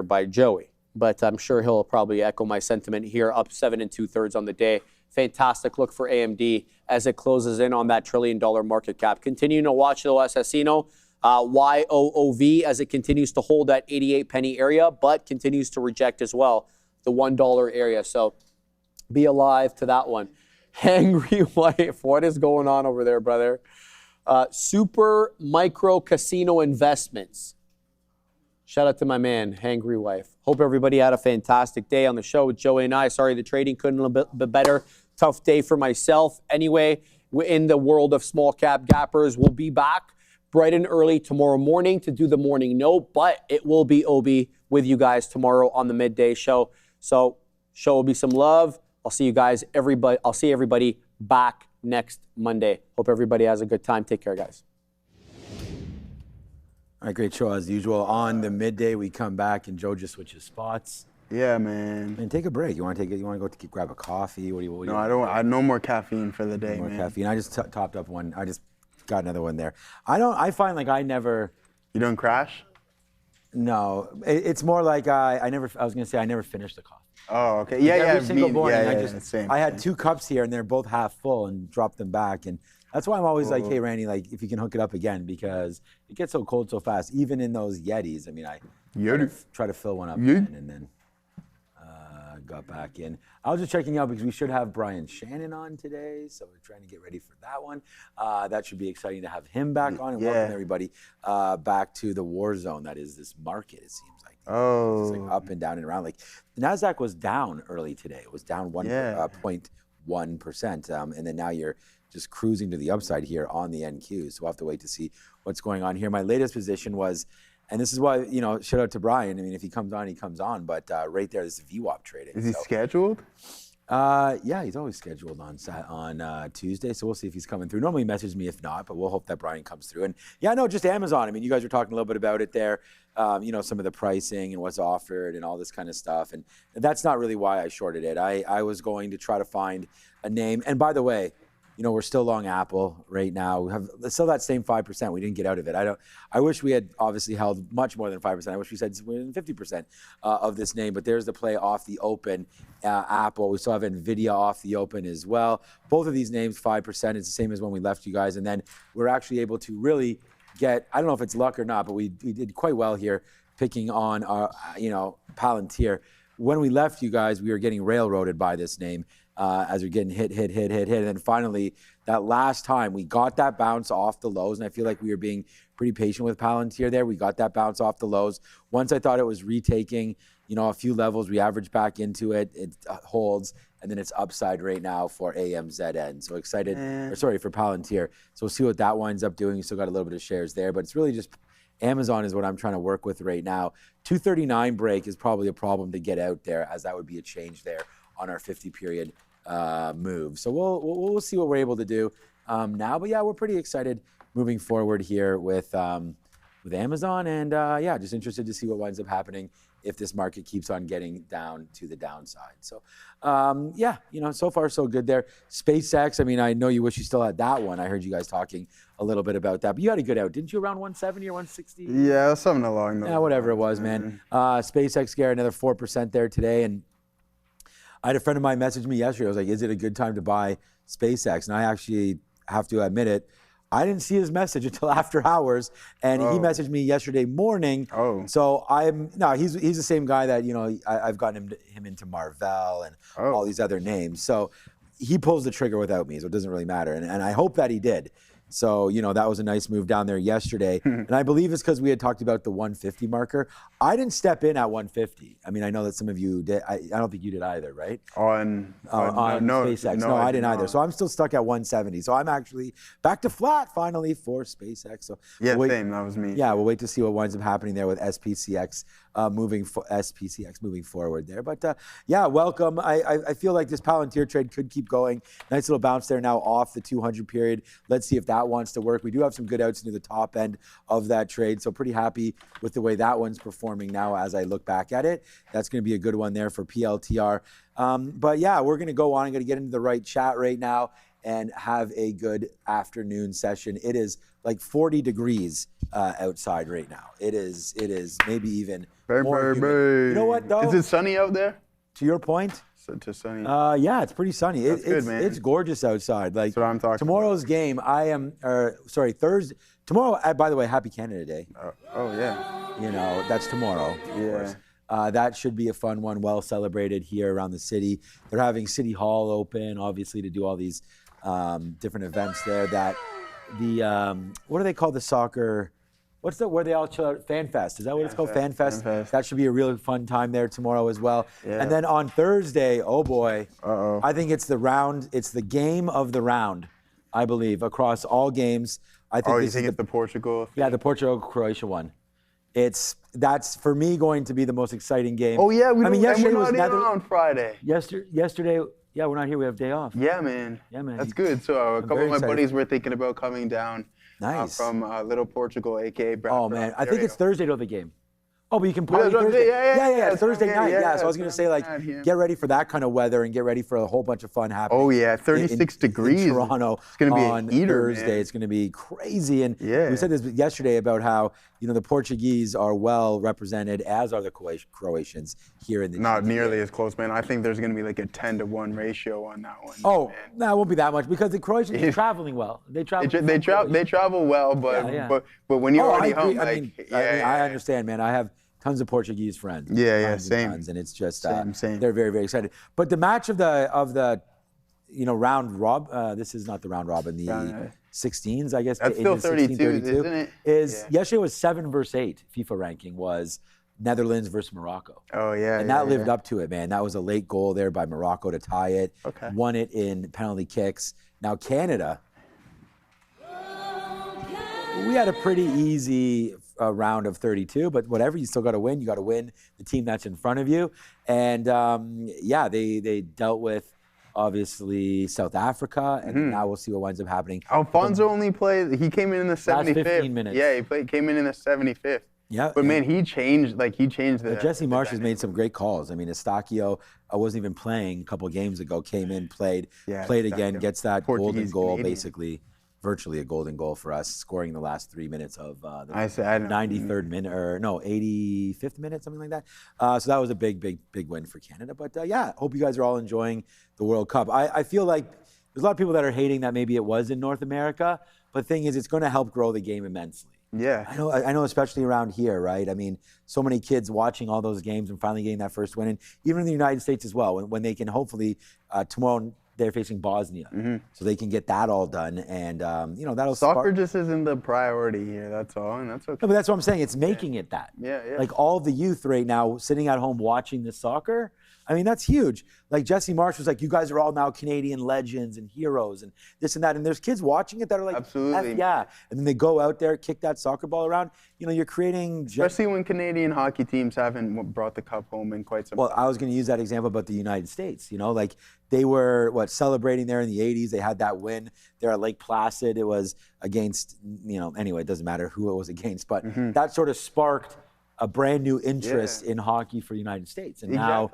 by Joey, but I'm sure he'll probably echo my sentiment here, up 7 2/3 on the day. Fantastic look for AMD as it closes in on that $1 trillion market cap. Continuing to watch the Assassino, YOOV, as it continues to hold that 88 penny area, but continues to reject as well the $1 area. So be alive to that one. Hangry Wife, what is going on over there, brother? Super Micro Casino Investments. Shout out to my man, Hangry Wife. Hope everybody had a fantastic day on the show with Joey and I. Sorry the trading couldn't a little bit better. Tough day for myself. Anyway, we're in the world of small cap gappers. We'll be back bright and early tomorrow morning to do the morning note, but it will be OB with you guys tomorrow on the midday show. So show OB some love. I'll see you guys, I'll see everybody back next Monday. Hope everybody has a good time. Take care, guys. All right, great show as usual. On the midday, we come back and Joe just switches spots. Yeah, man. And take a break. You want to take it? You want to go grab a coffee? What do you? No, I don't. I no more caffeine for the day, no more man. caffeine. I just topped up one. I just got another one there. I find like I never. You don't crash? No, it's more like I was gonna say I never finished the coffee. Oh, okay. Yeah, every single morning, I had same. 2 cups here and they're both half full and dropped them back. And that's why I'm always like, hey, Randy, like if you can hook it up again, because it gets so cold so fast, even in those Yetis. I mean, I try to fill one up and then got back in. I was just checking out because we should have Brian Shannon on today. So we're trying to get ready for that one. That should be exciting to have him back on and welcome everybody back to the war zone that is this market, it seems like. Oh. It's like up and down and around. Like the NASDAQ was down early today. It was down 1.1%. And then now you're just cruising to the upside here on the NQ. So we'll have to wait to see what's going on here. My latest position was, and this is why, you know, shout out to Brian. I mean, if he comes on, he comes on. But right there, this is VWAP trading. Is he scheduled? Yeah, he's always scheduled on Tuesday. So we'll see if he's coming through. Normally he messages me if not, but we'll hope that Brian comes through. And yeah, no, just Amazon. I mean, you guys were talking a little bit about it there. You know, some of the pricing and what's offered and all this kind of stuff. And that's not really why I shorted it. I was going to try to find a name. And by the way, you know, we're still long Apple right now. We have still that same 5%. We didn't get out of it. I wish we had obviously held much more than 5%. I wish we said we're in 50% of this name. But there's the play off the open. Apple. We still have Nvidia off the open as well. Both of these names 5%. It's the same as when we left you guys. And then we're actually able to really get. I don't know if it's luck or not, but we did quite well here picking on our Palantir. When we left you guys, we were getting railroaded by this name. As we're getting hit. And then finally, that last time, we got that bounce off the lows, and I feel like we were being pretty patient with Palantir there. We got that bounce off the lows. Once I thought it was retaking, you know, a few levels, we averaged back into it. It holds, and then it's upside right now for AMZN. So excited, for Palantir. So we'll see what that winds up doing. We still got a little bit of shares there, but it's really just Amazon is what I'm trying to work with right now. 239 break is probably a problem to get out there, as that would be a change there on our 50 period move. So we'll see what we're able to do now. But yeah, we're pretty excited moving forward here with Amazon, and yeah, just interested to see what winds up happening if this market keeps on getting down to the downside. So yeah, you know, so far so good there. SpaceX, I mean, I know you wish you still had that one. I heard you guys talking a little bit about that, but you had a good out, didn't you, around 170 or 160? Yeah, something along those lines. Whatever it was, man. SpaceX scared another 4% there today, and I had a friend of mine message me yesterday. I was like, is it a good time to buy SpaceX? And I actually have to admit it, I didn't see his message until after hours, and he messaged me yesterday morning. So he's the same guy that, you know, I've gotten him into Marvell and all these other names. So he pulls the trigger without me, so it doesn't really matter. And I hope that he did. So, you know, that was a nice move down there yesterday. And I believe it's because we had talked about the 150 marker. I didn't step in at 150. I mean, I know that some of you did. I don't think you did either, right? On SpaceX. No, I didn't either. So I'm still stuck at 170. So I'm actually back to flat finally for SpaceX. So yeah, same. That was me. Yeah, we'll wait to see what winds up happening there with SPCX moving forward there. But yeah, welcome. I feel like this Palantir trade could keep going. Nice little bounce there now off the 200 period. Let's see if that wants to work. We do have some good outs into the top end of that trade, so pretty happy with the way that one's performing now as I look back at it. That's going to be a good one there for PLTR. But yeah, we're going to go on. I'm going to get into the right chat right now and have a good afternoon session. It is like 40 degrees outside right now. It is maybe even more humid. You know what though? Is it sunny out there? To your point? Just sunny. Yeah, it's pretty sunny. That's good, man. It's gorgeous outside. Like That's what I'm talking tomorrow's game, Thursday. Tomorrow, by the way, Happy Canada Day. Oh yeah. You know, that's tomorrow. Of course. That should be a fun one, well celebrated here around the city. They're having City Hall open, obviously, to do all these different events there. That what do they call the soccer? Where they all chill out? Fan Fest. Is that what it's called? Fan Fest. That should be a really fun time there tomorrow as well. Yeah. And then on Thursday, oh boy, I think it's the round. It's the game of the round, I believe, across all games. I think you think it's the Portugal? Yeah, the Portugal-Croatia one. That's for me going to be the most exciting game. Oh yeah, yesterday we're was not here on Friday. Yesterday, yeah, we're not here. We have day off. Yeah, man. Yeah, man. That's good. So a couple of my buddies were thinking about coming down. Nice. From Little Portugal, aka Bradford. Oh man, I think it's Thursday to the game. Oh, but you can party Yeah, Thursday. yeah, Thursday night. yeah, So I was gonna say, like, get ready for that kind of weather and get ready for a whole bunch of fun happening. Oh yeah, 36 degrees in Toronto. It's gonna be on a heater, Thursday. man. It's gonna be crazy. And we said this yesterday about how the Portuguese are well represented, as are the Croatians here in the. Not nearly as close, man. I think there's gonna be like a 10-to-1 ratio on that one. Oh, no, it won't be that much because the Croatians are traveling well. They travel well, but when you're already home, I understand, man. I have tons of Portuguese friends. Yeah, same. And it's just same. They're very, very excited. But the match of the round robin. This is not the round robin. The 16s, I guess. That's still 32, isn't it? Yesterday was 7 versus 8. FIFA ranking was Netherlands versus Morocco. Oh yeah. And that lived up to it, man. That was a late goal there by Morocco to tie it. Okay. Won it in penalty kicks. Now Canada. We had a pretty easy round of 32, but whatever, you still got to win. You got to win the team that's in front of you. And they dealt with obviously South Africa, and now we'll see what winds up happening. Alfonso only played. He came in the 75th. Last 15 minutes. Yeah, came in the 75th. Yeah. But man, he changed the. Jesse Marsh has made some great calls. I mean, Eustáquio wasn't even playing a couple of games ago. Came in, played again, gets that golden goal, basically. Virtually a golden goal for us, scoring the last 3 minutes of the 93rd minute, or no, 85th minute, something like that. So that was a big win for Canada. But hope you guys are all enjoying the World Cup. I feel like there's a lot of people that are hating that maybe it was in North America, but the thing is, it's going to help grow the game immensely. Yeah. I know, especially around here, right? I mean, so many kids watching all those games and finally getting that first win, and even in the United States as well, when they can hopefully tomorrow. They're facing Bosnia, so they can get that all done, and that'll. Soccer just isn't the priority here. That's all, and that's okay. No, but that's what I'm saying. It's making it that. Yeah. Like all the youth right now sitting at home watching this soccer. I mean, that's huge. Like Jesse Marsh was like, you guys are all now Canadian legends and heroes and this and that. And there's kids watching it that are like, absolutely, yeah. And then they go out there, kick that soccer ball around. You're creating. Especially when Canadian hockey teams haven't brought the cup home in quite some time. Well, I was going to use that example about the United States. Like they were celebrating there in the 80s. They had that win there at Lake Placid. It was against, anyway, it doesn't matter who it was against, but that sort of sparked a brand new interest in hockey for the United States. And now.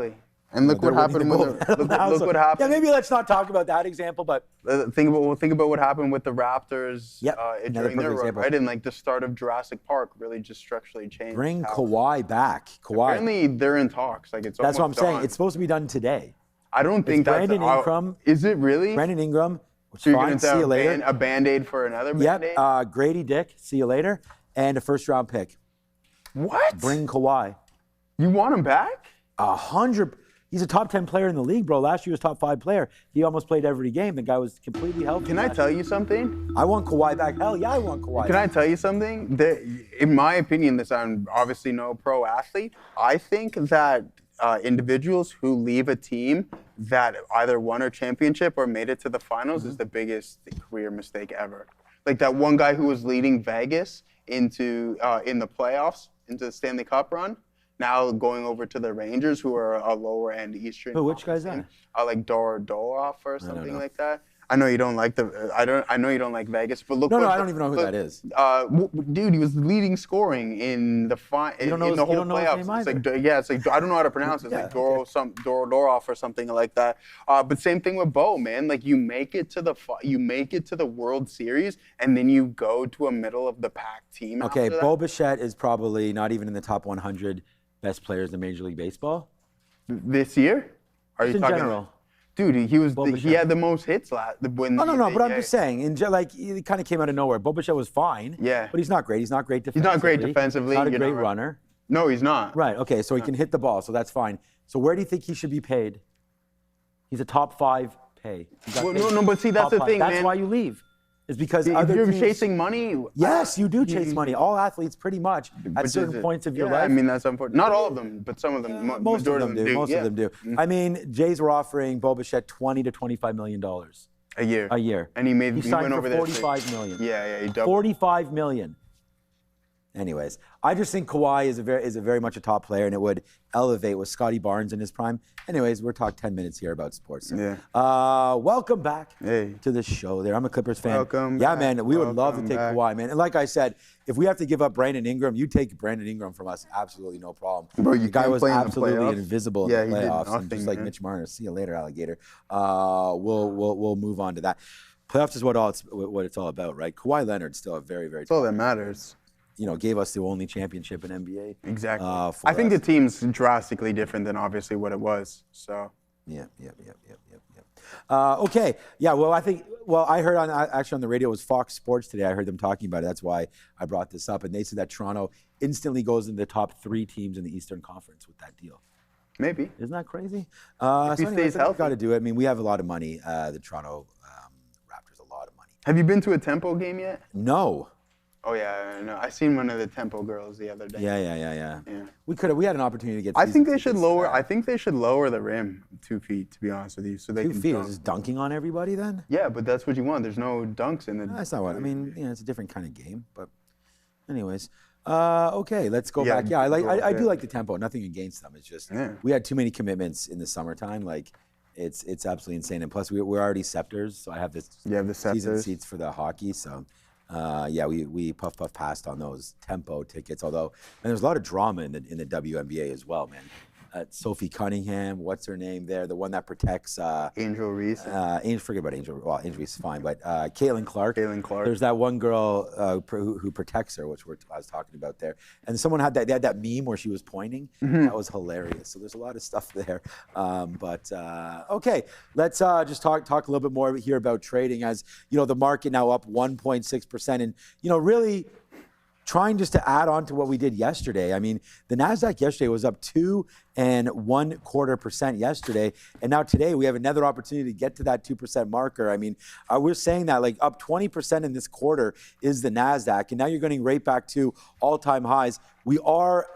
And look what happened look what happened. Yeah, maybe let's not talk about that example, but think about what happened with the Raptors during their run, right? And like the start of Jurassic Park really just structurally changed. Bring Kawhi back. Apparently they're in talks. Like that's what I'm saying. It's supposed to be done today. I don't think that's Brandon Ingram. Is it really? Brandon Ingram. Which so fine. See you later. A Band-Aid for another Band-Aid? Yep. Grady Dick. See you later. And a first-round pick. What? Bring Kawhi. You want him back? 100. He's a top 10 player in the league, bro. Last year he was top 5 player. He almost played every game. The guy was completely healthy. Can I tell you something? I want Kawhi back. Hell yeah, I want Kawhi Can I tell you something? In my opinion, I'm obviously no pro athlete. I think that individuals who leave a team that either won a championship or made it to the finals is the biggest career mistake ever. Like that one guy who was leading Vegas into in the playoffs, into the Stanley Cup run. Now going over to the Rangers, who are a lower end Eastern. Which guy's that? Like Dorodoff or something like that. I know you don't like I know you don't like Vegas, but look. No, I don't even know who that is. Dude, he was leading scoring in the in the whole playoffs. It's like I don't know how to pronounce it. It's like Doroloff or something like that. But same thing with Bo, man. Like you make it to the World Series, and then you go to a middle of the pack team. Okay, Bo Bichette is probably not even in the top 100 best players in Major League Baseball this year. Are you talking? In general. Dude, he had the most hits last. No, but I'm just saying, he kind of came out of nowhere. Bo Bichette was fine. Yeah. But he's not great. He's not great defensively. He's not great defensively. Not a great runner. No, he's not. Right. Okay. So he can hit the ball. So that's fine. So where do you think he should be paid? He's a top 5 pay. But see, that's the thing, man. That's why you leave. Is because if you're chasing money. Yes, you do chase money. All athletes, pretty much, at certain points of your life. I mean, that's unfortunate. Not all of them, but some of them. Most of them do. Most of them do. I mean, Jays were offering Bo Bichette $20 to $25 million a year. A year. And he went over there. $45 million. Yeah, he doubled. $45 million. Anyways, I just think Kawhi is a very much a top player, and it would elevate with Scotty Barnes in his prime. Anyways, we're talking 10 minutes here about sports. So. Yeah. Welcome back to the show. There, I'm a Clippers fan. Welcome. Yeah, man, we would love to take Kawhi, man. And like I said, if we have to give up Brandon Ingram, you take Brandon Ingram from us, absolutely no problem. Bro, the guy was absolutely invisible in the playoffs, nothing, just like Mitch Marner. See you later, alligator. We'll move on to that. Playoffs is what it's all about, right? Kawhi Leonard's still a very, very. That's all that matters. Gave us the only championship in NBA. Exactly. I think the team's drastically different than obviously what it was. So. Yeah. Okay. Yeah. Well, I heard on the radio, it was Fox Sports today. I heard them talking about it. That's why I brought this up. And they said that Toronto instantly goes into the top 3 teams in the Eastern Conference with that deal. Maybe. Isn't that crazy? If he stays healthy. Got to do it. I mean, we have a lot of money. The Toronto Raptors, a lot of money. Have you been to a Tempo game yet? No. Oh yeah, no. I seen one of the Tempo girls the other day. Yeah. We had an opportunity to get. I think they should lower. I think they should lower the rim 2 feet. To be honest with you, so they 2 can feet dunk. is just dunking on everybody then. Yeah, but that's what you want. There's no dunks in it. That's not what I mean. It's a different kind of game. But, anyways, okay, let's go back. Yeah, I do like the Tempo. Nothing against them. It's just we had too many commitments in the summertime. Like, it's absolutely insane. And plus, we're already Scepters, so I have this season seats for the hockey. So. We puff passed on those Tempo tickets. Although, there's a lot of drama in the WNBA as well, man. Sophie Cunningham, what's her name there? The one that protects Angel Reese. Forget about Angel. Well, Angel Reese is fine, but Caitlin Clark. Clark. There's that one girl who protects her, which I was talking about there. And someone had that. They had that meme where she was pointing. Mm-hmm. That was hilarious. So there's a lot of stuff there. Okay, let's just talk a little bit more here about trading. As the market now up 1.6%, and really. Trying just to add on to what we did yesterday. I mean, the NASDAQ yesterday was up 2 1/4% yesterday. And now today we have another opportunity to get to that 2% marker. I mean, we're saying that like up 20% in this quarter is the NASDAQ. And now you're getting right back to all-time highs. We are,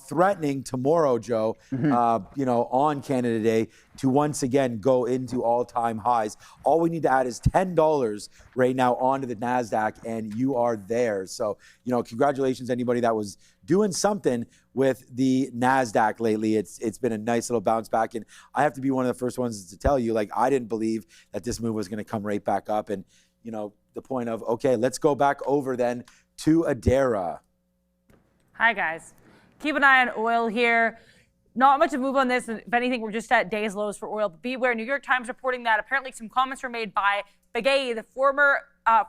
threatening tomorrow, Joe, on Canada Day to once again go into all-time highs. All we need to add is $10 right now onto the NASDAQ, and you are there. So, congratulations anybody that was doing something with the NASDAQ lately. It's been a nice little bounce back, and I have to be one of the first ones to tell you, like, I didn't believe that this move was going to come right back up. And, the point of, okay, let's go back over then to Adara. Hi, guys. Keep an eye on oil here. Not much of a move on this. If anything, we're just at day's lows for oil. But beware, New York Times reporting that apparently some comments were made by Begay, the former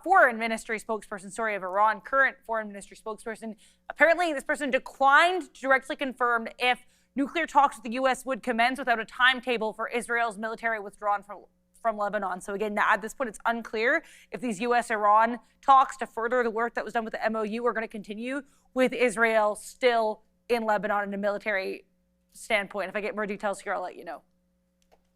foreign ministry spokesperson, of Iran, current foreign ministry spokesperson. Apparently, this person declined to directly confirm if nuclear talks with the U.S. would commence without a timetable for Israel's military withdrawal from Lebanon. So again, at this point, it's unclear if these U.S.-Iran talks to further the work that was done with the MOU are going to continue with Israel still in Lebanon in a military standpoint. If I get more details here, I'll let you know.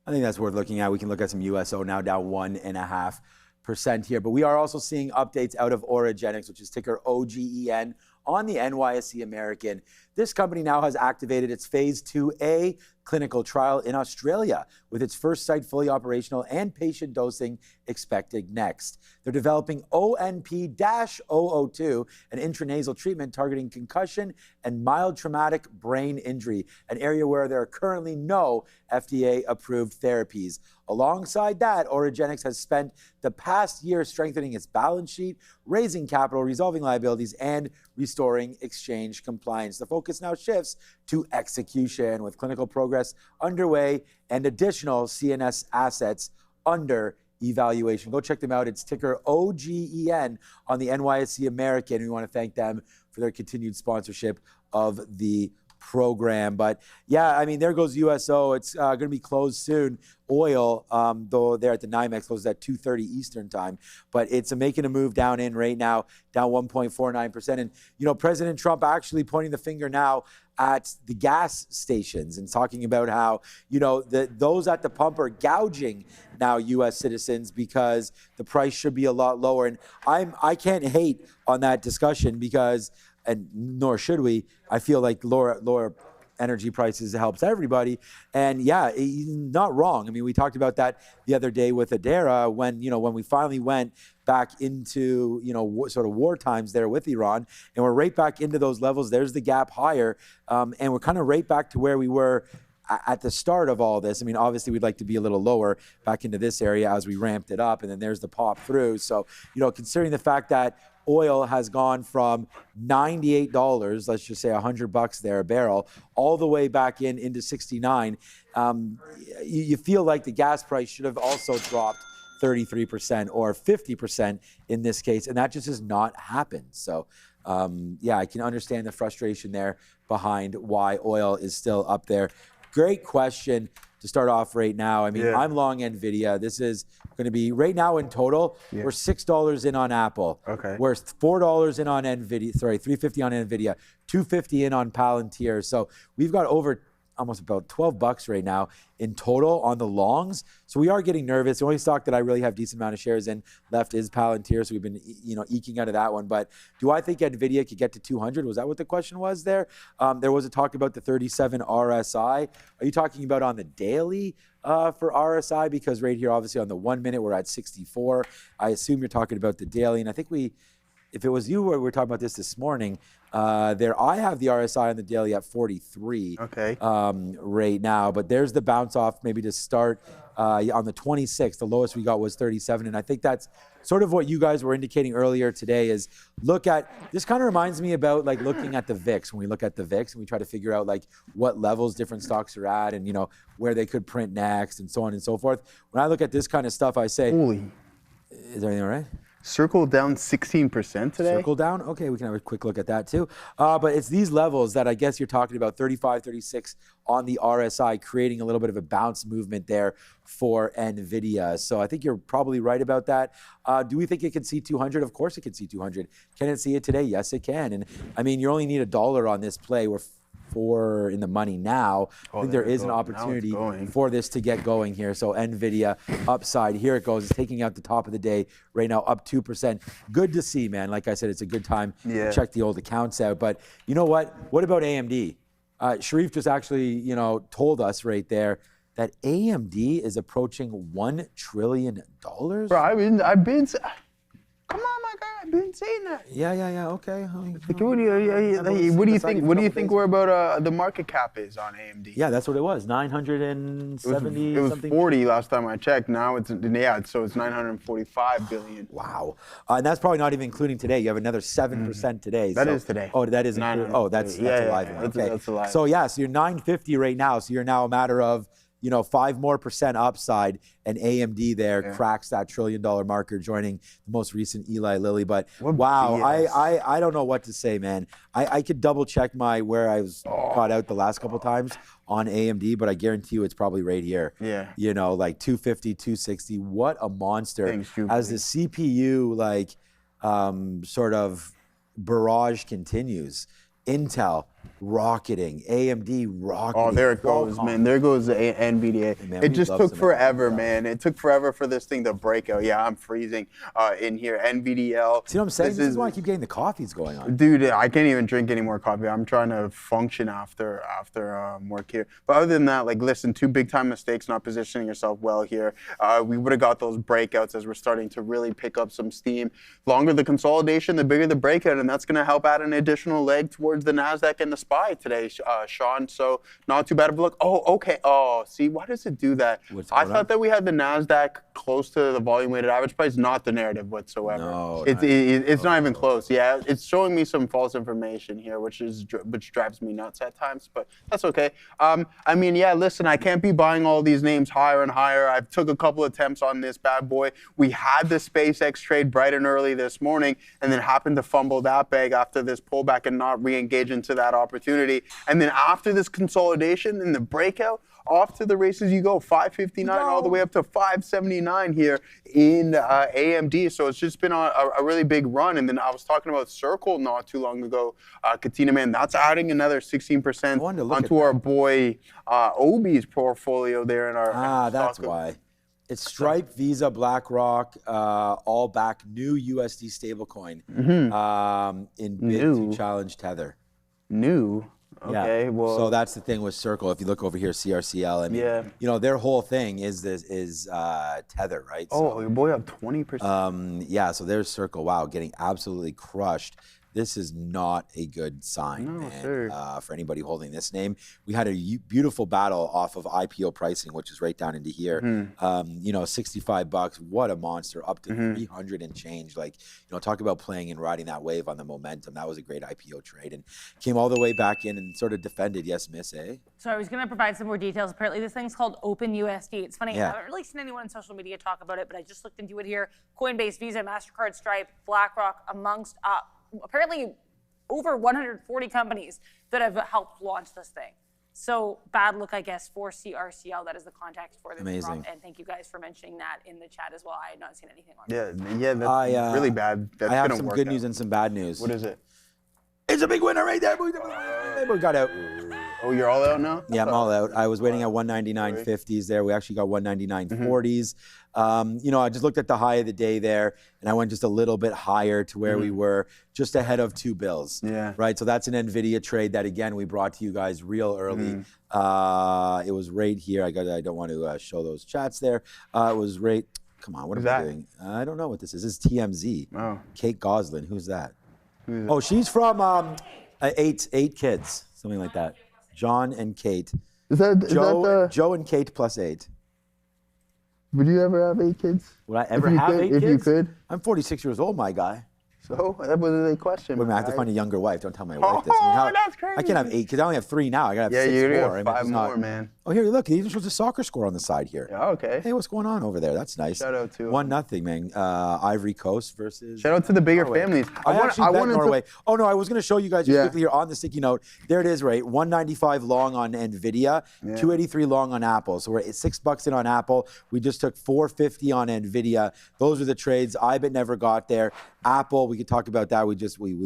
I think that's worth looking at. We can look at some USO now down 1.5% here. But we are also seeing updates out of Orogenics, which is ticker OGEN, on the NYSE American. this company now has activated its phase 2A clinical trial in Australia, with its first site fully operational and patient dosing expected next. They're developing ONP-002, an intranasal treatment targeting concussion and mild traumatic brain injury, an area where there are currently no FDA-approved therapies. Alongside that, Origenics has spent the past year strengthening its balance sheet, raising capital, resolving liabilities, and restoring exchange compliance. The focus now shifts to execution, with clinical progress underway and additional CNS assets under evaluation. Go check them out. It's ticker OGEN on the NYSE American. We want to thank them for their continued sponsorship of the program. But yeah, I mean, there goes USO. It's going to be closed soon. Oil, though they're at the NYMEX, closes at 2:30 Eastern time. But it's making a move down in right now, down 1.49%. And, you know, President Trump actually pointing the finger now at the gas stations and talking about how, you know, those at the pump are gouging now U.S. citizens because the price should be a lot lower. And I can't hate on that discussion because, and nor should we, I feel like lower energy prices helps everybody. And yeah, not wrong. I mean, we talked about that the other day with Adara when we finally went back into, sort of war times there with Iran, and we're right back into those levels. There's the gap higher. And we're kind of right back to where we were at the start of all this. I mean, obviously we'd like to be a little lower back into this area as we ramped it up, and then there's the pop through. So, considering the fact that oil has gone from $98, let's just say $100 there a barrel, all the way back into 69, you feel like the gas price should have also dropped 33% or 50% in this case, and that just has not happened. So, yeah, I can understand the frustration there behind why oil is still up there. Great question to start off right now. I mean, I'm long Nvidia. This is going to be right now in total. We're $6 in on Apple. Okay. We're $4 in on Nvidia. Sorry, $3.50 on Nvidia. $2.50 in on Palantir. So we've got over almost about $12 right now in total on the longs. So we are getting nervous. The only stock that I really have decent amount of shares in left is Palantir. So we've been, eking out of that one. But do I think Nvidia could get to 200? Was that what the question was there? There was a talk about the 37 RSI. Are you talking about on the daily for RSI? Because right here, obviously on the 1 minute, we're at 64. I assume you're talking about the daily. And I think if it was you where we were talking about this morning, I have the RSI on the daily at 43 right now, but there's the bounce off maybe to start on the 26th. The lowest we got was 37, and I think that's sort of what you guys were indicating earlier today is this kind of reminds me about like looking at the VIX. When we look at the VIX and we try to figure out like what levels different stocks are at and, where they could print next and so on and so forth. When I look at this kind of stuff, I say, is everything all right? Circle down 16% today. Circle down? Okay, we can have a quick look at that too. But it's these levels that I guess you're talking about, 35, 36 on the RSI, creating a little bit of a bounce movement there for Nvidia. So I think you're probably right about that. Do we think it can see 200? Of course it can see 200. Can it see it today? Yes, it can. And I mean, you only need $1 on this play. We're 4 in the money now. I think there is an opportunity for this to get going here. So Nvidia upside, here it goes. It's taking out the top of the day right now, up 2%. Good to see, man. Like I said, it's a good time to check the old accounts out. But you know what? What about AMD? Sharif just actually, told us right there that AMD is approaching $1 trillion. Bro, I've been. Come on, my guy. I've been saying that. Yeah. Okay. What do you think? What do you think we're about? The market cap is on AMD. Yeah, that's what it was. 970. It was something. 40 last time I checked. Now it's 945 billion. Wow. And that's probably not even including today. You have another 7% today. That is today. Oh, that is. That's a live one. Okay. That's a live. So yeah, so you're 950 right now. So you're now a matter of 5% more upside, and AMD there cracks that $1 trillion marker, joining the most recent Eli Lilly. But wow, I don't know what to say, man. I could double check where I was caught out the last couple times on AMD, but I guarantee you it's probably right here. Yeah. Like 250, 260. What a monster. As the CPU sort of barrage continues. Intel rocketing. AMD rocketing. Oh, there it goes, man. There goes the NVDA. Man, it we just love took some forever, NVDA. man. It took forever for this thing to break out. Yeah, I'm freezing in here. NVDL. See what I'm saying? This is why I keep getting the coffees going on. Dude, I can't even drink any more coffee. I'm trying to function after work here. But other than that, like, listen, 2 big-time mistakes, not positioning yourself well here. We would have got those breakouts as we're starting to really pick up some steam. Longer the consolidation, the bigger the breakout, and that's going to help add an additional leg towards the NASDAQ and the SPY today, Sean. So not too bad of a look. Oh, okay. Oh, see, why does it do that? I thought that we had the NASDAQ close to the volume-weighted average price, not the narrative whatsoever. No, it's not even close. Yeah, it's showing me some false information here, which drives me nuts at times, but that's okay. I mean, yeah, listen, I can't be buying all these names higher and higher. I took a couple attempts on this bad boy. We had the SpaceX trade bright and early this morning, and then happened to fumble that bag after this pullback and not re-engage into that opportunity. And then after this consolidation and the breakout, off to the races you go, 559 all the way up to 579 here in AMD. So it's just been a really big run. And then I was talking about Circle not too long ago. Katina, man, that's adding another 16% onto our boy Obi's portfolio there in our that's why. It's Stripe, Visa, BlackRock, all back new USD stablecoin in bid to challenge Tether. New. Okay, yeah. well. So that's the thing with Circle. If you look over here, CRCL, I mean, you know, their whole thing is Tether, right? Oh, your boy up 20%. Yeah, so there's Circle. Wow, getting absolutely crushed. This is not a good sign, man, for anybody holding this name. We had a beautiful battle off of IPO pricing, which is right down into here. You know, $65, what a monster, up to 300 and change. Like, you know, talk about playing and riding that wave on the momentum. That was a great IPO trade and came all the way back in and sort of defended. Yes, miss, eh? So I was going to provide some more details. Apparently, this thing's called OpenUSD. It's funny, I haven't really seen anyone on social media talk about it, but I just looked into it here. Coinbase, Visa, MasterCard, Stripe, BlackRock, amongst apparently over 140 companies that have helped launch this thing. So bad look, I guess, for CRCL. That is the context for this. Amazing. And thank you guys for mentioning that in the chat as well. I had not seen anything on it. Yeah, that's really bad. That's I have some good news and some bad news. What is it? It's a big winner right there. We got out. Oh, you're all out now? Yeah, I'm all out. I was waiting at 199.50s there. We actually got 199.40s. You know, I just looked at the high of the day there, and I went just a little bit higher to where we were, just ahead of 2 bills. Yeah. Right. So that's an Nvidia trade that, again, we brought to you guys real early. It was right here. I don't want to show those chats there. It was right. Come on, what am I doing? I don't know what this is. This is TMZ. Oh. Kate Goslin. Who's that? Oh, she's from eight kids, something like that. John and Kate. Is that Joe and Kate plus 8. Would you ever have 8 kids? Would I ever have 8 kids? If you could. I'm 46 years old, my guy. So that was a question. Wait a minute, I have to find a younger wife. Don't tell my wife this. I mean, that's crazy. I can't have 8 kids. I only have 3 now. I gotta have 6 you more. got 5 more, man. Oh, here, look. It even shows a soccer score on the side here. Yeah, okay. Hey, what's going on over there? That's nice. Shout out to 1-0, man. Ivory Coast versus. Shout out to the bigger Norway. families. I actually bet Norway. Oh no, I was going to show you guys just quickly here on the sticky note. There it is, right? 195 long on Nvidia, 283 long on Apple. So we're at $6 in on Apple. We just took 450 on Nvidia. Those are the trades. iBit never got there. Apple, we could talk about that. We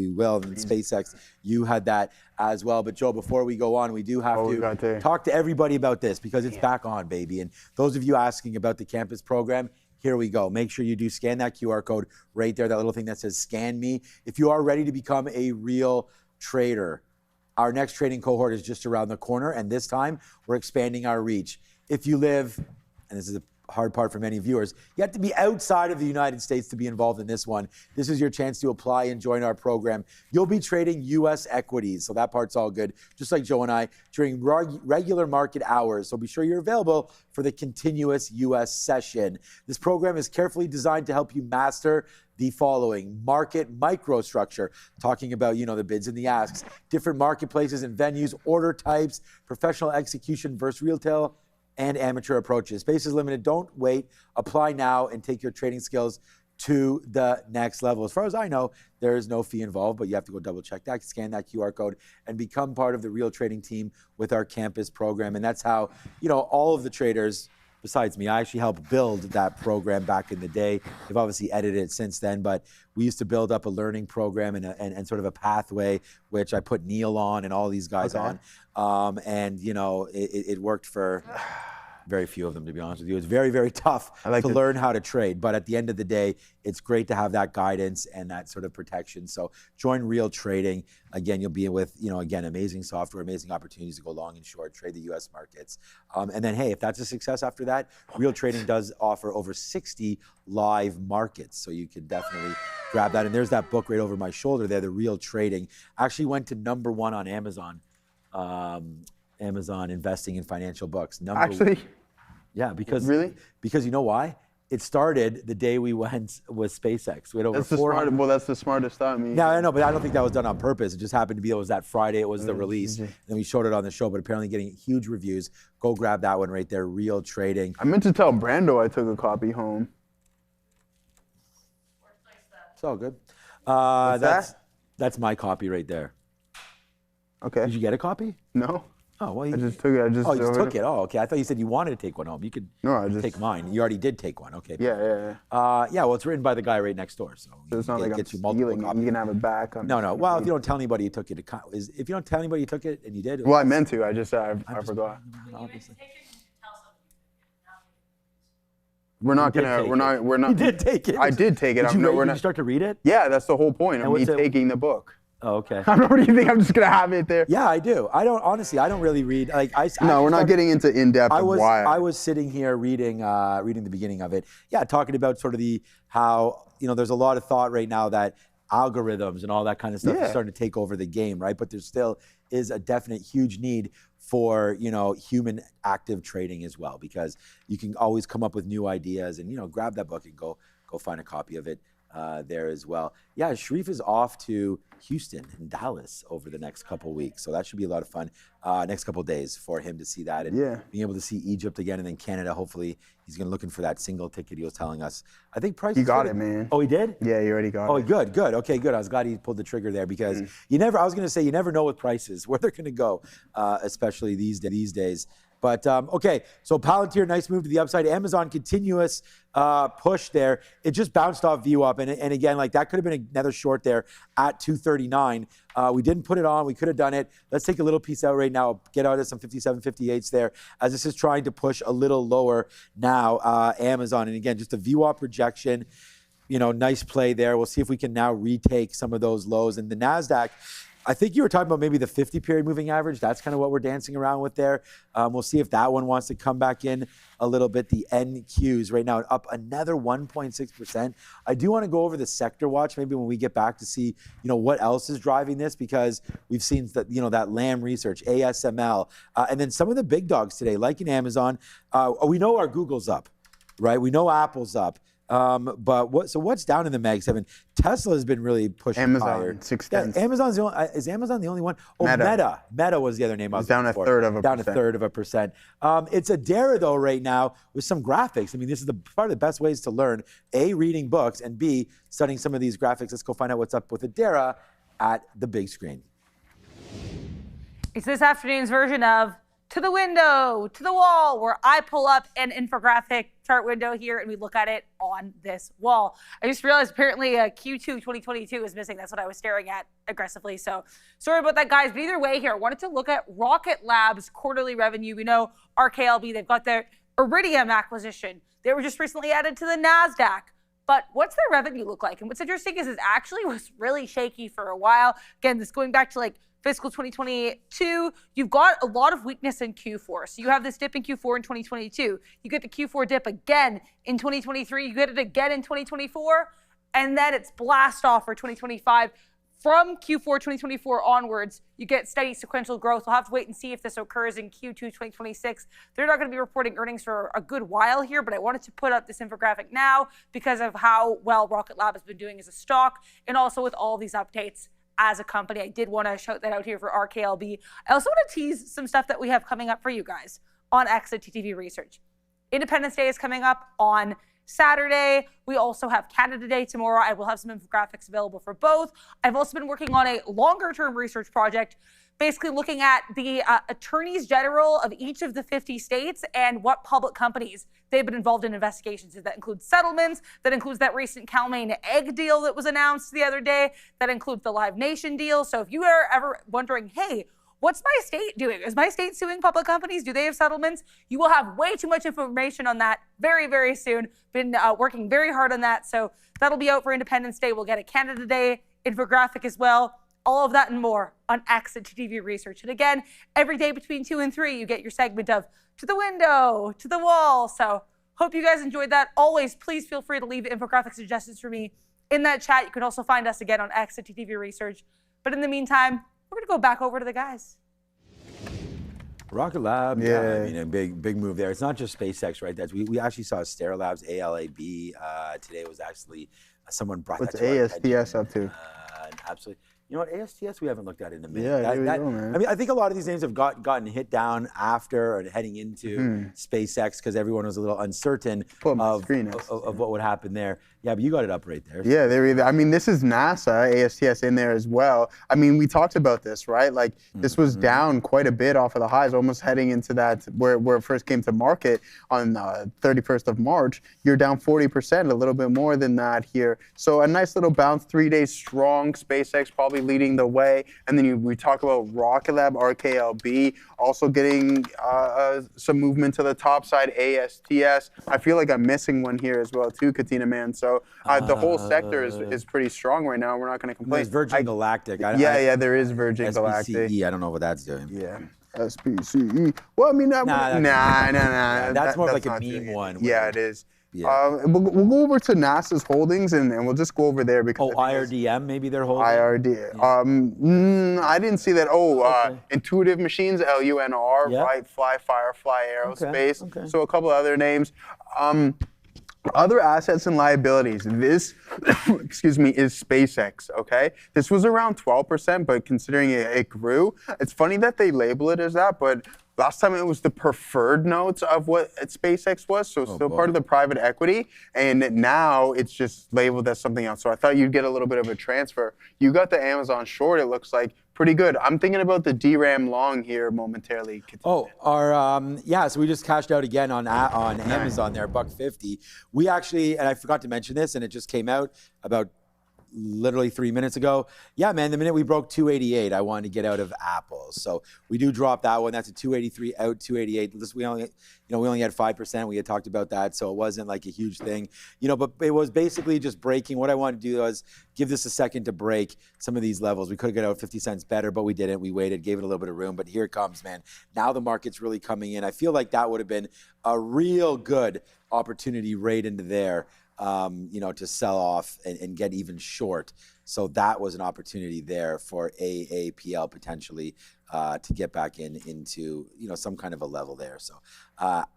will. And SpaceX, you had that as well. But Joe, before we go on, we do have to talk to everybody about this because it's back on, baby. And those of you asking about the campus program, here we go. Make sure you do scan that QR code right there, that little thing that says scan me. If you are ready to become a real trader, our next trading cohort is just around the corner. And this time we're expanding our reach. If you live, and this is a hard part for many viewers, you have to be outside of the United States to be involved in this one. This is your chance to apply and join our program. You'll be trading U.S. equities, so that part's all good, just like Joe and I, during regular market hours. So be sure you're available for the continuous U.S. session. This program is carefully designed to help you master the following: market microstructure, talking about, you know, the bids and the asks, different marketplaces and venues, order types, professional execution versus retail, and amateur approaches. Space is limited. Don't wait. Apply now and take your trading skills to the next level. As far as I know, there is no fee involved, but you have to go double check that, scan that QR code, and become part of the real trading team with our campus program. And that's how, you know, all of the traders besides me. I actually helped build that program back in the day. They've obviously edited it since then, but we used to build up a learning program and sort of a pathway, which I put Neil on and all these guys on. And you know, it worked for very few of them, to be honest with you. It's very, very tough to learn how to trade. But at the end of the day, it's great to have that guidance and that sort of protection. So join Real Trading. Again, you'll be with, you know, again, amazing software, amazing opportunities to go long and short, trade the US markets. And then, hey, if that's a success after that, Real Trading does offer over 60 live markets. So you can definitely grab that. And there's that book right over my shoulder there, The Real Trading. Actually went to #1 on Amazon. Amazon investing in financial books. Yeah, because you know why? It started the day we went with SpaceX. We had over 400. Well, that's the smartest thought. Yeah, I know, but I don't think that was done on purpose. It just happened to be, it was that Friday, it was the release, and we showed it on the show, but apparently getting huge reviews. Go grab that one right there, Real Trading. I meant to tell Brando I took a copy home. It's all good. That's my copy right there. Okay. Did you get a copy? No. Oh, well, I just took it. You took it. Oh, okay. I thought you said you wanted to take one home. You could take mine. You already did take one. Okay. Yeah. Yeah, well, it's written by the guy right next door. So it's not like I'm stealing it. You can have it back. No. Well, if you don't tell anybody you took it, if you don't tell anybody you took it and you did. Well, I meant to. I forgot. We're not. You did take it. I did take it. Did you start to read it? Yeah, that's the whole point of me taking the book. Oh, okay. What do you think? I'm just gonna have it there? Yeah, I do. I don't really read. No, we're not getting into in-depth of why. I was sitting here reading the beginning of it. Yeah, talking about sort of how, you know, there's a lot of thought right now that algorithms and all that kind of stuff is starting to take over the game, right? But there still is a definite huge need for, you know, human active trading as well, because you can always come up with new ideas and, you know, grab that book and go find a copy of it. There as well. Yeah, Sharif is off to Houston and Dallas over the next couple weeks, so that should be a lot of fun. Next couple days for him to see that and being able to see Egypt again, and then Canada. Hopefully, he's going to looking for that single ticket he was telling us. I think price. He got it, man. Oh, he did? Yeah, he already got it. Oh, good. Okay, good. I was glad he pulled the trigger there, because you never. I was going to say you never know with prices where they're going to go, especially these days. But okay, so Palantir, nice move to the upside. Amazon, continuous push there. It just bounced off view up, and again, like that could have been another short there at 239. We didn't put it on. We could have done it. Let's take a little piece out right now. Get out of some 57, 58s there, as this is trying to push a little lower now. Amazon, and again, just a view up rejection. You know, nice play there. We'll see if we can now retake some of those lows. And the NASDAQ, I think you were talking about maybe the 50-period moving average. That's kind of what we're dancing around with there. We'll see if that one wants to come back in a little bit. The NQs right now up another 1.6%. I do want to go over the sector watch maybe when we get back to see, you know, what else is driving this, because we've seen that, you know, that LAM research, ASML, and then some of the big dogs today, like in Amazon. We know our Google's up, right? We know Apple's up. But what's down in the Mag 7? Tesla has been really pushing higher. Amazon, 6/10. Yeah, Amazon's the only, is Amazon the only one? Oh, Meta was the other name I was down looking for. Down a third of a percent. It's Adara though right now with some graphics. I mean, this is probably the best ways to learn: A, reading books, and B, studying some of these graphics. Let's go find out what's up with Adara at the big screen. It's this afternoon's version of To the Window, to the Wall, where I pull up an infographic chart window here and we look at it on this wall. I just realized apparently Q2 2022 is missing. That's what I was staring at aggressively. So sorry about that, guys. But either way here, I wanted to look at Rocket Lab's quarterly revenue. We know RKLB, they've got their Iridium acquisition. They were just recently added to the NASDAQ. But what's their revenue look like? And what's interesting is it actually was really shaky for a while. Again, this going back to like fiscal 2022, you've got a lot of weakness in Q4. So you have this dip in Q4 in 2022. You get the Q4 dip again in 2023. You get it again in 2024. And then it's blast off for 2025. From Q4 2024 onwards, you get steady sequential growth. We'll have to wait and see if this occurs in Q2 2026. They're not going to be reporting earnings for a good while here, but I wanted to put up this infographic now because of how well Rocket Lab has been doing as a stock, and also with all these updates as a company. I did want to shout that out here for RKLB. I also want to tease some stuff that we have coming up for you guys on Exit TTV Research. Independence Day is coming up on Saturday. We also have Canada Day tomorrow. I will have some infographics available for both. I've also been working on a longer term research project basically looking at the attorneys general of each of the 50 states and what public companies they've been involved in investigations. That includes settlements, that includes that recent Cal-Maine egg deal that was announced the other day, that includes the Live Nation deal. So if you are ever wondering, hey, what's my state doing? Is my state suing public companies? Do they have settlements? You will have way too much information on that very, very soon. Been working very hard on that. So that'll be out for Independence Day. We'll get a Canada Day infographic as well. All of that and more on X at TTV Research. And again, every day between 2 and 3, you get your segment of To the Window, To the Wall. So hope you guys enjoyed that. Always, please feel free to leave infographic suggestions for me in that chat. You can also find us again on X at TTV Research. But in the meantime, we're going to go back over to the guys. Rocket Lab, I mean, a big move there. It's not just SpaceX, right? We actually saw Stereo Labs, ALAB. Today was actually, someone brought that to our attention. What's ASTS up to? Absolutely. You know what, ASTS we haven't looked at in a minute. Yeah, there we go, man. I mean, I think a lot of these names have gotten hit down after or heading into SpaceX because everyone was a little uncertain of what would happen there. Yeah, but you got it up right there. Yeah, I mean, this is NASA, ASTS in there as well. I mean, we talked about this, right? Like, this was down quite a bit off of the highs, almost heading into that where it first came to market on 31st of March. You're down 40%, a little bit more than that here. So a nice little bounce, 3 days strong. SpaceX probably leading the way. And then we talk about Rocket Lab, RKLB, also getting some movement to the top side, ASTS. I feel like I'm missing one here as well, too, Katina, man. So the whole sector is pretty strong right now. We're not going to complain. There's Virgin Galactic. Yeah, there is Virgin SPCE, Galactic. I don't know what that's doing. Yeah. SPCE. Well, I mean, nah. That's more of like a meme one. Yeah, it is. Yeah. We'll go over to NASA's holdings and we'll just go over there because IRDM, maybe they're holding. IRDM. I didn't see that. Intuitive Machines, LUNR, right? Firefly Aerospace. Okay. So a couple other names. Other assets and liabilities. This, excuse me, is SpaceX, okay? This was around 12%, but considering it grew, it's funny that they label it as that, but last time it was the preferred notes of what SpaceX was, so still part of the private equity, and now it's just labeled as something else. So I thought you'd get a little bit of a transfer. You got the Amazon short, it looks like. Pretty good. I'm thinking about the DRAM long here momentarily. So we just cashed out again on Amazon there, $1.50. We actually, and I forgot to mention this, and it just came out about literally 3 minutes ago. Yeah, man, the minute we broke 288, I wanted to get out of Apple. So we do drop that one. That's a 283 out, 288. We only had 5%. We had talked about that, so it wasn't like a huge thing. But it was basically just breaking. What I wanted to do was give this a second to break some of these levels. We could have got out 50 cents better, but we didn't. We waited, gave it a little bit of room, but here it comes, man. Now the market's really coming in. I feel like that would have been a real good opportunity right into there. To sell off and get even short. So that was an opportunity there for AAPL potentially to get back into some kind of a level there. So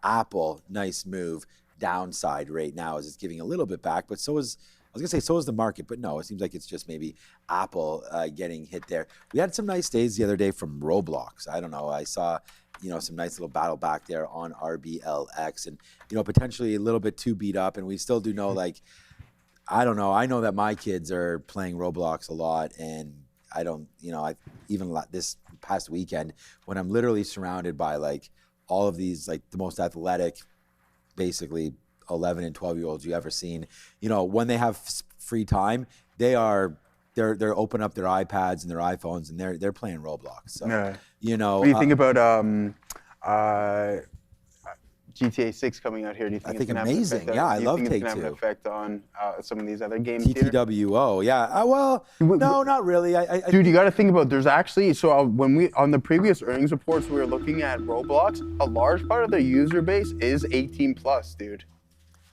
Apple, nice move, downside right now as it's giving a little bit back, but so is the market, but no, it seems like it's just maybe Apple getting hit there. We had some nice days the other day from Roblox. I don't know, I saw some nice little battle back there on RBLX and, potentially a little bit too beat up. And we still do know, I don't know. I know that my kids are playing Roblox a lot. And I don't, even this past weekend when I'm literally surrounded by all of these, the most athletic, basically 11 and 12-year-olds you ever seen, when they have free time, they're open up their iPads and their iPhones and they're playing Roblox. So, what do you think about GTA 6 coming out here? Do you think I think amazing. Yeah, I love Take-Two. Do you think it's going to have an effect on some of these other games TTWO, yeah. No, not really. Dude, you got to think about, there's actually, when on the previous earnings reports, we were looking at Roblox, a large part of their user base is 18 plus, dude.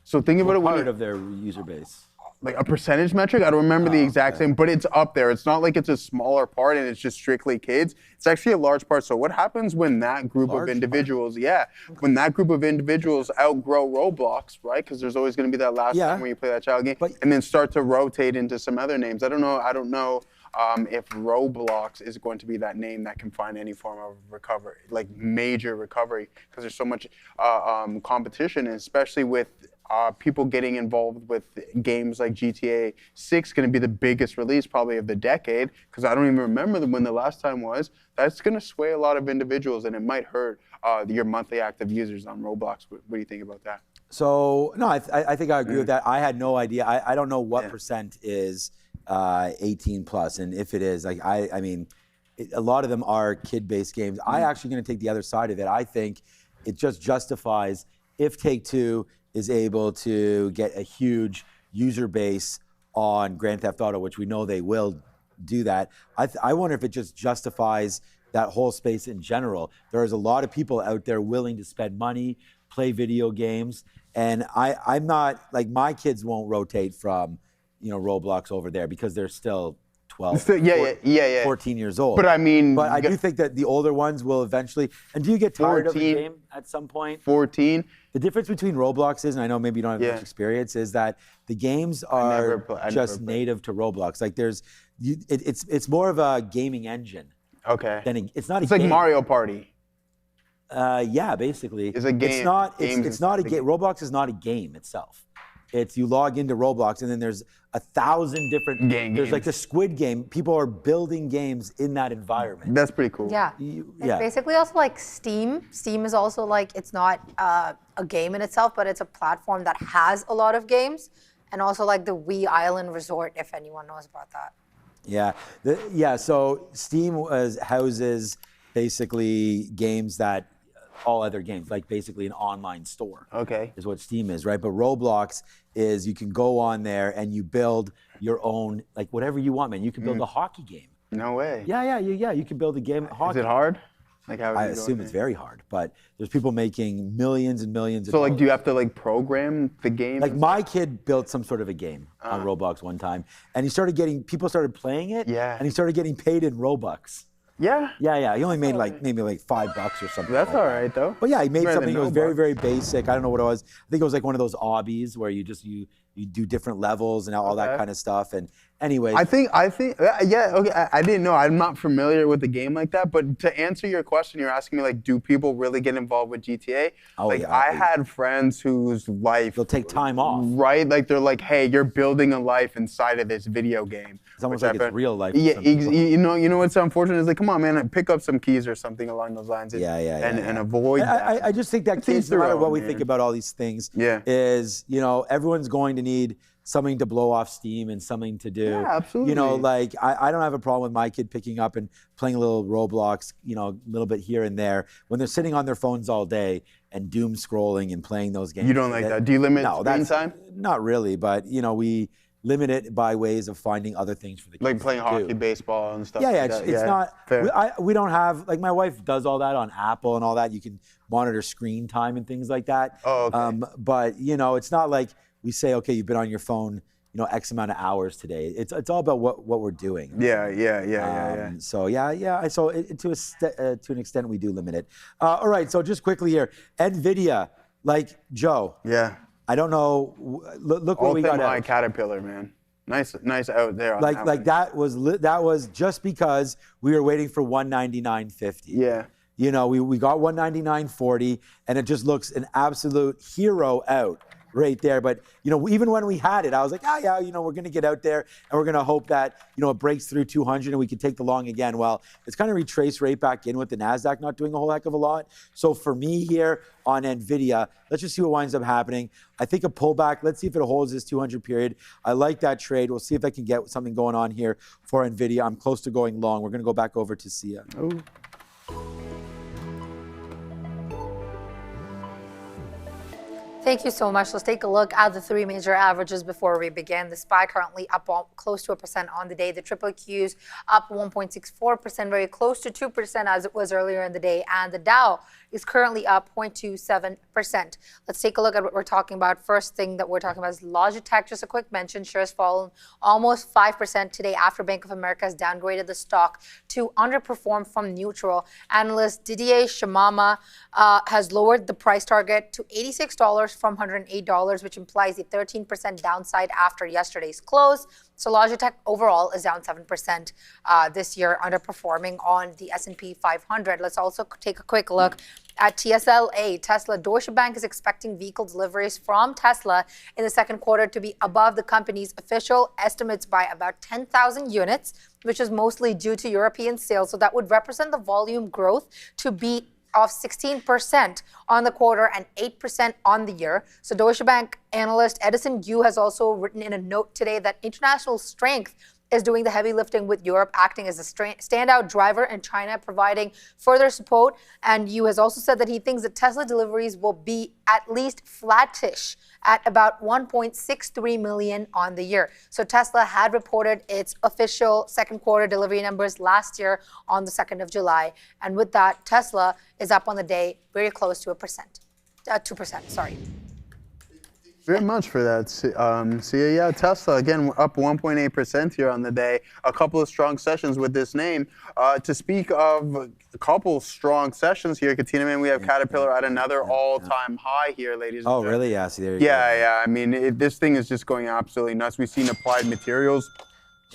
So think about it. Part of their user base. Like a percentage metric? I don't remember the exact same, but it's up there. It's not like it's a smaller part and it's just strictly kids. It's actually a large part. So what happens when that group of individuals, when that group of individuals outgrow Roblox, right? Because there's always going to be that last time when you play that child game, and then start to rotate into some other names. I don't know if Roblox is going to be that name that can find any form of recovery, like major recovery, because there's so much competition, and especially with people getting involved with games like GTA 6 going to be the biggest release probably of the decade, because I don't even remember when the last time was. That's going to sway a lot of individuals, and it might hurt your monthly active users on Roblox. What do you think about that? So, no, I think I agree with that. I had no idea. I don't know what percent is 18 plus, and if it is, like, I mean, a lot of them are kid-based games. I actually going to take the other side of it. I think it just justifies if Take-Two is able to get a huge user base on Grand Theft Auto, which we know they will do that. I wonder if it just justifies that whole space in general. There's a lot of people out there willing to spend money, play video games, and I'm not, like, my kids won't rotate from, Roblox over there because they're still 12, 14 years old. But I mean, but I do think that the older ones will eventually. And do you get tired of the game at some point? 14. The difference between Roblox is, and I know maybe you don't have much experience, is that the games are just native to Roblox. Like it's more of a gaming engine. Okay. It's not. It's like Mario Party. Yeah, basically. It's a game. It's not a game. Roblox is not a game itself. It's you log into Roblox and then there's 1,000 different games. There's like the Squid Game. People are building games in that environment. That's pretty cool. Yeah. It's basically also like Steam. Steam is also like, it's not a game in itself, but it's a platform that has a lot of games. And also like the Wii Island Resort, if anyone knows about that. Yeah. So Steam houses basically games that all other games, like basically an online store. Okay. Is what Steam is, right? But Roblox is you can go on there and you build your own, like whatever you want, man. You can build a hockey game. No way. Yeah. You can build a game of hockey. Is it hard? Like how I assume it's very hard, but there's people making millions and millions of dollars. So like, do you have to like program the game? Like my kid built some sort of a game on Roblox one time, and people started playing it, and he started getting paid in Robux. Yeah. He only made maybe like $5 or something. That's all right though. But yeah, he made something that was very, very basic. I don't know what it was. I think it was like one of those obbies where you do different levels and all that kind of stuff. And anyways. I think, okay, I didn't know. I'm not familiar with the game like that. But to answer your question, you're asking me like, do people really get involved with GTA? I had friends whose life. They'll take time off. Right? Like they're like, hey, you're building a life inside of this video game. It's almost like it's real life. Yeah, you know what's unfortunate is like, come on, man, pick up some keys or something along those lines. And avoid that. I just think that kids, no matter what we think about all these things, is, everyone's going to need something to blow off steam and something to do. Yeah, absolutely. Like I don't have a problem with my kid picking up and playing a little Roblox, a little bit here and there when they're sitting on their phones all day and doom scrolling and playing those games. You don't like that? Do you limit screen time? Not really, but we limit it by ways of finding other things for the kids. Like playing hockey, baseball, and stuff. Yeah, it's not. We don't have, like, my wife does all that on Apple and all that. You can monitor screen time and things like that. Oh, okay. But it's not like we say, okay, you've been on your phone, X amount of hours today. It's all about what we're doing. Yeah. So So to an extent, we do limit it. All right. So just quickly here, NVIDIA, like Joe. Yeah. I don't know. Look what we got out. Caterpillar, man. Nice out there. On that was just because we were waiting for 199.50. Yeah. We got 199.40, and it just looks an absolute hero out right there. But even when we had it, I was like, we're gonna get out there and we're gonna hope that it breaks through 200 and we can take the long again. Well, it's kind of retraced right back in with the Nasdaq not doing a whole heck of a lot. So for me here on Nvidia, let's just see what winds up happening. I think a pullback. Let's see if it holds this 200 period. I like that trade. We'll see if I can get something going on here for Nvidia. I'm close to going long. We're gonna go back over to Sia. Oh. Thank you so much. Let's take a look at the three major averages before we begin. The SPY currently up close to 1% on the day. The triple Qs up 1.64%, very close to 2% as it was earlier in the day. And the Dow is currently up 0.27%. Let's take a look at what we're talking about. First thing that we're talking about is Logitech. Just a quick mention, shares fallen almost 5% today after Bank of America has downgraded the stock to underperform from neutral. Analyst Didier Shamama has lowered the price target to $86 from $108, which implies a 13% downside after yesterday's close. So Logitech overall is down 7% this year, underperforming on the S&P 500. Let's also take a quick look at TSLA, Tesla. Deutsche Bank is expecting vehicle deliveries from Tesla in the second quarter to be above the company's official estimates by about 10,000 units, which is mostly due to European sales. So that would represent the volume growth to be of 16% on the quarter and 8% on the year. So Deutsche Bank analyst Edison Yu has also written in a note today that international strength is doing the heavy lifting, with Europe acting as a standout driver and China providing further support. And Yu has also said that he thinks that Tesla deliveries will be at least flattish at about 1.63 million on the year. So Tesla had reported its official second quarter delivery numbers last year on the 2nd of July. And with that, Tesla is up on the day very close to 2%, sorry. Very much for that. So yeah, Tesla, again, up 1.8% here on the day. A couple of strong sessions with this name. To speak of a couple strong sessions here, Katina, man, we have Caterpillar at another all-time high here, ladies and gentlemen. Oh, really? Yeah, see, there you go. Yeah. I mean, this thing is just going absolutely nuts. We've seen Applied Materials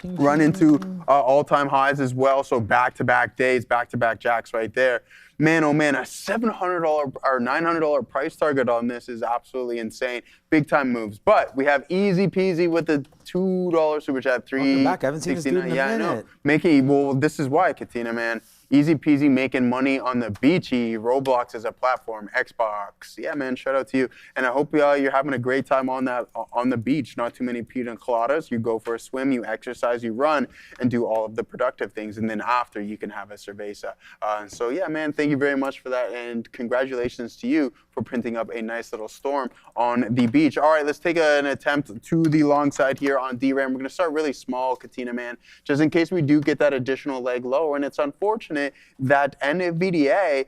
run into all-time highs as well. So back-to-back days, back-to-back jacks right there. Man, oh man, a $700 or $900 price target on this is absolutely insane. Big time moves. But we have easy peasy with the $2 super chat. Welcome back. I haven't seen this dude in a minute. I know. Well, this is why, Katina, man. Easy peasy making money on the beachy. Roblox is a platform. Xbox. Yeah, man, shout out to you. And I hope you're having a great time on the beach. Not too many pina coladas. You go for a swim, you exercise, you run, and do all of the productive things. And then after, you can have a cerveza. So yeah, man, thank you very much for that. And congratulations to you for printing up a nice little storm on the beach. All right, let's take an attempt to the long side here on DRAM. We're going to start really small, Katina, man, just in case we do get that additional leg lower. And it's unfortunate that NVDA,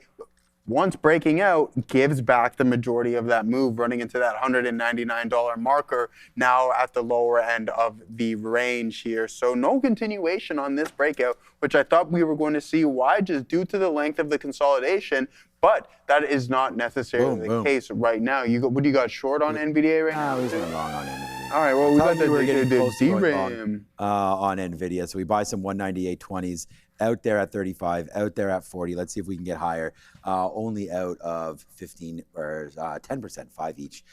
once breaking out, gives back the majority of that move, running into that $199 marker, now at the lower end of the range here. So no continuation on this breakout, which I thought we were going to see. Why? Just due to the length of the consolidation. But that is not necessarily the case right now. What do you got, short on NVDA right now? We went long on NVIDIA. All right, well, we got the DRAM on NVIDIA. So we buy some 198.20s out there at 35, out there at 40. Let's see if we can get higher. Only out of 15 or 10%, 5 each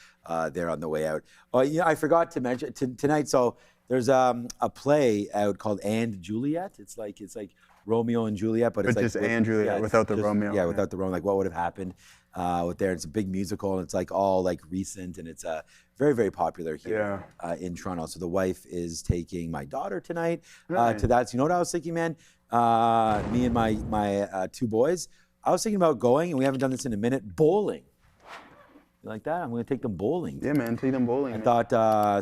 there on the way out. Oh, yeah, I forgot to mention tonight. So there's a play out called And Juliet. It's like Romeo and Juliet, but it's like just and Juliet without the Romeo. Yeah, without the Romeo. Like what would have happened with there? It's a big musical, and it's like all like recent, and it's very, very popular here in Toronto. So the wife is taking my daughter tonight to that. So you know what I was thinking, man? Me and my 2 boys. I was thinking about going, and we haven't done this in a minute. Bowling. You like that? I'm going to take them bowling. Yeah, man, take them bowling. I thought,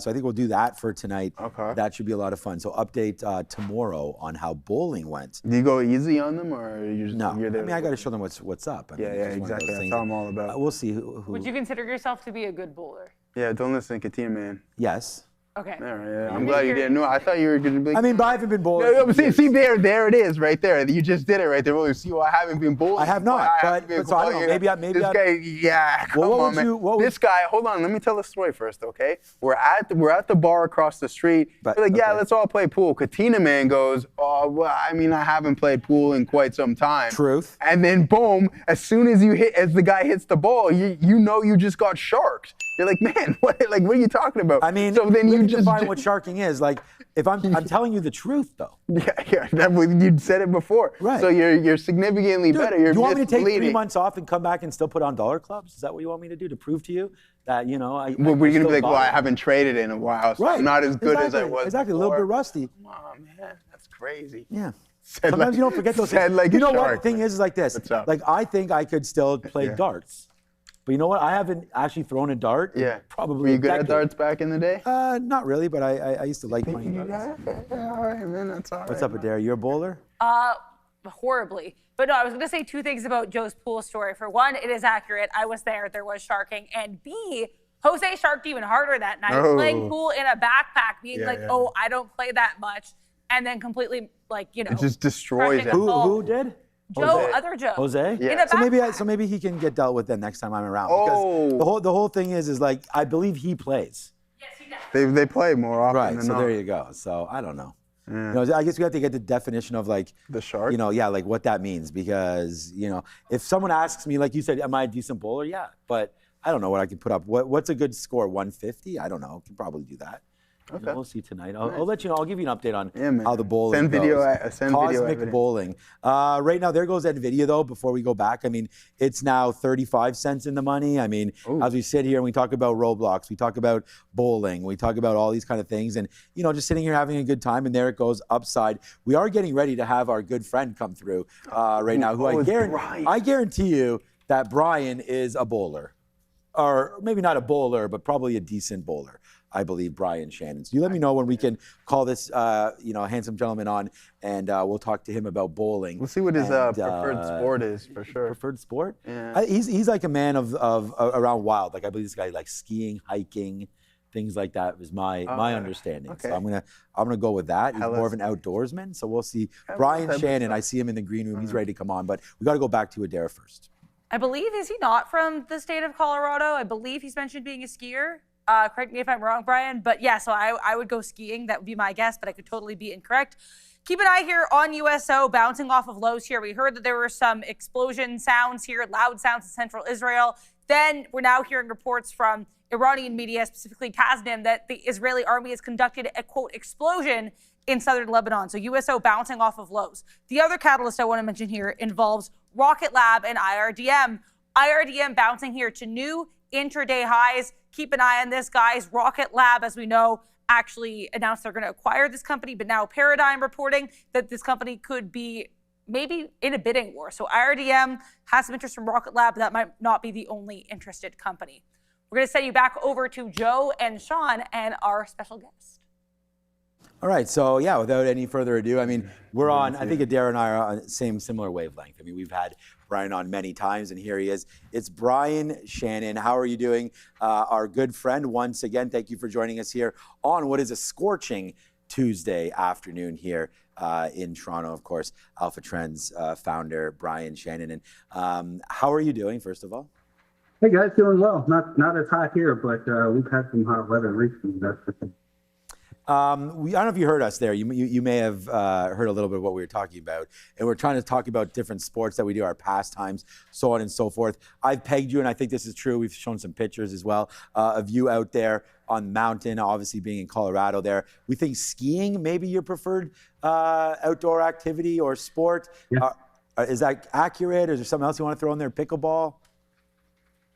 so I think we'll do that for tonight. Okay. That should be a lot of fun. So update tomorrow on how bowling went. Do you go easy on them, or you just no? You're there? I mean, I got to show them what's up. I mean, exactly. That's all I'm all about. We'll see who. Would you consider yourself to be a good bowler? Yeah, don't listen, Katina, man. Yes. Okay. All right, yeah. I'm glad you did. No, I thought you were going to be. I mean, but I haven't been bowling. No, see, there it is, right there. You just did it right there. Well, see, I haven't been bowling. I have not. But so I don't know. Maybe this guy, yeah. Come on, man. This guy. Hold on. Let me tell the story first, okay? We're at the bar across the street. We're like, yeah, let's all play pool. Katina, man, goes, oh, well, I mean, I haven't played pool in quite some time. Truth. And then boom, as soon as the guy hits the ball, you know you just got sharked. You're like, man, what are you talking about? I mean, so then you just define what sharking is. Like, if I'm telling you the truth, though. Yeah, you said it before. Right. So you're significantly better. You're you want me to take 3 months off and come back and still put on dollar clubs? Is that what you want me to do to prove to you that we're going to be like, well, I haven't traded in a while, so I'm not as good as I was. Exactly, before. a little bit rusty. Oh man, that's crazy. Yeah. Sometimes you don't forget those things. Like you know what? The thing is like this. Like I think I could still play darts. But you know what? I haven't actually thrown a dart. Yeah. Probably. Were you good at darts back in the day? Not really, but I used to like playing darts. Yeah, all right, man. That's all right. What's up, Adair? You're a bowler? Horribly. But no, I was going to say 2 things about Joe's pool story. For one, it is accurate. I was there. There was sharking. And B, Jose sharked even harder that night. Playing pool in a backpack, being oh, I don't play that much. And then completely, It just destroys it. Who did? Joe, other Joe. Jose? Yeah. So maybe he can get dealt with then next time I'm around. Because the whole thing is like I believe he plays. Yes, he does. They play more often Right. than So not. there you go. So I don't know. You know, I guess we have to get the definition of like The shark? You know, yeah, like what that means, because you know, if someone asks me, like you said, am I a decent bowler? Yeah, but I don't know what I can put up. What's a good score? 150? I don't know. Can probably do that. You know, we'll see tonight. I'll let you know. I'll give you an update on how the bowling Send goes. video. Send video Cosmic evidence. bowling. Right now, there goes Nvidia though. Before we go back, I mean, it's now 35 cents in the money. I mean, as we sit here and we talk about Roblox, we talk about bowling, we talk about all these kind of things, and you know, just sitting here having a good time. And there it goes, upside. We are getting ready to have our good friend come through right now, who I guarantee you that Brian is a bowler, or maybe not a bowler, but probably a decent bowler. I believe Brian Shannon. So you let me know when we can call this, you know, handsome gentleman on, and we'll talk to him about bowling. We'll see what his preferred sport is for sure. Preferred sport? Yeah. He's like a man of around wild. Like I believe this guy likes skiing, hiking, things like that was my understanding. Okay. So I'm gonna go with that. He's more of an outdoorsman. So we'll see. Brian Shannon, I see him in the green room. He's ready to come on, but we got to go back to Adair first. I believe, is he not from the state of Colorado? I believe he's mentioned being a skier. Correct me if I'm wrong, Brian. But yeah, so I would go skiing. That would be my guess, but I could totally be incorrect. Keep an eye here on USO, bouncing off of lows here. We heard that there were some explosion sounds here, loud sounds in central Israel. Then we're now hearing reports from Iranian media, specifically Tasnim, that the Israeli army has conducted a, quote, explosion in southern Lebanon. So USO bouncing off of lows. The other catalyst I want to mention here involves Rocket Lab and IRDM. IRDM bouncing here to new intraday highs. Keep an eye on this, guys. Rocket Lab, as we know, actually announced they're going to acquire this company, but now Paradigm reporting that this company could be maybe in a bidding war. So IRDM has some interest from Rocket Lab, but that might not be the only interested company. We're going to send you back over to Joe and Sean and our special guest. All right, so yeah, without any further ado, I mean, we're on, I think Adair and I are on the similar wavelength. I mean, we've had Brian on many times, and here he is. It's Brian Shannon. How are you doing? Our good friend, once again, thank you for joining us here on what is a scorching Tuesday afternoon here in Toronto, of course. Alpha Trends founder, Brian Shannon. And how are you doing, first of all? Hey guys, doing well. Not as hot here, but we've had some hot weather recently. That's the thing. I don't know if you heard us there. You may have heard a little bit of what we were talking about. And we're trying to talk about different sports that we do, our pastimes, so on and so forth. I've pegged you, and I think this is true. We've shown some pictures as well of you out there on the mountain, obviously being in Colorado there. We think skiing may be your preferred outdoor activity or sport. Yeah. Is that accurate? Is there something else you want to throw in there? Pickleball?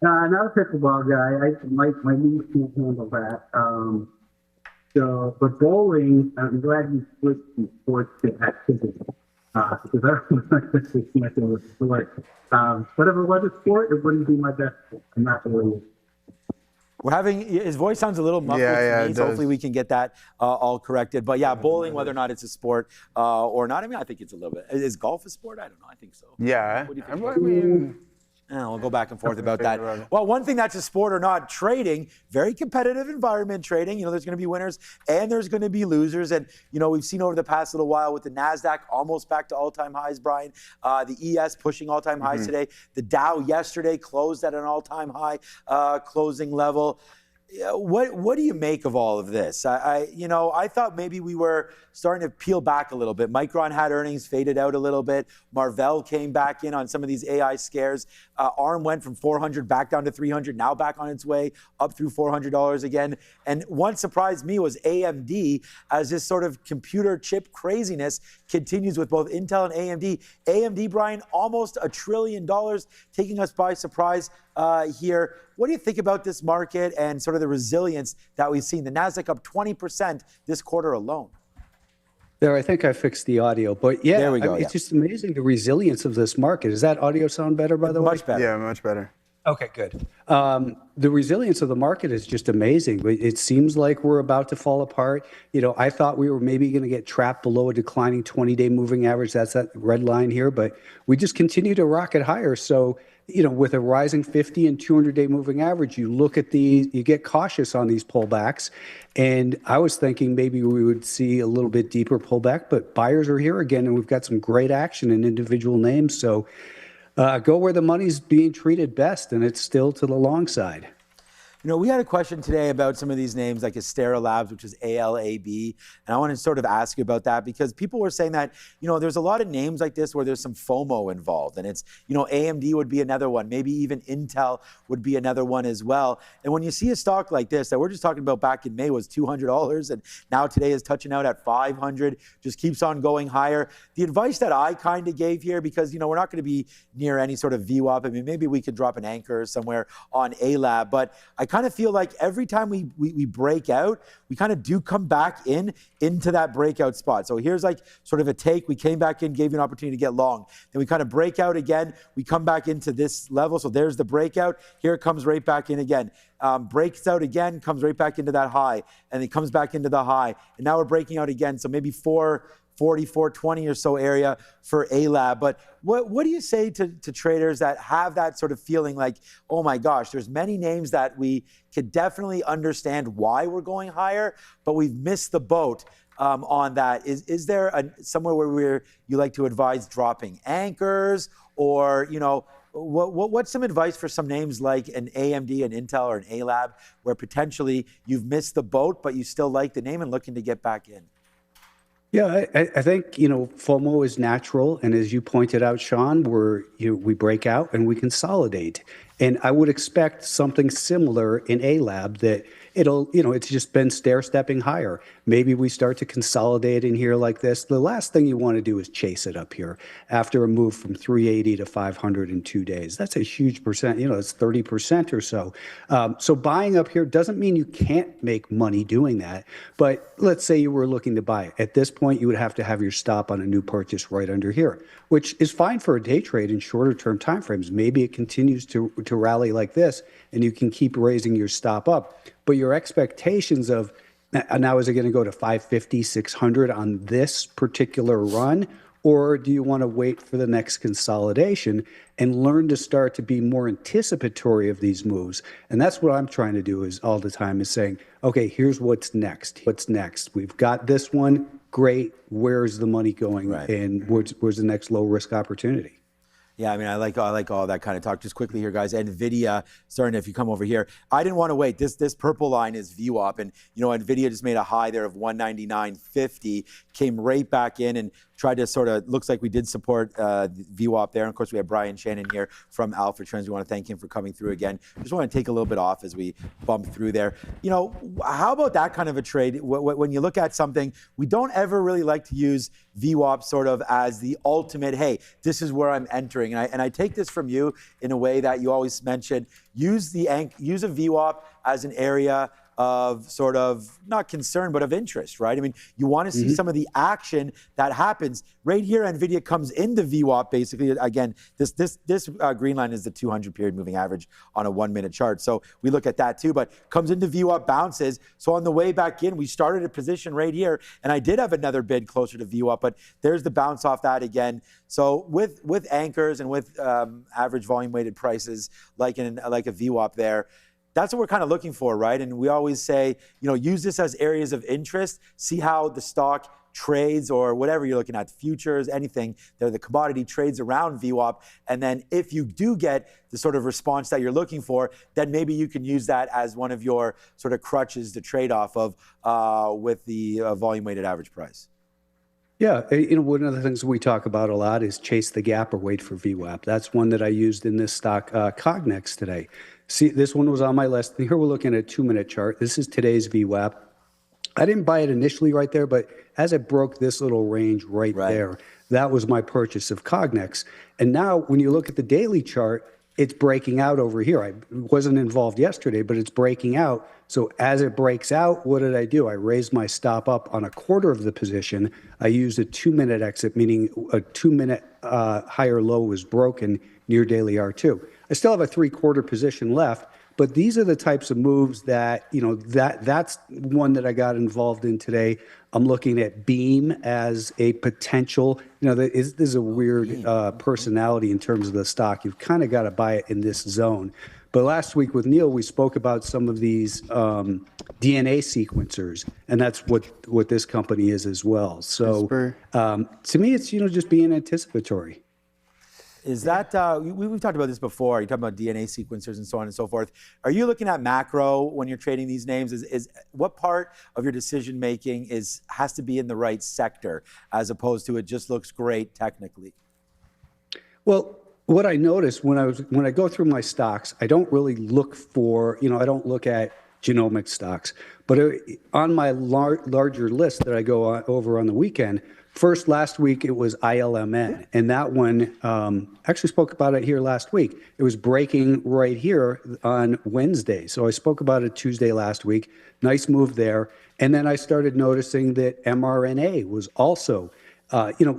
Not a pickleball guy. My knees can't handle that. But bowling, I'm glad you switched from sports to activity. Because I don't like this is my favorite sport. But if it was a sport, it wouldn't be my best sport. I'm not going to. We're having, his voice sounds a little muffled to me, so hopefully we can get that all corrected. But yeah, bowling, whether or not it's a sport or not, I mean, I think it's a little bit. Is golf a sport? I don't know. I think so. Yeah. What do you think? We'll go back and forth about that. Well, one thing that's a sport or not, trading, very competitive environment trading. You know, there's going to be winners and there's going to be losers. And, you know, we've seen over the past little while with the NASDAQ almost back to all-time highs, Brian. The ES pushing all-time highs today. The Dow yesterday closed at an all-time high closing level. What do you make of all of this? I thought maybe we were starting to peel back a little bit. Micron had earnings, faded out a little bit. Marvell came back in on some of these AI scares. ARM went from 400 back down to 300, now back on its way up through $400 again. And what surprised me was AMD, as this sort of computer chip craziness continues with both Intel and AMD. AMD, Brian, almost $1 trillion, taking us by surprise here. What do you think about this market and sort of the resilience that we've seen? The NASDAQ up 20% this quarter alone. There, I think I fixed the audio, but yeah, there we go. It's just amazing the resilience of this market. Does that audio sound better, by the way? Much better. Yeah, much better. Okay, good. The resilience of the market is just amazing. It seems like we're about to fall apart. You know, I thought we were maybe going to get trapped below a declining 20-day moving average. That's that red line here, but we just continue to rocket higher. So, you know, with a rising 50 and 200-day moving average, you look at these, you get cautious on these pullbacks. And I was thinking maybe we would see a little bit deeper pullback, but buyers are here again, and we've got some great action in individual names. So go where the money's being treated best, and it's still to the long side. we had a question today about some of these names like Astera Labs, which is ALAB, and I want to sort of ask you about that because people were saying that, there's a lot of names like this where there's some FOMO involved, and it's, AMD would be another one, maybe even Intel would be another one as well. And when you see a stock like this that we're just talking about back in May was $200, and now today is touching out at 500, just keeps on going higher. The advice that I kind of gave here, because, we're not going to be near any sort of VWAP. I mean, maybe we could drop an anchor somewhere on ALAB, but I kind of feel like every time we break out, we kind of do come back into that breakout spot. So here's like sort of a take. We came back in, gave you an opportunity to get long. Then we kind of break out again. We come back into this level. So there's the breakout. Here it comes right back in again. Breaks out again, comes right back into that high, and it comes back into the high. And now we're breaking out again. So maybe 440, 420 or so area for ALAB. But what do you say to traders that have that sort of feeling like, oh my gosh, there's many names that we could definitely understand why we're going higher, but we've missed the boat on that. Is there somewhere where you like to advise dropping anchors, or, what's some advice for some names like an AMD, an Intel, or an ALAB where potentially you've missed the boat, but you still like the name and looking to get back in? Yeah, I think, FOMO is natural. And as you pointed out, Sean, we break out and we consolidate. And I would expect something similar in ALAB that it's just been stair-stepping higher. Maybe we start to consolidate in here like this. The last thing you want to do is chase it up here after a move from 380 to 500 in 2 days. That's a huge percent, it's 30% or so. So buying up here doesn't mean you can't make money doing that. But let's say you were looking to buy. At this point, you would have to have your stop on a new purchase right under here, which is fine for a day trade in shorter term timeframes. Maybe it continues to rally like this and you can keep raising your stop up. But your expectations of now, is it going to go to 550, 600 on this particular run? Or do you want to wait for the next consolidation and learn to start to be more anticipatory of these moves? And that's what I'm trying to do is all the time is saying, okay, here's what's next. What's next? We've got this one. Great. Where's the money going? Right. And where's the next low risk opportunity? Yeah, I mean, I like all that kind of talk. Just quickly here, guys. Nvidia, starting if you come over here, I didn't want to wait. This purple line is VWAP, and Nvidia just made a high there of 199.50, came right back in and tried to sort of, looks like we did support VWAP there. And of course, we have Brian Shannon here from Alpha Trends. We want to thank him for coming through again. Just want to take a little bit off as we bump through there. How about that kind of a trade? When you look at something, we don't ever really like to use VWAP sort of as the ultimate, hey, this is where I'm entering. And I take this from you in a way that you always mention, use a VWAP as an area of sort of not concern, but of interest, right? I mean, you want to see some of the action that happens right here. Nvidia comes into VWAP basically. Again, this green line is the 200 period moving average on a 1 minute chart. So we look at that too, but comes into VWAP, bounces. So on the way back in, we started a position right here, and I did have another bid closer to VWAP, but there's the bounce off that again. So with anchors and with average volume weighted prices like a VWAP there, that's what we're kind of looking for, right? And we always say, use this as areas of interest, see how the stock trades or whatever you're looking at, futures, anything, the commodity trades around VWAP. And then if you do get the sort of response that you're looking for, then maybe you can use that as one of your sort of crutches to trade off of with the volume weighted average price. Yeah, one of the things we talk about a lot is chase the gap or wait for VWAP. That's one that I used in this stock, Cognex, today. See, this one was on my list. Here we're looking at a 2 minute chart. This is today's VWAP. I didn't buy it initially right there, but as it broke this little range right there, that was my purchase of Cognex. And now when you look at the daily chart, it's breaking out over here. I wasn't involved yesterday, but it's breaking out. So as it breaks out, what did I do? I raised my stop up on a quarter of the position. I used a 2 minute exit, meaning a 2 minute higher low was broken near daily R2. I still have a 3/4 position left, but these are the types of moves that, that's one that I got involved in today. I'm looking at Beam as a potential, this is a weird personality in terms of the stock. You've kind of got to buy it in this zone. But last week with Neil, we spoke about some of these DNA sequencers, and that's what this company is as well. So to me, it's, just being anticipatory. Is that, we've talked about this before, you talk about DNA sequencers and so on and so forth. Are you looking at macro when you're trading these names? Is what part of your decision making has to be in the right sector as opposed to it just looks great technically? Well, what I noticed when I go through my stocks, I don't really look for, I don't look at genomic stocks, but on my larger list that I go over on the weekend, first, last week, it was ILMN, and that one, actually spoke about it here last week. It was breaking right here on Wednesday. So I spoke about it Tuesday last week. Nice move there. And then I started noticing that mRNA was also,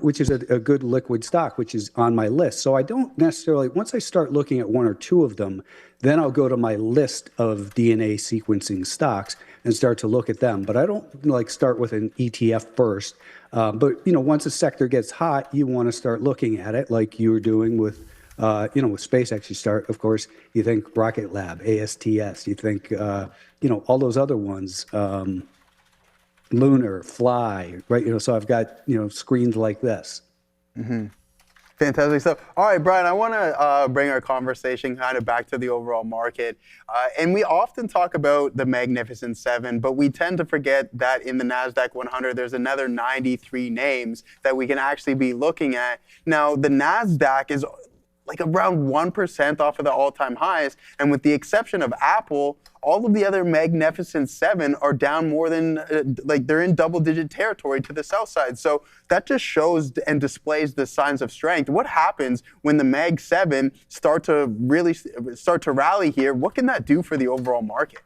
which is a good liquid stock, which is on my list. So I don't necessarily, once I start looking at one or two of them, then I'll go to my list of DNA sequencing stocks and start to look at them. But I don't start with an ETF first. But once a sector gets hot, you want to start looking at it like you were doing with, with SpaceX. You start, of course, you think Rocket Lab, ASTS. You think, all those other ones, Lunar, Fly, right? So I've got screens like this. Mm-hmm. Fantastic stuff. All right, Brian, I want to bring our conversation kind of back to the overall market. And we often talk about the Magnificent Seven, but we tend to forget that in the NASDAQ 100, there's another 93 names that we can actually be looking at. Now, the NASDAQ is like around 1% off of the all-time highs. And with the exception of Apple, all of the other Magnificent Seven are down more than, they're in double-digit territory to the south side. So that just shows and displays the signs of strength. What happens when the Mag 7 start to rally here? What can that do for the overall market?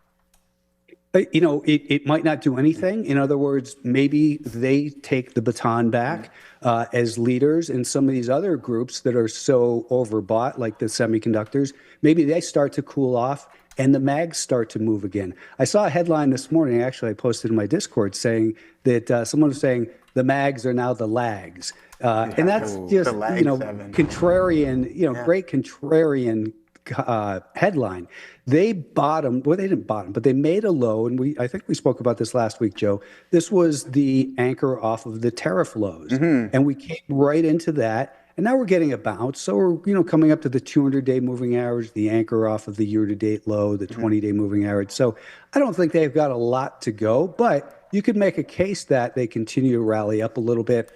It might not do anything. In other words, maybe they take the baton back as leaders, and some of these other groups that are so overbought, like the semiconductors, maybe they start to cool off and the mags start to move again. I saw a headline this morning, actually I posted in my Discord, saying that someone was saying the mags are now the lags. And that's just, contrarian, great contrarian headline. They bottomed, well, they didn't bottom, but they made a low, and I think we spoke about this last week, Joe. This was the anchor off of the tariff lows, and we came right into that, and now we're getting a bounce. So we're, coming up to the 200-day moving average, the anchor off of the year-to-date low, the 20-day moving average. So I don't think they've got a lot to go, but you could make a case that they continue to rally up a little bit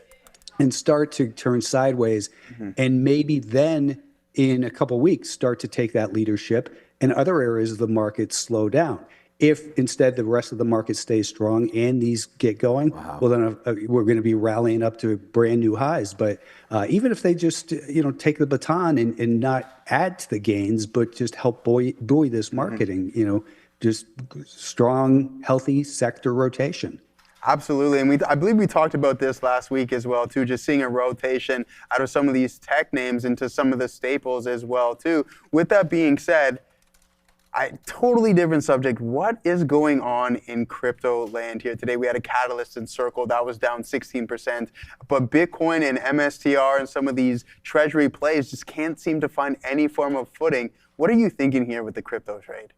and start to turn sideways, and maybe then in a couple of weeks start to take that leadership and other areas of the market slow down. If instead the rest of the market stays strong and these get going, well, then we're going to be rallying up to brand new highs. But even if they just, take the baton and not add to the gains, but just help buoy this marketing, just strong, healthy sector rotation. Absolutely, and I believe we talked about this last week as well too, just seeing a rotation out of some of these tech names into some of the staples as well too. With that being said, totally different subject. What is going on in crypto land here today? We had a catalyst in Circle that was down 16%, but Bitcoin and MSTR and some of these treasury plays just can't seem to find any form of footing. What are you thinking here with the crypto trade?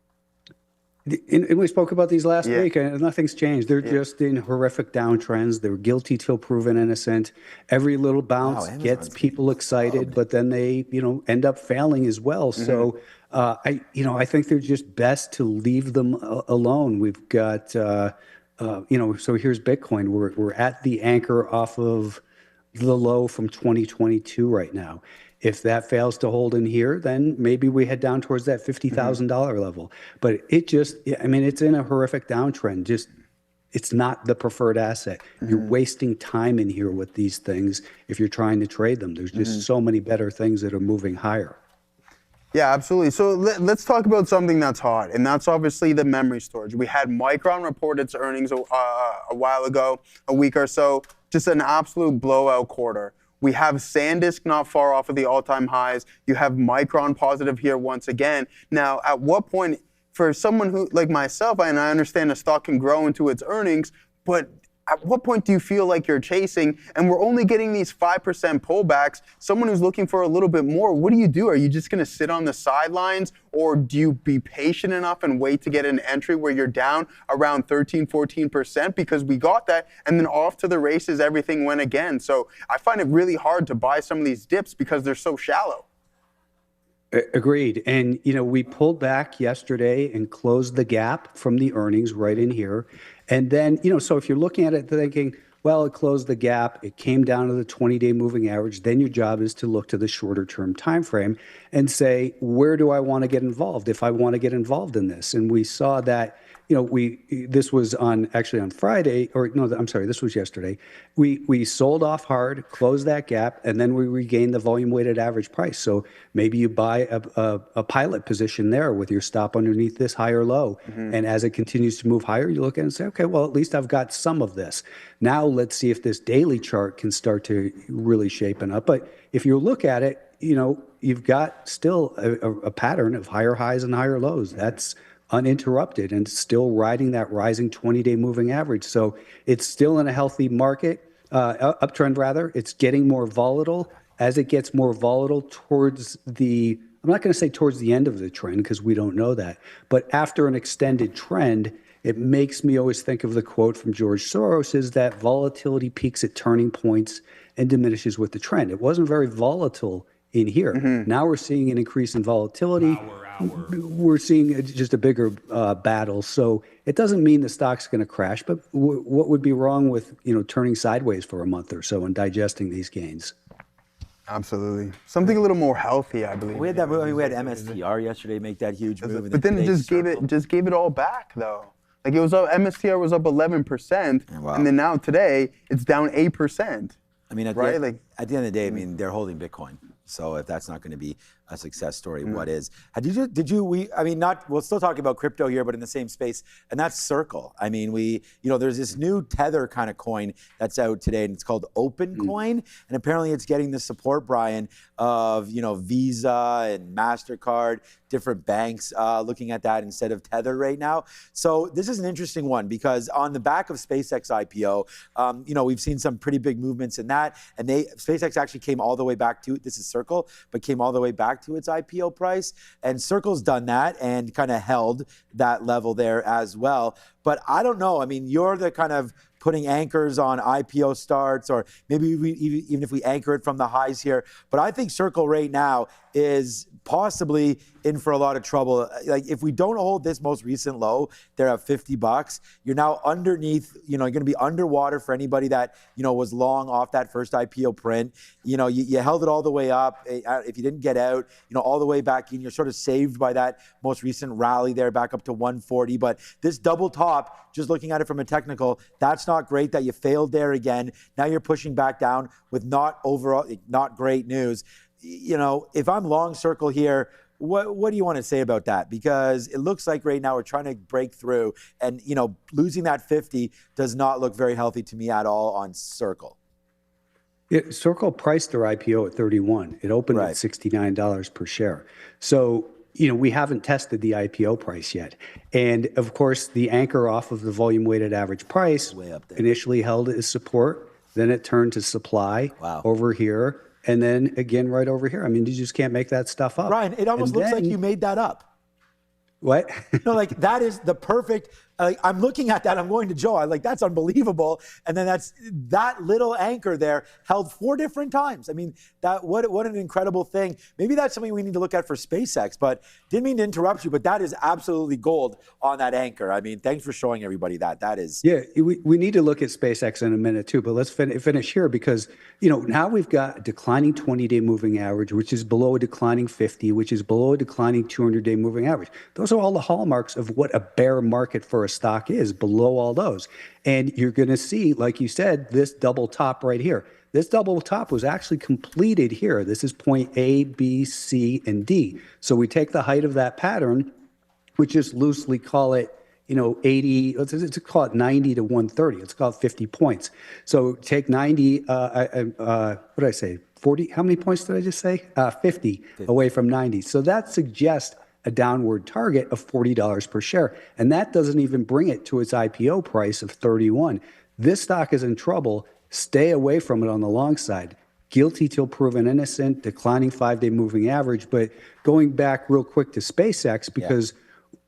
And we spoke about these last week, and nothing's changed. They're just in horrific downtrends. They're guilty till proven innocent. Every little bounce gets people excited, but then they, end up failing as well. So, I think they're just best to leave them alone. We've got, so here's Bitcoin. We're at the anchor off of the low from 2022 right now. If that fails to hold in here, then maybe we head down towards that $50,000 level. But it just, it's in a horrific downtrend. It's not the preferred asset. You're wasting time in here with these things if you're trying to trade them. There's just so many better things that are moving higher. Yeah, absolutely. So let's talk about something that's hot, and that's obviously the memory storage. We had Micron report its earnings a while ago, a week or so, just an absolute blowout quarter. We have SanDisk not far off of the all-time highs. You have Micron positive here once again. Now, at what point, for someone who like myself, and I understand a stock can grow into its earnings, but at what point do you feel like you're chasing, and we're only getting these 5% pullbacks? Someone who's looking for a little bit more, what do? Are you just going to sit on the sidelines, or do you be patient enough and wait to get an entry where you're down around 13, 14%? Because we got that, and then off to the races, everything went again. So I find it really hard to buy some of these dips because they're so shallow. Agreed. And, we pulled back yesterday and closed the gap from the earnings right in here. And then, so if you're looking at it thinking, well, it closed the gap, it came down to the 20-day moving average, then your job is to look to the shorter term time frame and say, where do I want to get involved if I want to get involved in this? And we saw that, this was actually on Friday, or no, I'm sorry, this was yesterday. We sold off hard, closed that gap, and then we regained the volume weighted average price. So maybe you buy a pilot position there with your stop underneath this higher low. And as it continues to move higher, you look at it and say, okay, well, at least I've got some of this. Now let's see if this daily chart can start to really shapen up. But if you look at it, you've got still a pattern of higher highs and higher lows. That's uninterrupted and still riding that rising 20-day moving average. So it's still in a healthy market, uptrend rather. It's getting more volatile. As it gets more volatile towards I'm not going to say towards the end of the trend because we don't know that, but after an extended trend, it makes me always think of the quote from George Soros is that volatility peaks at turning points and diminishes with the trend. It wasn't very volatile in here. Now we're seeing an increase in volatility. We're seeing just a bigger battle. So it doesn't mean the stock's going to crash, but what would be wrong with, turning sideways for a month or so and digesting these gains? Absolutely. Something a little more healthy, I believe. We had that. We had MSTR yesterday make that huge move, but then it just gave it all back though. Like it was up, MSTR was up 11%, wow. And then now today it's down 8%. I mean, at the end of the day, I mean, they're holding Bitcoin. So if that's not going to be a success story, what is? We'll still talk about crypto here, but in the same space, and that's Circle. I mean, there's this new Tether kind of coin that's out today, and it's called OpenCoin, and apparently it's getting the support, Brian, of, Visa and MasterCard, different banks looking at that instead of Tether right now. So this is an interesting one because on the back of SpaceX IPO, we've seen some pretty big movements in that, and SpaceX actually came all the way back to, this is Circle, but came all the way back to its IPO price. And Circle's done that and kind of held that level there as well. But I don't know. I mean, you're the kind of putting anchors on IPO starts, or maybe even if we anchor it from the highs here. But I think Circle right now is possibly in for a lot of trouble. Like if we don't hold this most recent low, they're at $50. You're now underneath, you're going to be underwater for anybody that, was long off that first IPO print. You held it all the way up. If you didn't get out, all the way back in, you're sort of saved by that most recent rally there back up to 140. But this double top, just looking at it from a technical, that's not great that you failed there again. Now you're pushing back down with not great news. If I'm long Circle here, what do you want to say about that? Because it looks like right now we're trying to break through, and losing that 50 does not look very healthy to me at all on Circle. Yeah, Circle priced their IPO at 31. It opened at $69 per share. So we haven't tested the IPO price yet. And of course, the anchor off of the volume weighted average price initially held as support. Then it turned to supply over here. And then again, right over here. I mean, you just can't make that stuff up. Ryan, it almost looks like you made that up. What? That is the perfect. I'm looking at that. I'm going to Joe. I'm like, that's unbelievable. And then that little anchor there held 4 different times. I mean, what an incredible thing. Maybe that's something we need to look at for SpaceX. But didn't mean to interrupt you. But that is absolutely gold on that anchor. I mean, thanks for showing everybody that. That is. Yeah, we need to look at SpaceX in a minute too. But let's finish here because now we've got a declining 20-day moving average, which is below a declining 50, which is below a declining 200-day moving average. Those are all the hallmarks of what a bear market for a stock is, below all those. And you're going to see, like you said, this double top right here. This double top was actually completed here. This is point A, B, C, and D. So we take the height of that pattern, we just loosely call it 80, let's call it 90 to 130. Let's call it 50 points. So take 90, what did I say? 40, how many points did I just say? 50 away from 90. So that suggests a downward target of $40 per share. And that doesn't even bring it to its IPO price of 31. This stock is in trouble. Stay away from it on the long side. Guilty till proven innocent, declining 5-day moving average. But going back real quick to SpaceX, because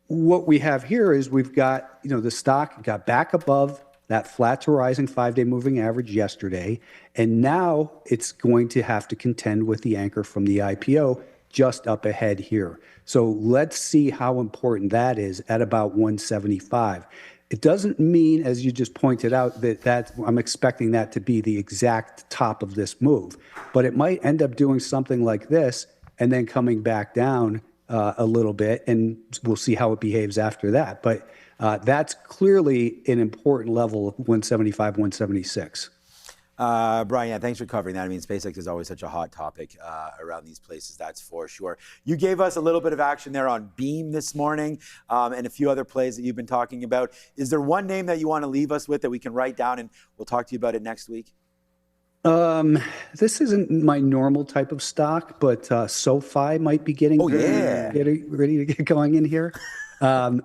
what we have here is we've got, the stock got back above that flat to rising 5-day moving average yesterday. And now it's going to have to contend with the anchor from the IPO. just up ahead here. So let's see how important that is at about 175. It doesn't mean, as you just pointed out, that I'm expecting that to be the exact top of this move, but it might end up doing something like this and then coming back down a little bit, and we'll see how it behaves after that. But that's clearly an important level of 175, 176. Brian, yeah, thanks for covering that. I mean, SpaceX is always such a hot topic around these places, that's for sure. You gave us a little bit of action there on Beam this morning and a few other plays that you've been talking about. Is there one name that you want to leave us with that we can write down and we'll talk to you about it next week? This isn't my normal type of stock, but SoFi might be getting ready to get going in here. And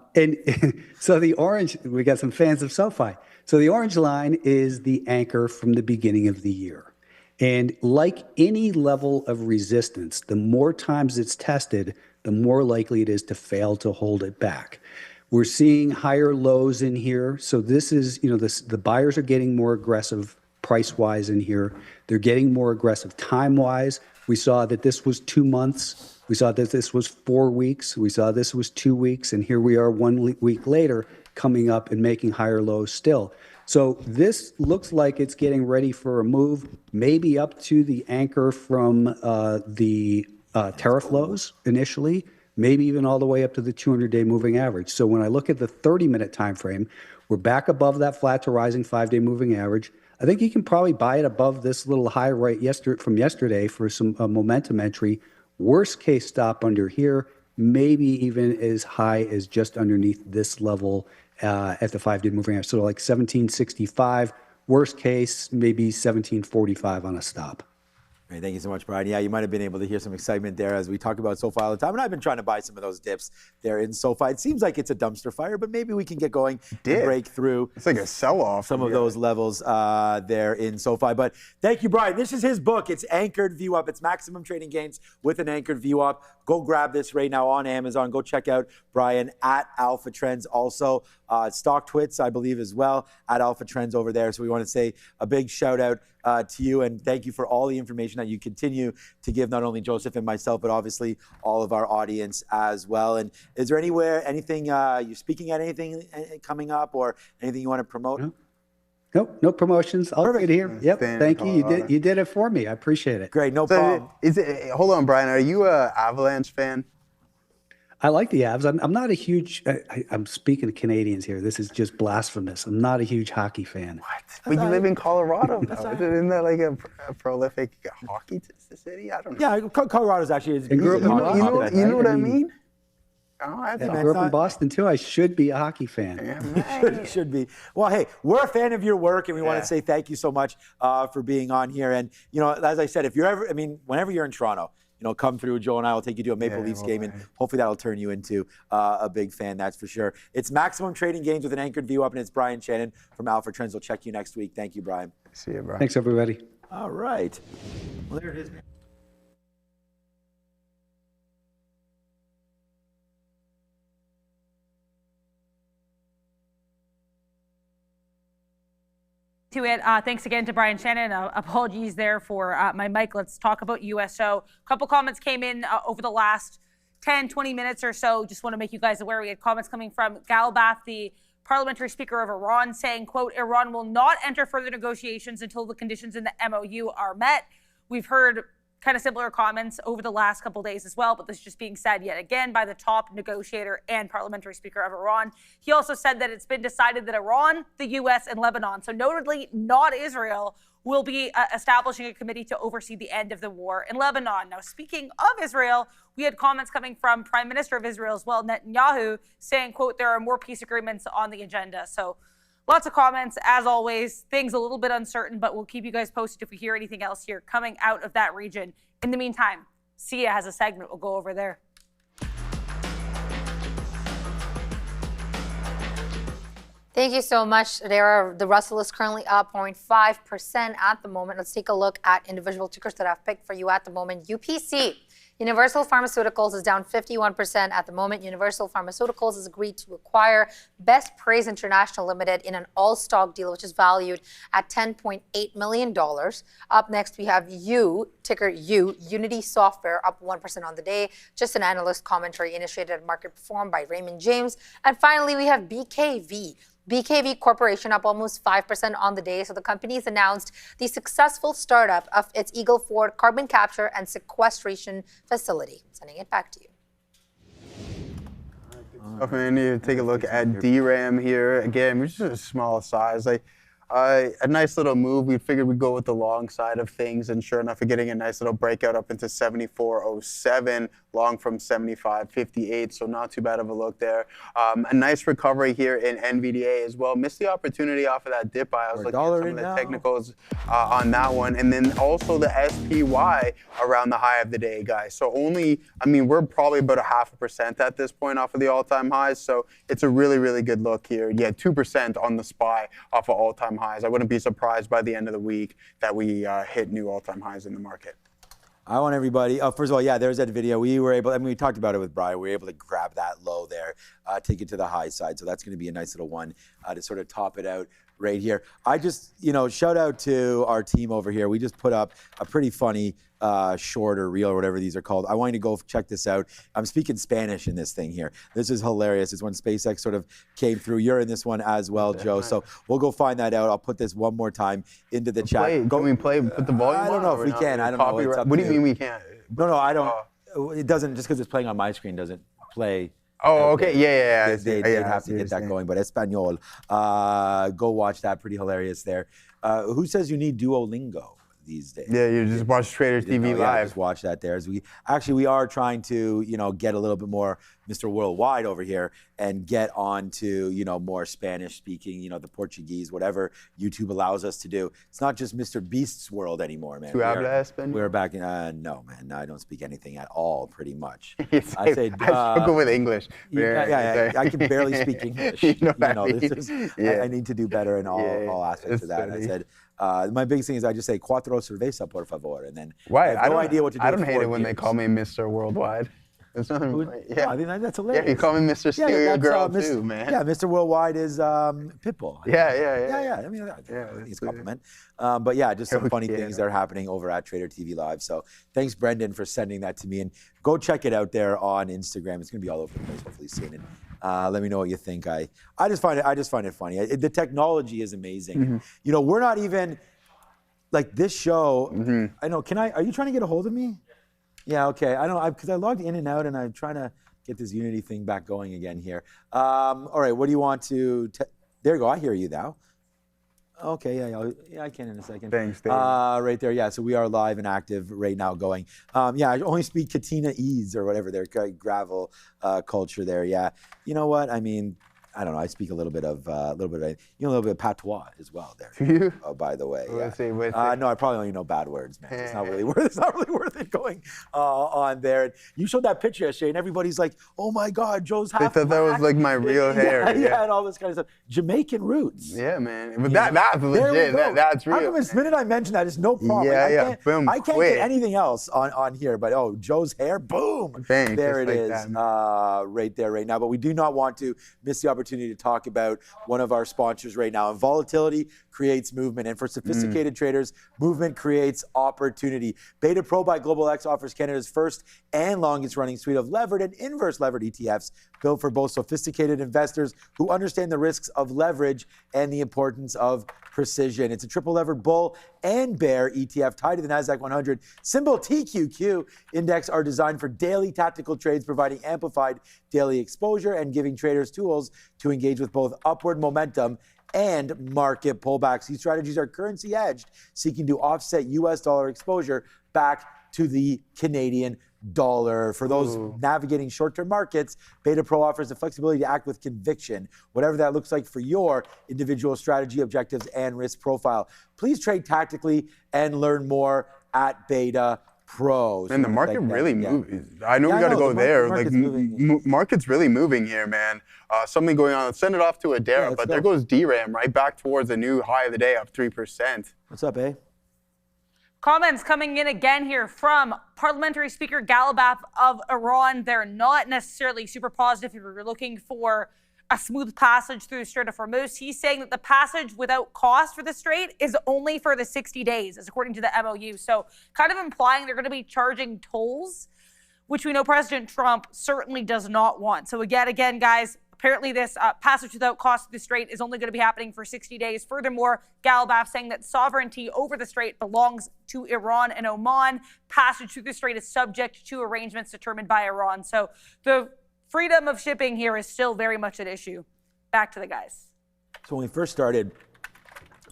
so the orange, we got some fans of SoFi. So the orange line is the anchor from the beginning of the year. And like any level of resistance, the more times it's tested, the more likely it is to fail to hold it back. We're seeing higher lows in here. So this is, the buyers are getting more aggressive price-wise in here. They're getting more aggressive time-wise. We saw that this was 2 months. We saw that this was 4 weeks. We saw this was 2 weeks. And here we are 1 week later coming up and making higher lows still. So this looks like it's getting ready for a move, maybe up to the anchor from the tariff lows initially, maybe even all the way up to the 200-day moving average. So when I look at the 30-minute time frame, we're back above that flat to rising 5-day moving average. I think you can probably buy it above this little high from yesterday for some momentum entry. Worst case stop under here, maybe even as high as just underneath this level at the 5-day moving average. So like 1765, worst case, maybe 1745 on a stop. All right, thank you so much, Brian. Yeah, you might have been able to hear some excitement there as we talk about SoFi all the time. And I've been trying to buy some of those dips there in SoFi. It seems like it's a dumpster fire, but maybe we can get going and break through. It's like a sell-off. Some of those levels there in SoFi. But thank you, Brian. This is his book. It's Anchored View Up. It's Maximum Trading Gains with an Anchored View Up. Go grab this right now on Amazon. Go check out Brian at Alpha Trends. Also, Stock Twits, I believe, as well, at Alpha Trends over there. So we want to say a big shout out to you and thank you for all the information that you continue to give not only Joseph and myself, but obviously all of our audience as well. And is there anything, you're speaking at anything coming up or anything you want to promote? Nope, no promotions. All right here. Yep, thank you. You did it for me. I appreciate it. Great, no problem. Hold on, Brian. Are you an Avalanche fan? I like the Avs. I'm not a huge, I'm speaking to Canadians here. This is just blasphemous. I'm not a huge hockey fan. What? But you live in Colorado, though. Isn't that like a prolific hockey city? I don't know. Yeah, Colorado's actually. You know what I mean? I grew up in Boston, too. I should be a hockey fan. Yeah, you should be. Well, hey, we're a fan of your work, and we want to say thank you so much for being on here. And, as I said, whenever you're in Toronto, come through. Joe and I will take you to a Maple Leafs game, and hopefully that'll turn you into a big fan, that's for sure. It's Maximum Trading Gains with an Anchored View Up, and it's Brian Shannon from Alpha Trends. We'll check you next week. Thank you, Brian. See you, Brian. Thanks, everybody. All right. Well, there it is, man. To it. Thanks again to Brian Shannon. Apologies there for my mic. Let's talk about USO. A couple comments came in over the last 10, 20 minutes or so. Just want to make you guys aware. We had comments coming from Galbath, the parliamentary speaker of Iran, saying, quote, Iran will not enter further negotiations until the conditions in the MOU are met. We've heard kind of similar comments over the last couple of days as well, but this is just being said yet again by the top negotiator and parliamentary speaker of Iran. He also said that it's been decided that Iran, the U.S., and Lebanon, so notably not Israel, will be establishing a committee to oversee the end of the war in Lebanon. Now, speaking of Israel, we had comments coming from Prime Minister of Israel as well, Netanyahu, saying, quote, there are more peace agreements on the agenda. So lots of comments, as always. Things a little bit uncertain, but we'll keep you guys posted if we hear anything else here coming out of that region. In the meantime, Sia has a segment. We'll go over there. Thank you so much. The Russell is currently up 0.5% at the moment. Let's take a look at individual tickers that I've picked for you at the moment. UPC Universal Pharmaceuticals is down 51% at the moment. Universal Pharmaceuticals has agreed to acquire Best Praise International Limited in an all-stock deal, which is valued at $10.8 million. Up next, we have ticker U, Unity Software, up 1% on the day. Just an analyst commentary initiated at Market Perform by Raymond James. And finally, we have BKV. BKV Corporation up almost 5% on the day. So the company has announced the successful startup of its Eagle Ford carbon capture and sequestration facility. Sending it back to you. I'm going to take a look at DRAM here. Again, we're just a small size. A nice little move. We figured we'd go with the long side of things, and sure enough, we're getting a nice little breakout up into 74.07, long from 75.58, so not too bad of a look there. A nice recovery here in NVDA as well. Missed the opportunity off of that dip buy. I was looking at some of the technicals on that one, and then also the SPY around the high of the day, guys. So we're probably about 0.5% at this point off of the all-time highs, so it's a really, really good look here. Yeah, 2% on the SPY off of all-time highs. I wouldn't be surprised by the end of the week that we hit new all-time highs in the market. I want everybody, first of all, yeah, there's that video. We were able, we talked about it with Brian, we were able to grab that low there, take it to the high side. So that's going to be a nice little one to sort of top it out right here. I just, shout out to our team over here. We just put up a pretty funny short or reel or whatever these are called. I want you to go check this out. I'm speaking Spanish in this thing here. This is hilarious. It's when SpaceX sort of came through. You're in this one as well, Joe. So we'll go find that out. I'll put this one more time into the chat. Can we put the volume on? I don't know if we can. I don't know. What do you mean we can't? No, I don't. It doesn't, just because it's playing on my screen doesn't play. Oh, okay. Yeah. They'd have to get that going. But Espanol, go watch that. Pretty hilarious there. Who says you need Duolingo these days? Yeah, you just watch Trader TV Live. Yeah, just watch that there. As we are trying to, get a little bit more Mr. Worldwide over here and get on to, more Spanish speaking, the Portuguese, whatever YouTube allows us to do. It's not just Mr. Beast's world anymore, man. We're back in, no, man, I don't speak anything at all, pretty much. I struggle with English. Yeah, I can barely speak English. I need to do better in all aspects of that. And I said, my biggest thing is I just say, cuatro cerveza, por favor. And then I have no idea what to do. I don't hate it when they call me Mr. Worldwide. There's nothing, yeah. I think that's hilarious. Yeah, you call me Mr. Stereo Girl too, man. Yeah, Mr. Worldwide is Pitbull. Yeah. I mean, I think it's a compliment. But yeah, just some funny things that are happening over at Trader TV Live. So thanks, Brendan, for sending that to me. And go check it out there on Instagram. It's going to be all over the place, hopefully soon. And let me know what you think. I just find it funny. The technology is amazing. Mm-hmm. We're not even, like this show, I know, are you trying to get a hold of me? Yeah, okay. I don't, because I logged in and out and I'm trying to get this Unity thing back going again here. All right, what do you want to, there you go, I hear you now. Okay, yeah, I can in a second. Thanks, Dave. Right there, yeah, so we are live and active right now going. Yeah, I only speak Katina Ease or whatever, their gravel culture there, yeah. You know what, I mean, I don't know. I speak a little bit of patois as well there. Do you? Oh, by the way. Let's see. No, I probably only know bad words, man. It's not really worth it going on there. You showed that picture yesterday, and everybody's like, "Oh my God, Joe's half." They thought that was like my real hair. Yeah, and all this kind of stuff. Jamaican roots. Yeah, man. But that's legit. That's real. How come the minute I mention that, it's no problem. Yeah. Boom. I can't get anything else on here, but Joe's hair, boom. Thanks. There it is, That, right there, right now. But we do not want to miss the opportunity to talk about one of our sponsors right now. And volatility creates movement. And for sophisticated traders, movement creates opportunity. Beta Pro by Global X offers Canada's first and longest running suite of levered and inverse levered ETFs built for both sophisticated investors who understand the risks of leverage and the importance of precision. It's a triple levered bull and bear ETF tied to the NASDAQ 100. Symbol TQQ index are designed for daily tactical trades, providing amplified daily exposure and giving traders tools to engage with both upward momentum and market pullbacks. These strategies are currency hedged, seeking to offset US dollar exposure back to the Canadian dollar. For those navigating short-term markets, Beta Pro offers the flexibility to act with conviction, whatever that looks like for your individual strategy, objectives, and risk profile. Please trade tactically and learn more at Beta Pro. And the market really moving. I know we got to go there. Market's really moving here, man. Something going on. Let's send it off to Adara, but there goes DRAM right back towards a new high of the day, up 3%. What's up, eh? Comments coming in again here from Parliamentary Speaker Galibaf of Iran. They're not necessarily super positive if you're looking for a smooth passage through the Strait of Hormuz. He's saying that the passage without cost for the strait is only for the 60 days, as according to the MOU. So kind of implying they're going to be charging tolls, which we know President Trump certainly does not want. So again, guys, apparently this passage without cost through the strait is only going to be happening for 60 days. Furthermore, Galibaf saying that sovereignty over the strait belongs to Iran and Oman. Passage through the strait is subject to arrangements determined by Iran. So the freedom of shipping here is still very much at issue. Back to the guys. So when we first started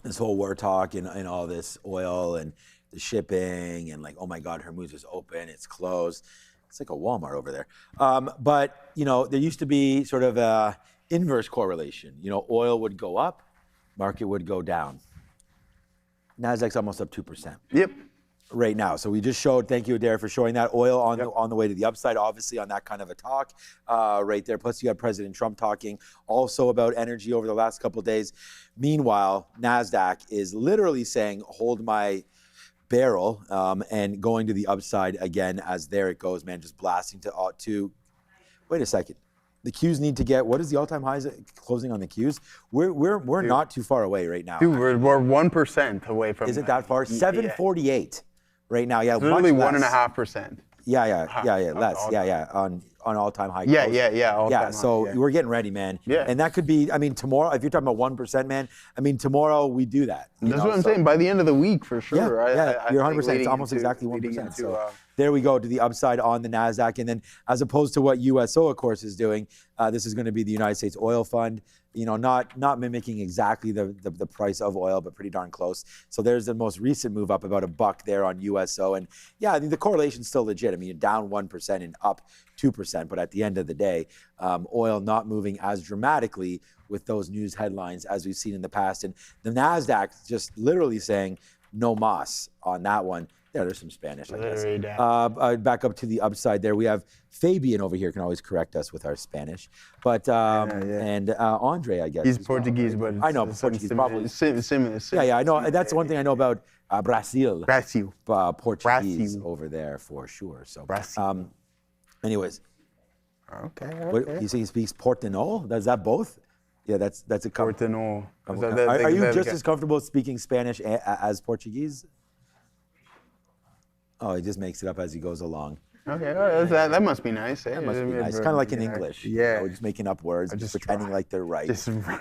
this whole war talk and all this oil and the shipping and like, oh my God, Hormuz is open, it's closed. It's like a Walmart over there. But, you know, there used to be sort of a inverse correlation. You know, oil would go up, market would go down. Nasdaq's almost up 2%. Yep. Right now. So we just showed, thank you, Adair, for showing that oil on the way to the upside, obviously on that kind of a talk right there. Plus you had President Trump talking also about energy over the last couple of days. Meanwhile, NASDAQ is literally saying, hold my barrel and going to the upside again as there it goes, man, just blasting to wait a second. The Qs need to get, what is the all-time highs closing on the Qs? We're not too far away right now. Dude, we're 1% away from. Is it that far? 748 right now. Yeah, literally 1.5%. Yeah, less. Yeah, on all-time high. Yeah. So we're getting ready, man. Yeah. And that could be, I mean, tomorrow, if you're talking about 1%, man, I mean, tomorrow we do that. That's what I'm saying. By the end of the week, for sure. You're 100%. It's almost exactly 1%. So there we go to the upside on the NASDAQ. And then as opposed to what USO, of course, is doing, this is going to be the United States Oil Fund. You know, not mimicking exactly the price of oil, but pretty darn close. So there's the most recent move up, about $1 there on USO. And yeah, I mean, the correlation's still legit. I mean, you're down 1% and up 2%. But at the end of the day, oil not moving as dramatically with those news headlines as we've seen in the past. And the NASDAQ just literally saying no mas on that one. Yeah, there's some Spanish, I guess. Back up to the upside there. We have Fabian over here, can always correct us with our Spanish. But, and Andre, I guess. He's Portuguese, but I know, Portuguese, probably. Similar. Yeah, I know. That's one thing I know about Brazil. Portuguese Brazil. over there for sure. So, Brazil. Anyways. Okay. What, you say he speaks Portuñol? Is that both? Yeah, that's a Portuñol. Are you just as comfortable speaking Spanish as Portuguese? Oh, he just makes it up as he goes along. Okay, that must be nice. That must be nice. Kind of like in English. Yeah. You know, just making up words, just pretending like they're right.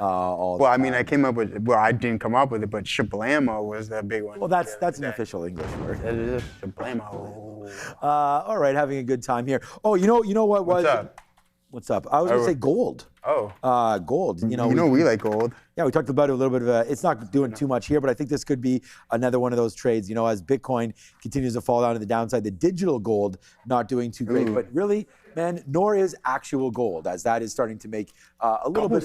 I mean, I came up with, I didn't come up with it, but shablamo was that big one. Well, that's an official English word. It is shablamo. All right, having a good time here. Oh, you know what was? What's up? I was going to say gold. Gold. You know we like gold. Yeah, we talked about it a little bit. It's not doing too much here, but I think this could be another one of those trades. You know, as Bitcoin continues to fall down to the downside, the digital gold not doing too great. But really, man, nor is actual gold, as that is starting to make a little bit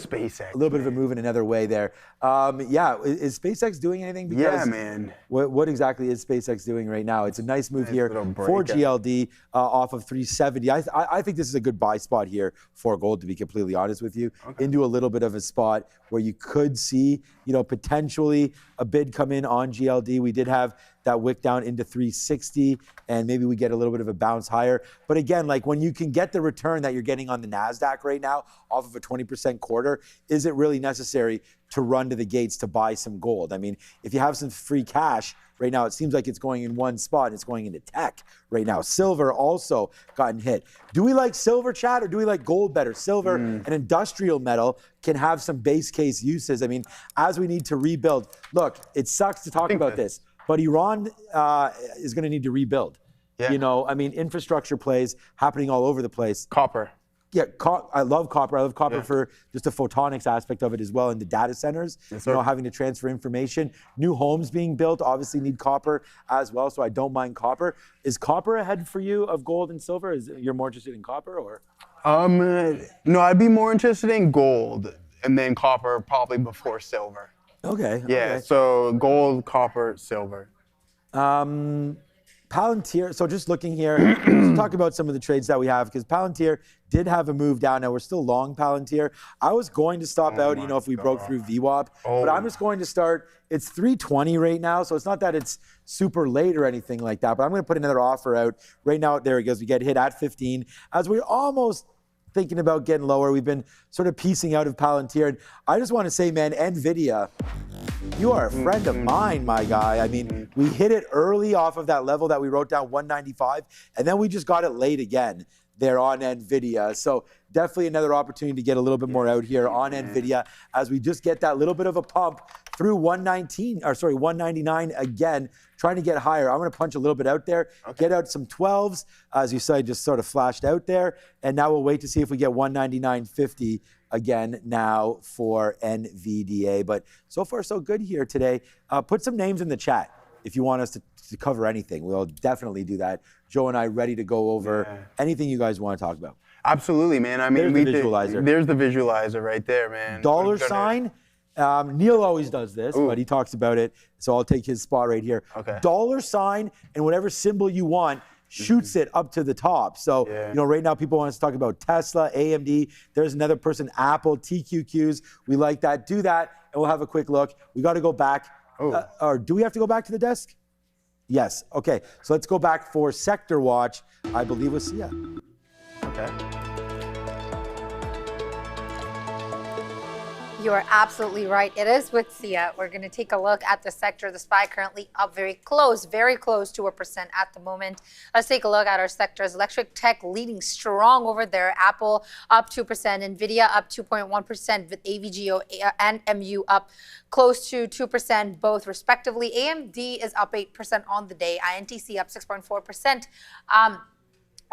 of a move in another way there. Is SpaceX doing anything? Because man. What exactly is SpaceX doing right now? It's a nice move here for GLD off of 370. I think this is a good buy spot here for gold, to be completely honest with you, into a little bit of a spot where you could see, you know, potentially a bid come in on GLD. We did have that wick down into 360, and maybe we get a little bit of a bounce higher. But again, like when you can get the return that you're getting on the NASDAQ right now off of a 20% quarter, is it really necessary to run to the gates to buy some gold? I mean, if you have some free cash right now, it seems like it's going in one spot. It's going into tech right now. Silver also gotten hit. Do we like silver, chat, or do we like gold better? Silver, an industrial metal, can have some base case uses. I mean, as we need to rebuild. Look, it sucks to talk about this, but Iran is going to need to rebuild. Yeah. You know, I mean, infrastructure plays happening all over the place. Copper. Yeah, I love copper. I love copper for just the photonics aspect of it as well in the data centers. Yes, you know, having to transfer information. New homes being built obviously need copper as well, so I don't mind copper. Is copper ahead for you of gold and silver? You're more interested in copper, or? No, I'd be more interested in gold, and then copper probably before silver. Okay. Yeah, so gold, copper, silver. Palantir, so just looking here, let's talk about some of the trades that we have, because Palantir did have a move down. Now we're still long Palantir. I was going to stop out, if we broke through VWAP, but I'm just going to start. It's 320 right now, so it's not that it's super late or anything like that, but I'm going to put another offer out right now. There it goes. We get hit at 15 as we're almost thinking about getting lower. We've been sort of piecing out of Palantir, and I just want to say, man, Nvidia, you are a friend of mine, my guy. I mean, we hit it early off of that level that we wrote down, 195, and then we just got it late again there on Nvidia. So definitely another opportunity to get a little bit more out here on Nvidia as we just get that little bit of a pump through 199 again, trying to get higher. I'm going to punch a little bit out there, get out some 12s, as you said, just sort of flashed out there. And now we'll wait to see if we get 199.50 again now for NVDA. But so far, so good here today. Put some names in the chat if you want us to cover anything. We'll definitely do that. Joe and I ready to go over anything you guys want to talk about. Absolutely, man. I mean, there's the visualizer. There's the visualizer right there, man. Dollar sign. Neil always does this, but he talks about it, so I'll take his spot right here. Okay. Dollar sign and whatever symbol you want shoots it up to the top. So, right now people want us to talk about Tesla, AMD. There's another person, Apple, TQQs. We like that. Do that, and we'll have a quick look. We got to go back. Or do we have to go back to the desk? Yes. Okay. So let's go back for Sector Watch. I believe with Sia. Okay. You are absolutely right. It is with Sia. We're going to take a look at the sector. The SPY currently up very close to 1% at the moment. Let's take a look at our sectors. Electric tech leading strong over there. Apple up 2%, Nvidia up 2.1%, with AVGO and MU up close to 2%, both respectively. AMD is up 8% on the day. INTC up 6.4%.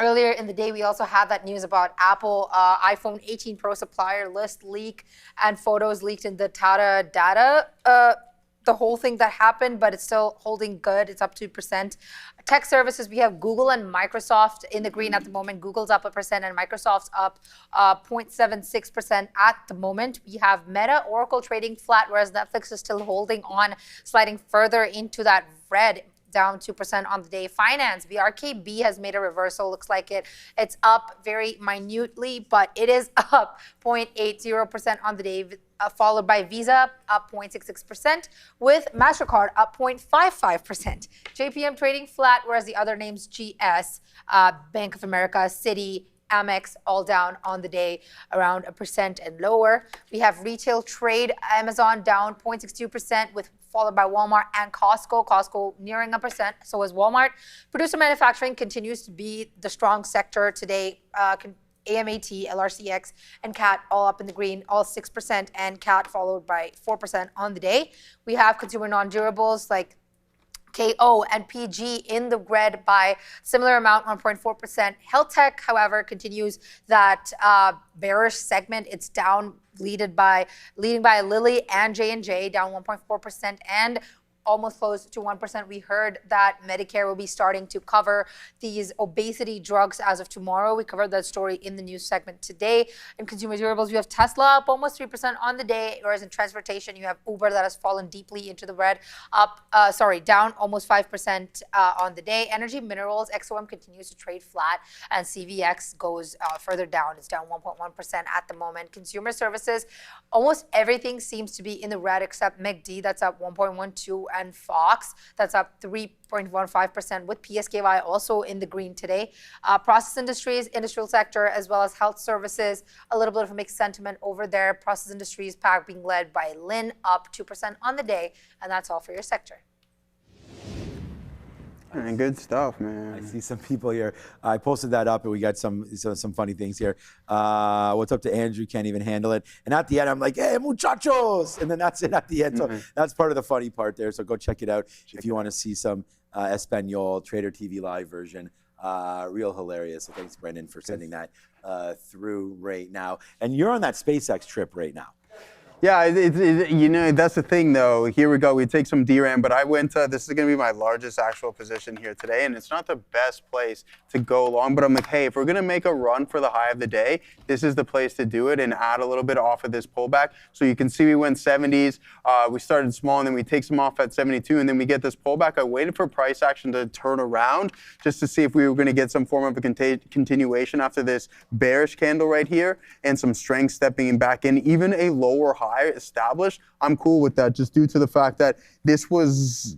Earlier in the day, we also had that news about Apple iPhone 18 Pro supplier list leak and photos leaked in the Tata data. The whole thing that happened, but it's still holding good. It's up 2%. Tech services, we have Google and Microsoft in the green at the moment. Google's up 1% and Microsoft's up 0.76% at the moment. We have Meta, Oracle trading flat, whereas Netflix is still holding on, sliding further into that red, down 2% on the day. Finance, the RKB has made a reversal. Looks like it's up very minutely, but it is up 0.80% on the day, followed by Visa up 0.66%, with MasterCard up 0.55%. JPM trading flat, whereas the other names, GS, Bank of America, Citi, Amex, all down on the day, around 1% and lower. We have retail trade, Amazon down 0.62%, followed by Walmart and Costco. Costco nearing 1%, so is Walmart. Producer manufacturing continues to be the strong sector today. AMAT, LRCX, and CAT all up in the green, all 6%, and CAT followed by 4% on the day. We have consumer non-durables like KO and PG in the red by similar amount, 1.4%. Health tech, however, continues that bearish segment. It's down, leading by Lilly and J&J, down 1.4%, and almost close to 1%. We heard that Medicare will be starting to cover these obesity drugs as of tomorrow. We covered that story in the news segment today. In consumer durables, we have Tesla up almost 3% on the day, whereas in transportation, you have Uber that has fallen deeply into the red, down almost 5% on the day. Energy minerals, XOM continues to trade flat, and CVX goes further down. It's down 1.1% at the moment. Consumer services, almost everything seems to be in the red except McD, that's up 1.12%. And Fox, that's up 3.15%, with PSKY also in the green today. Process industries, industrial sector, as well as health services, a little bit of a mixed sentiment over there. Process industries pack being led by Lin, up 2% on the day, and that's all for your sector. Man, good stuff, man. I see some people here. I posted that up, and we got some funny things here. What's up to Andrew? Can't even handle it. And at the end, I'm like, hey, muchachos! And then that's it at the end. So that's part of the funny part there. So go check it out if you want to see some Espanol Trader TV live version. Real hilarious. So thanks, Brendan, for sending that through right now. And you're on that SpaceX trip right now. Yeah, you know, that's the thing, though. Here we go. We take some DRAM, but I went this is going to be my largest actual position here today, and it's not the best place to go long, but I'm like, hey, if we're going to make a run for the high of the day, this is the place to do it and add a little bit off of this pullback. So you can see we went 70s. We started small, and then we take some off at 72, and then we get this pullback. I waited for price action to turn around just to see if we were going to get some form of a continuation after this bearish candle right here and some strength stepping back in. Even a lower high established, I'm cool with that, just due to the fact that this was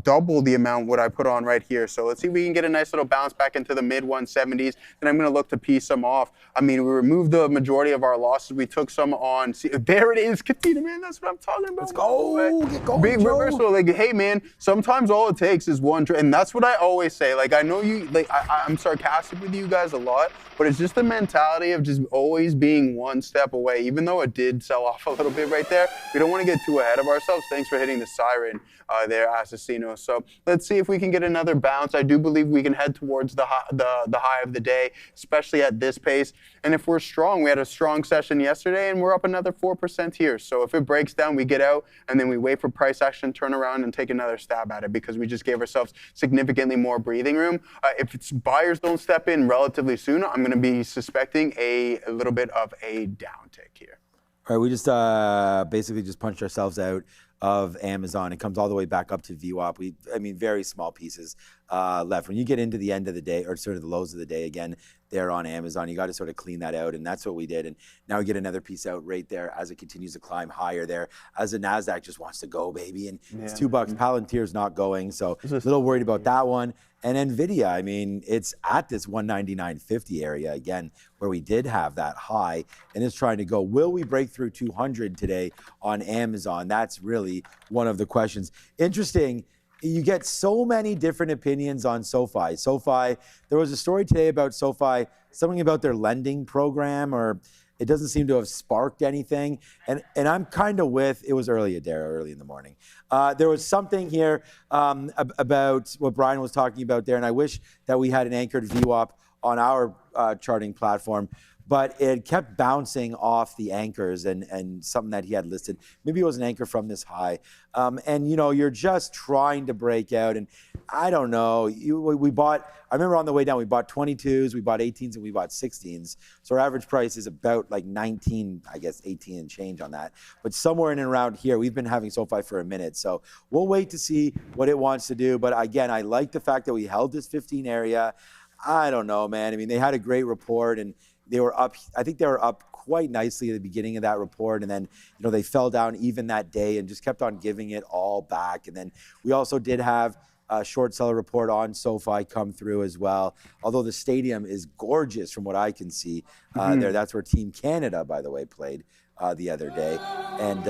double the amount what I put on right here. So let's see if we can get a nice little bounce back into the mid 170s. Then I'm going to look to piece some off. I mean, we removed the majority of our losses. We took some on. See, there it is, Katina, man. That's what I'm talking about. Let's go. Get going, big Joe. reversal. Like, hey, man. Sometimes all it takes is one trade, and that's what I always say. Like, I know you. Like, I'm sarcastic with you guys a lot, but it's just the mentality of just always being one step away. Even though it did sell off a little bit right there, we don't want to get too ahead of ourselves. Thanks for hitting the siren there, Assassino. So let's see if we can get another bounce. I do believe we can head towards the high of the day, especially at this pace. And if we're strong, we had a strong session yesterday, and we're up another 4% here. So if it breaks down, we get out, and then we wait for price action, turn around, and take another stab at it because we just gave ourselves significantly more breathing room. If it's buyers don't step in relatively soon, I'm going to be suspecting a little bit of a downtick here. All right, we just basically just punched ourselves out of Amazon. It comes all the way back up to VWAP. I mean, very small pieces left. When you get into the end of the day, or sort of the lows of the day again, there on Amazon, you got to sort of clean that out, and that's what we did. And now we get another piece out right there as it continues to climb higher there, as the NASDAQ just wants to go, baby. And it's $2. Palantir's not going, so a little worried about that one. And Nvidia, I mean, it's at this 199.50 area again, where we did have that high, and it's trying to go. Will we break through 200 today on Amazon? That's really one of the questions. Interesting. You get so many different opinions on SoFi. SoFi, there was a story today about SoFi, something about their lending program, or it doesn't seem to have sparked anything. And I'm kind of with, it was early in the morning. There was something here about what Brian was talking about there, and I wish that we had an anchored VWAP on our charting platform. But it kept bouncing off the anchors and something that he had listed. Maybe it was an anchor from this high. And, you know, you're just trying to break out. And I don't know. We bought, I remember on the way down, we bought 22s, we bought 18s, and we bought 16s. So our average price is about like 19, I guess 18 and change on that. But somewhere in and around here, we've been having SoFi for a minute. So we'll wait to see what it wants to do. But again, I like the fact that we held this 15 area. I don't know, man. I mean, they had a great report, and they were up, I think they were up quite nicely at the beginning of that report. And then, you know, they fell down even that day and just kept on giving it all back. And then we also did have a short seller report on SoFi come through as well. Although the stadium is gorgeous from what I can see there. That's where Team Canada, by the way, played the other day. And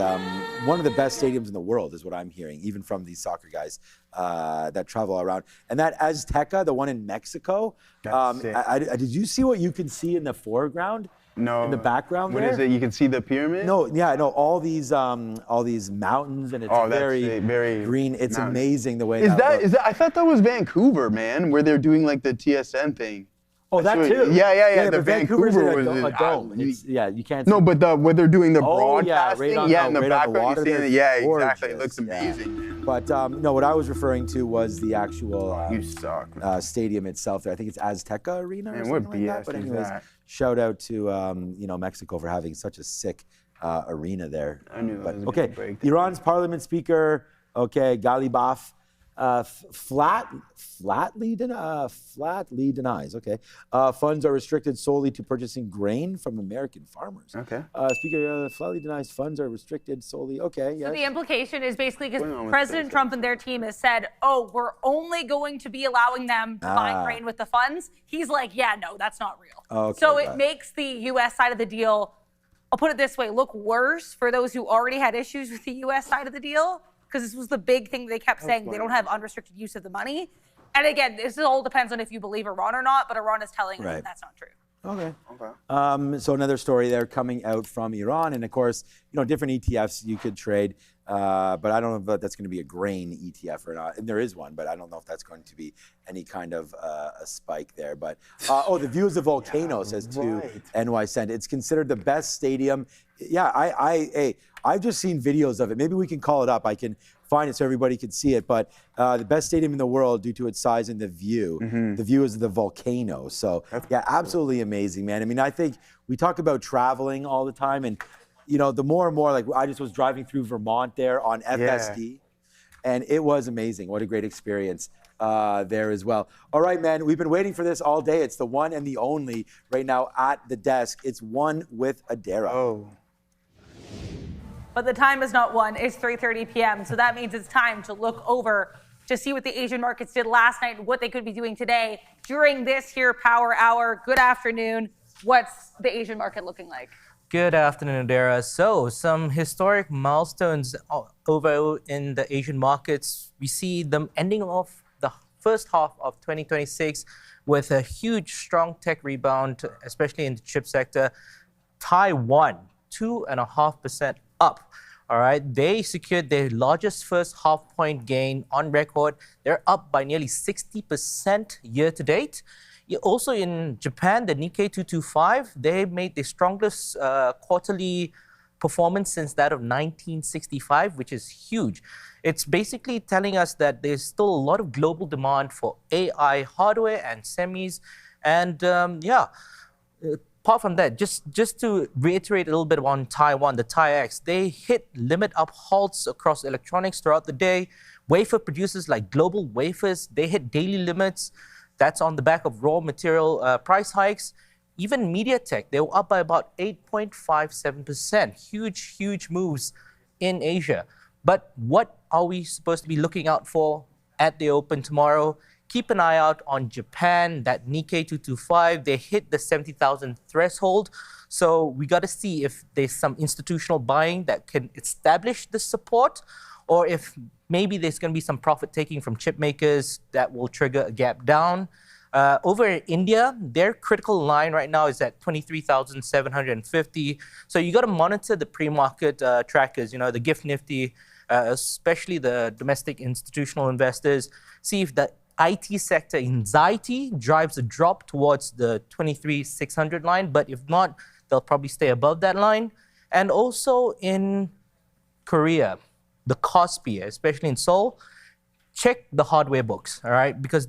one of the best stadiums in the world is what I'm hearing, even from these soccer guys that travel around. And that Azteca, the one in Mexico, did you see what you can see in the foreground? No. In the background what there? What is it? You can see the pyramid? No, yeah, no, all these mountains, and it's very green. It's amazing the way is that I thought that was Vancouver, man, where they're doing like the TSN thing. Oh, that too. Yeah. The Vancouver's Vancouver in was a dome. You can't see. No, but where they're doing the broadcasting, right in the background, you see it. Yeah, exactly. It looks Yeah. amazing. But no, what I was referring to was the actual You suck. stadium itself. There, I think it's Azteca Arena. Man, or what something like BS that. But is anyways, that? shout out to Mexico for having such a sick arena there. I knew that was okay, gonna break. Iran's parliament speaker. Okay, Ghalibaf. Flatly denies. Okay, funds are restricted solely to purchasing grain from American farmers. Okay. Speaker flatly denies funds are restricted solely. Okay. So yes. the implication is basically because Going on with President SpaceX. Trump and their team has said, "Oh, we're only going to be allowing them to buy grain with the funds." He's like, "Yeah, no, that's not real." Okay, so got it it. makes the U.S. side of the deal, I'll put it this way, look worse for those who already had issues with the U.S. side of the deal. Because this was the big thing they kept saying, they don't have unrestricted use of the money. And again, this all depends on if you believe Iran or not, but Iran is telling you that's not true. Okay. So another story there coming out from Iran, and of course, different ETFs you could trade, but I don't know if that's going to be a grain ETF or not. And there is one, but I don't know if that's going to be any kind of a spike there. But the view of the volcano says to NY Cent. It's considered the best stadium Yeah, I've just seen videos of it. Maybe we can call it up. I can find it so everybody can see it. But the best stadium in the world due to its size and the view. The view is the volcano. So yeah, absolutely amazing, man. I mean, I think we talk about traveling all the time, and you know, the more and more, like I just was driving through Vermont there on FSD, and it was amazing. What a great experience there as well. All right, man, we've been waiting for this all day. It's the one and the only right now at the desk. It's One with Adara. Oh. But the time is not 1, it's 3:30 p.m. So that means it's time to look over to see what the Asian markets did last night and what they could be doing today during this here power hour. Good afternoon. What's the Asian market looking like? Good afternoon, Adara. So some historic milestones over in the Asian markets. We see them ending off the first half of 2026 with a huge, strong tech rebound, especially in the chip sector. Taiwan, 2.5% up. All right, they secured their largest first half-point gain on record. They're up by nearly 60% year to date. Also in Japan, the Nikkei 225, they made the strongest quarterly performance since that of 1965, which is huge. It's basically telling us that there's still a lot of global demand for AI hardware and semis. And apart from that, just to reiterate a little bit on Taiwan, the TAIEX, they hit limit up halts across electronics throughout the day. Wafer producers like Global Wafers, they hit daily limits. That's on the back of raw material price hikes. Even MediaTek, they were up by about 8.57%. Huge, huge moves in Asia. But what are we supposed to be looking out for at the open tomorrow? Keep an eye out on Japan, that Nikkei 225. They hit the 70,000 threshold. So we got to see if there's some institutional buying that can establish the support, or if maybe there's going to be some profit taking from chip makers that will trigger a gap down. Over in India, their critical line right now is at 23,750. So you got to monitor the pre-market trackers, you know, the GIFT Nifty, especially the domestic institutional investors. See if the IT sector anxiety drives a drop towards the 23,600 line. But if not, they'll probably stay above that line. And also in Korea, the Kospi, especially in Seoul, check the hardware books, all right? Because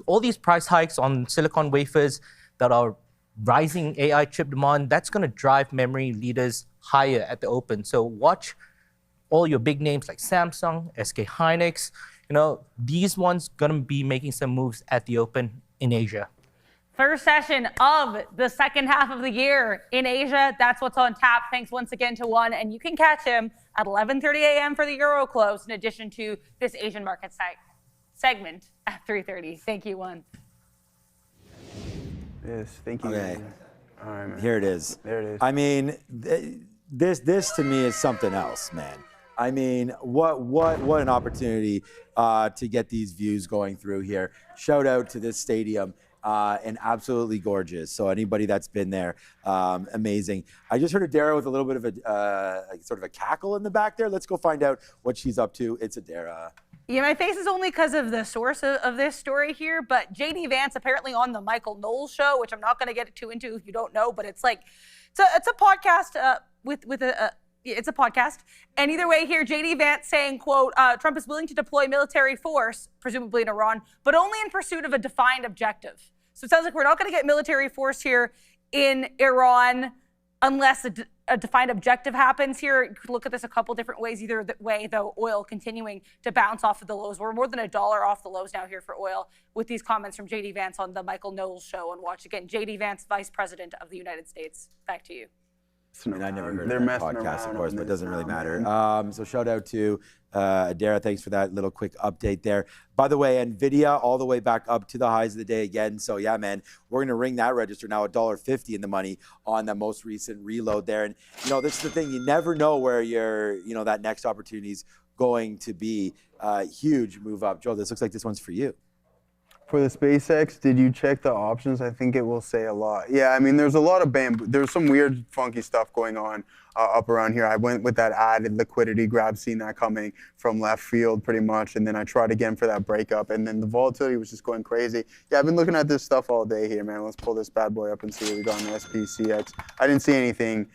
all these price hikes on silicon wafers that are rising AI chip demand, that's going to drive memory leaders higher at the open. So watch all your big names like Samsung, SK Hynix. You know, these ones going to be making some moves at the open in Asia. First session of the second half of the year in Asia. That's what's on tap. Thanks once again to One. And you can catch him at 11:30 a.m. for the Euro close, in addition to this Asian market segment at 3:30. Thank you, One. Yes, thank you. Okay. All right, man. Here it is. There it is. I mean, this to me is something else, man. I mean, what an opportunity to get these views going through here. Shout out to this stadium. And absolutely gorgeous. So anybody that's been there, amazing. I just heard Adara with a little bit of a sort of a cackle in the back there. Let's go find out what she's up to. It's Adara. Yeah, my face is only because of the source of this story here, but JD Vance apparently on the Michael Knowles show, which I'm not going to get too into if you don't know, but it's like, it's a podcast it's a podcast. And either way here, JD Vance saying, quote, Trump is willing to deploy military force, presumably in Iran, but only in pursuit of a defined objective. So it sounds like we're not going to get military force here in Iran unless a defined objective happens here. You could look at this a couple different ways. Either way, though, oil continuing to bounce off of the lows. We're more than $1 off the lows now here for oil with these comments from JD Vance on the Michael Knowles show. And watch again, JD Vance, Vice President of the United States. Back to you. I mean, I never heard They're of that messing podcast, of around course, on but it this doesn't really now, matter. man. So shout out to Adara. Thanks for that little quick update there. By the way, Nvidia all the way back up to the highs of the day again. So yeah, man, we're going to ring that register now, $1.50 in the money on the most recent reload there. And, you know, this is the thing. You never know where that next opportunity is going to be. Huge move up. Joe, this looks like this one's for you. For the SpaceX, did you check the options? I think it will say a lot. Yeah, I mean, there's a lot of bamboo. There's some weird, funky stuff going on up around here. I went with that added liquidity grab, seen that coming from left field pretty much, and then I tried again for that breakup, and then the volatility was just going crazy. Yeah, I've been looking at this stuff all day here, man. Let's pull this bad boy up and see what we got on the SPCX. I didn't see anything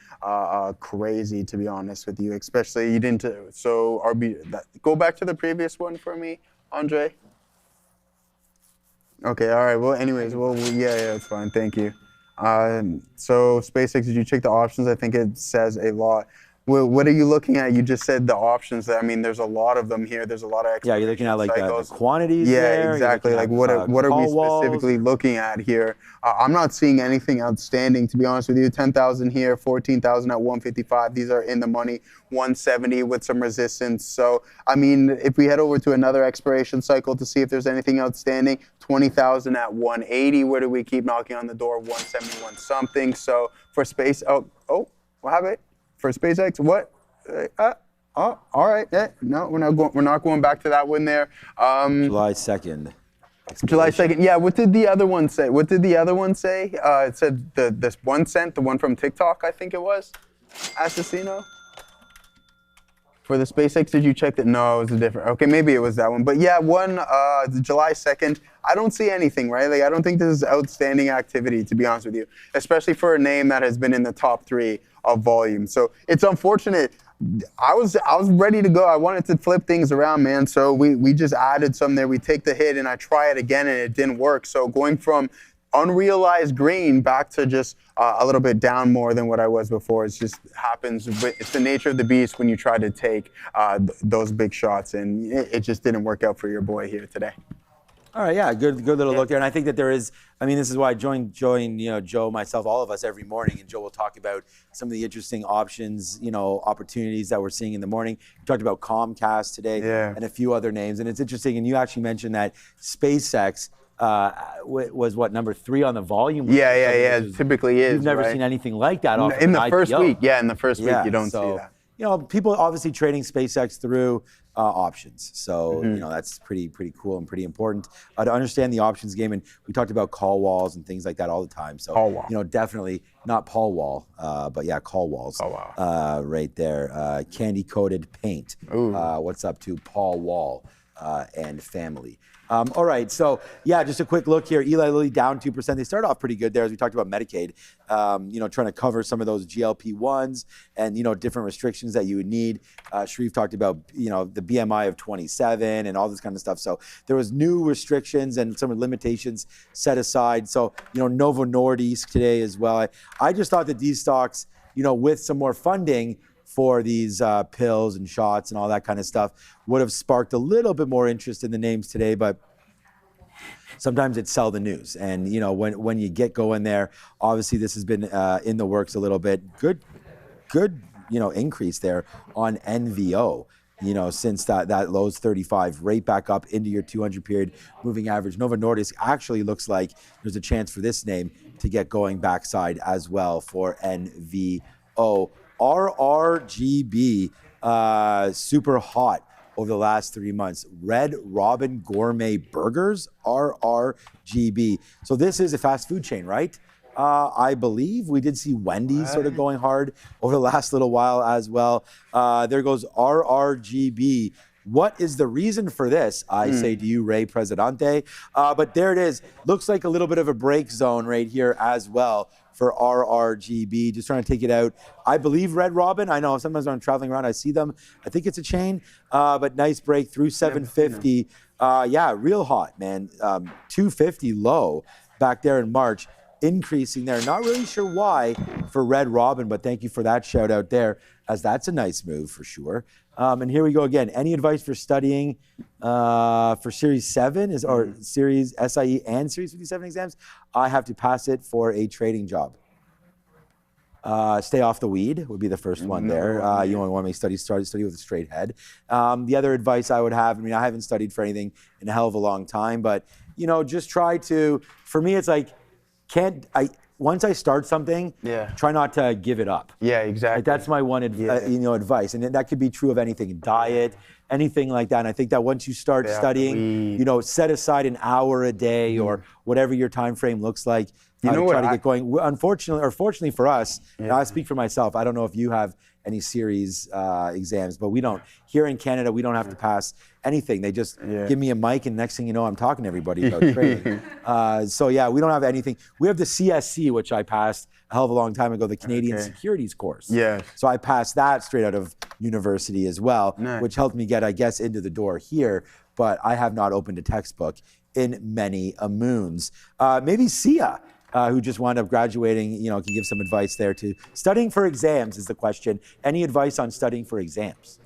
crazy, to be honest with you, especially you didn't. So go back to the previous one for me, Andre. Okay, all right. Well, anyways, yeah, it's fine. Thank you. So SpaceX, did you check the options? I think it says a lot. What are you looking at? You just said the options. I mean, there's a lot of them here. There's a lot of Yeah, you're looking at like the quantities. Yeah, there. exactly. Like what are we specifically looking at here? I'm not seeing anything outstanding, to be honest with you. 10,000 here, 14,000 at 155. These are in the money. 170 with some resistance. So, I mean, if we head over to another expiration cycle to see if there's anything outstanding, 20,000 at 180. Where do we keep knocking on the door? 171 something. So for space, what happened? For SpaceX, what? All right. No, we're not going back to that one there. July 2nd. July 2nd. Yeah. What did the other one say? It said this 1 cent, the one from TikTok, I think it was. Assassino. For the SpaceX, did you check that? No, it was a different. Okay, maybe it was that one. But yeah, July 2nd. I don't see anything, right? Like I don't think this is outstanding activity, to be honest with you, especially for a name that has been in the top 3 of volume. So it's unfortunate. I was ready to go. I wanted to flip things around, man. So we just added some there. We take the hit and I try it again and it didn't work. So going from unrealized green back to just a little bit down more than what I was before. It just happens. It's the nature of the beast when you try to take those big shots, and it just didn't work out for your boy here today. All right, yeah, good little look there. And I think that there is, I mean, this is why I join, Joe, myself, all of us every morning, and Joe will talk about some of the interesting options, opportunities that we're seeing in the morning. We talked about Comcast today and a few other names, and it's interesting. And you actually mentioned that SpaceX was what, number 3 on the volume? Yeah. It typically is. You've never seen anything like that in the first week. Yeah, in the first week you don't see that. People obviously trading SpaceX through options. So, that's pretty cool and pretty important to understand the options game. And we talked about call walls and things like that all the time. So, call wall. Definitely not Paul Wall, but yeah, call walls. Oh, wow. Right there. Candy coated paint. What's up to Paul Wall and family? All right, so yeah, just a quick look here. Eli Lilly down 2%. They started off pretty good there, as we talked about Medicaid. Trying to cover some of those GLP-1s and different restrictions that you would need. Sharif talked about the BMI of 27 and all this kind of stuff. So there was new restrictions and some limitations set aside. So Novo Nordisk today as well. I just thought that these stocks, with some more funding for these pills and shots and all that kind of stuff would have sparked a little bit more interest in the names today, but sometimes it's sell the news. And when you get going there, obviously this has been in the works a little bit. Good increase there on NVO. Since that lows 35, right back up into your 200 period moving average. Novo Nordisk actually looks like there's a chance for this name to get going backside as well for NVO. RRGB, super hot over the last 3 months. Red Robin Gourmet Burgers, RRGB. So this is a fast food chain, right? I believe we did see Wendy's sort of going hard over the last little while as well. There goes RRGB. What is the reason for this? I say to you, Ray Presidente. But there it is. Looks like a little bit of a break zone right here as well for RRGB. Just trying to take it out. I believe Red Robin. I know sometimes when I'm traveling around, I see them. I think it's a chain, but nice break through 750. Yeah, real hot, man. 250 low back there in March. Increasing there. Not really sure why for Red Robin, but thank you for that shout out there, as that's a nice move for sure. And here we go again. Any advice for studying for Series 7 or Series SIE and Series 57 exams? I have to pass it for a trading job. Stay off the weed would be the first one there. You only want me to study with a straight head. The other advice I would have, I haven't studied for anything in a hell of a long time, but just try to, for me, it's like, once I start something, try not to give it up. Yeah, exactly. Like that's my one advice, and that could be true of anything, diet, anything like that. And I think that once you start studying, you know, set aside an hour a day or whatever your time frame looks like. You know, try to get going. Unfortunately, or fortunately for us, and I speak for myself. I don't know if you have any series exams, but we don't. Here in Canada, we don't have to pass anything. They just give me a mic, and next thing you know, I'm talking to everybody about trading. So yeah, we don't have anything. We have the CSC, which I passed a hell of a long time ago, the Canadian Securities course. Yeah. So I passed that straight out of university as well, which helped me get, I guess, into the door here. But I have not opened a textbook in many a moons. Maybe Sia. Who just wound up graduating, you know, can give some advice there too. Studying for exams is the question. Any advice on studying for exams?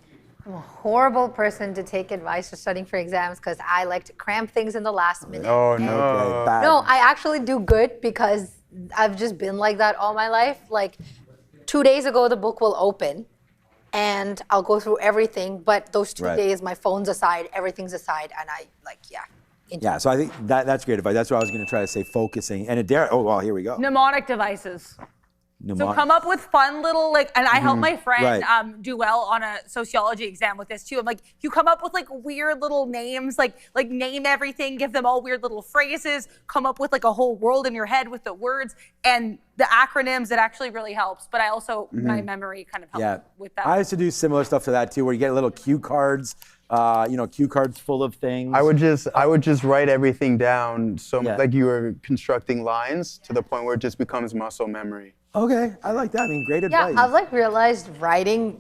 I'm a horrible person to take advice for studying for exams because I like to cram things in the last minute. Oh, no. Okay, bad. No, I actually do good because I've just been like that all my life. Like 2 days ago, the book will open and I'll go through everything. But those 2 days, my phone's aside, everything's aside. And I Yeah, so I think that's great advice. That's what I was going to try to say, focusing. And Adair, oh, well, here we go. Mnemonic devices. So come up with fun little, like, and I helped my friend do well on a sociology exam with this too. I'm like, you come up with like weird little names, like name everything, give them all weird little phrases, come up with like a whole world in your head with the words and the acronyms. It actually really helps. But I also, my memory kind of helps with that. I used to do similar stuff to that too, where you get little cue cards. You know, cue cards full of things. I would just write everything down, so like you were constructing lines to the point where it just becomes muscle memory. Okay, I like that. I mean, great advice. Yeah, I've like realized writing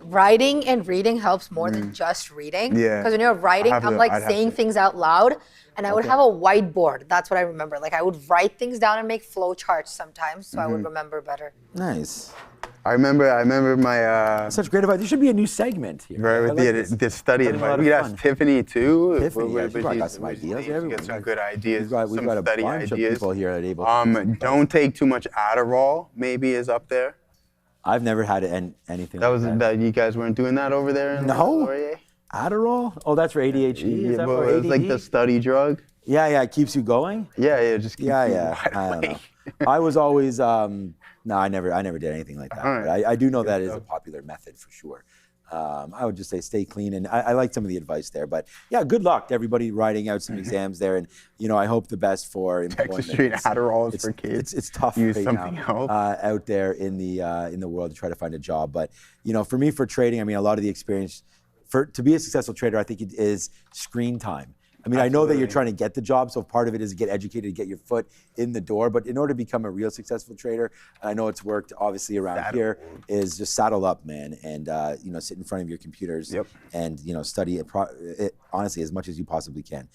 and reading helps more than just reading. Yeah. Because when you're writing, I'm like saying things out loud, and I would have a whiteboard. That's what I remember. Like I would write things down and make flow charts sometimes, so I would remember better. Nice. I remember my. Such great advice. There should be a new segment here. Right, with the study advice. We could ask Tiffany too. Tiffany, she's got some ideas. Get some good ideas. We've got a bunch of people here at Able. Don't take too much Adderall. Maybe is up there. I've never had anything. That you guys weren't doing that over there. No. Adderall? Oh, that's for ADHD. Is that for ADD? It's like the study drug. Yeah, it keeps you going. Yeah, it just keeps you I don't know. I was always no, I never did anything like that. But I do know that is a popular method for sure. I would just say stay clean, and I like some of the advice there. But yeah, good luck to everybody writing out some exams there, and you know I hope the best for employment. Texas Street Adderall is for kids. It's tough Use right something now else. out there in the world to try to find a job. But you know, for me, for trading, I mean, a lot of the experience to be a successful trader, I think it is screen time. I mean, I know that you're trying to get the job, so part of it is to get educated, to get your foot in the door. But in order to become a real successful trader, I know it's worked obviously around here, is just saddle up, man, and you know, sit in front of your computers and you know, study it honestly as much as you possibly can.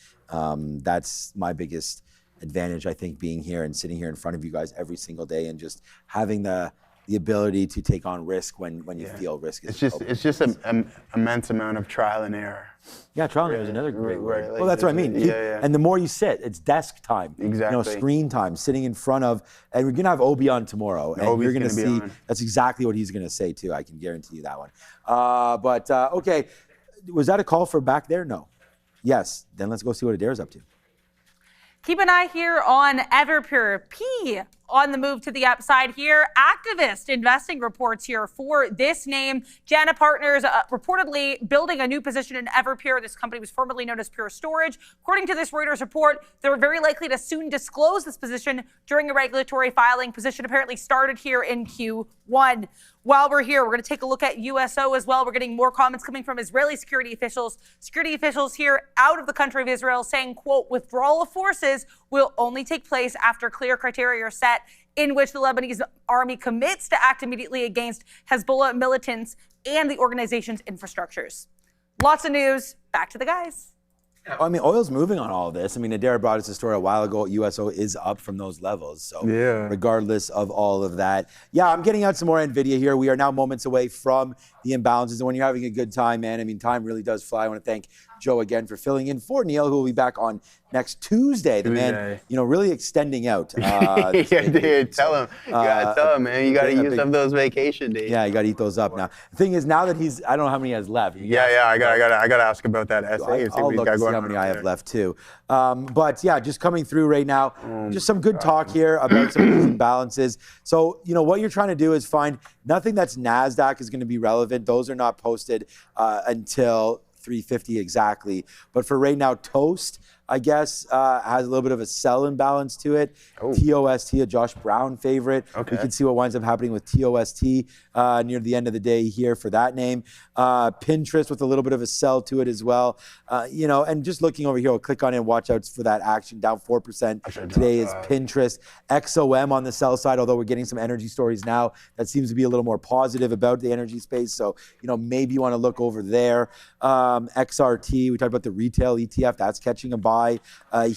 That's my biggest advantage, I think, being here and sitting here in front of you guys every single day and just having the ability to take on risk when you feel risk is it's just an immense amount of trial and error. Yeah, trial and error is another great word. Like well, that's what I mean. And the more you sit, it's desk time. Exactly. You know, screen time, sitting in front of, and we're gonna have Obi on tomorrow, and you're gonna see that's exactly what he's gonna say too. I can guarantee you that one. Okay, was that a call for back there? No. Yes. Then let's go see what Adair's up to. Keep an eye here on Everpure. P on the move to the upside here. Activist investing reports here for this name. Jana Partners reportedly building a new position in Everpure. This company was formerly known as Pure Storage. According to this Reuters report, they're very likely to soon disclose this position during a regulatory filing. Position apparently started here in Q1. While we're here, we're going to take a look at USO as well. We're getting more comments coming from Israeli security officials. Security officials here out of the country of Israel saying, quote, withdrawal of forces will only take place after clear criteria are set in which the Lebanese army commits to act immediately against Hezbollah militants and the organization's infrastructures. Lots of news. Back to the guys. I mean, oil's moving on all of this. I mean, Adair brought us a story a while ago. USO is up from those levels. So regardless of all of that. Yeah, I'm getting out some more NVIDIA here. We are now moments away from the imbalances. And when you're having a good time, man, I mean, time really does fly. I want to thank Joe again for filling in for Neil, who will be back on next Tuesday. The man, really extending out. Yeah, dude, tell him. You gotta tell him, man. You gotta use up those vacation days. Yeah, you gotta eat those up now. The thing is, now that I don't know how many he has left. I gotta ask about that essay. I'll look to see how many I have left too. But yeah, just coming through right now. Just some good talk here about some of these imbalances. So what you're trying to do is find nothing that's NASDAQ is going to be relevant. Those are not posted until 350 exactly. But for right now, Toast, I guess, has a little bit of a sell imbalance to it. TOST, a Josh Brown favorite. We can see what winds up happening with TOST near the end of the day here for that name. Pinterest with a little bit of a sell to it as well. And just looking over here, I'll click on it and watch out for that action. Down 4% today is Pinterest. XOM on the sell side, although we're getting some energy stories now that seems to be a little more positive about the energy space. So, maybe you want to look over there. XRT, we talked about the retail ETF. That's catching a buy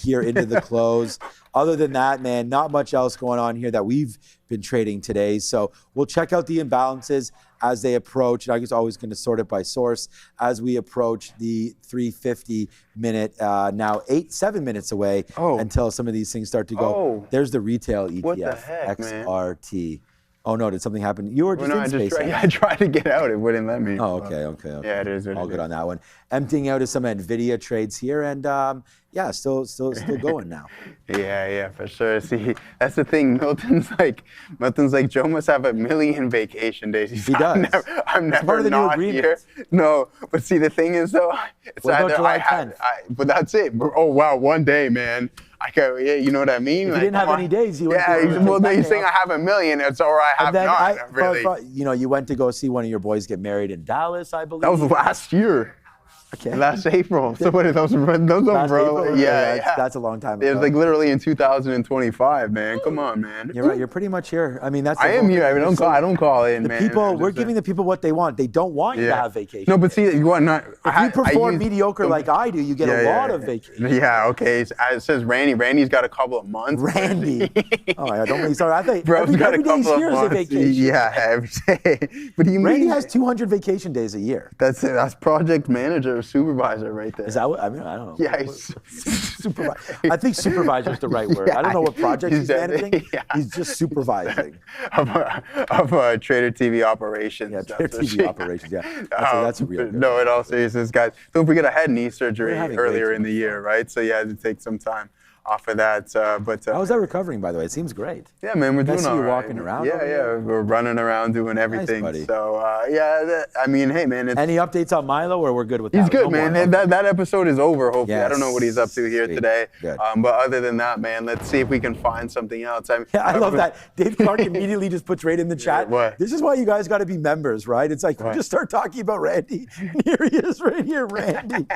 here into the close. Other than that, man, not much else going on here that we've been trading today. So we'll check out the imbalances as they approach. And I'm just always going to sort it by source as we approach the 350 minute, now 7 minutes away until some of these things start to go. There's the retail ETF, what the heck, XRT. Man? Oh no, did something happen? You were just in SpaceX. I tried to get out. It wouldn't let me. Oh, okay. Yeah, it is. All good on that one. Emptying out of some Nvidia trades here, and still going now. Yeah, for sure. See, that's the thing. Milton's like, Joe must have 1 million vacation days. He does. I'm never not here. No, but see, the thing is though, it's what either about July 10th? But that's it. Oh wow, one day, man. You know what I mean? If you didn't have any days, you went you're saying I have 1 million, it's all right. I have not, really. You went to go see one of your boys get married in Dallas, I believe. That was last year. Okay. Last April. So what are those, bro? April? Yeah. That's a long time ago. It was literally in 2025, man. Come on, man. You're right. You're pretty much here. I mean, I am here. I don't call in, man. We're giving the people what they want. They don't want you to have vacation. No, but see, if you perform mediocre like I do, you get a lot of vacation. Yeah, okay. It says Randy. Randy's got a couple of months. Randy. Oh my God, don't be sorry. I think Bro's got a couple of months. Vacation. Yeah, every day. But Randy has 200 vacation days a year. That's project manager or supervisor right there. Is that what? I mean, I don't know. Yeah, he's supervisor. I think supervisor is the right word. I don't know what project he's managing. He's just supervising. of Trader TV operations. Yeah, Trader TV operations. Yeah, that's a real good. No, in all seriousness, guys, don't forget I had knee surgery earlier in the year, right? So yeah, I had to take some time off of that. But how's that recovering, by the way? It seems great. Yeah, man, we're doing all right. Walking around. Yeah, we're running around doing everything. Nice, buddy. So I mean, hey, man. Any updates on Milo, or we're good with that? He's good, man. That episode is over. Hopefully, I don't know what he's up to here today. Good. But other than that, man, let's see if we can find something else. I love that. Dave Clark immediately just puts right in the chat. What? This is why you guys got to be members, right? It's like we just start talking about Randy, and here he is, right here, Randy.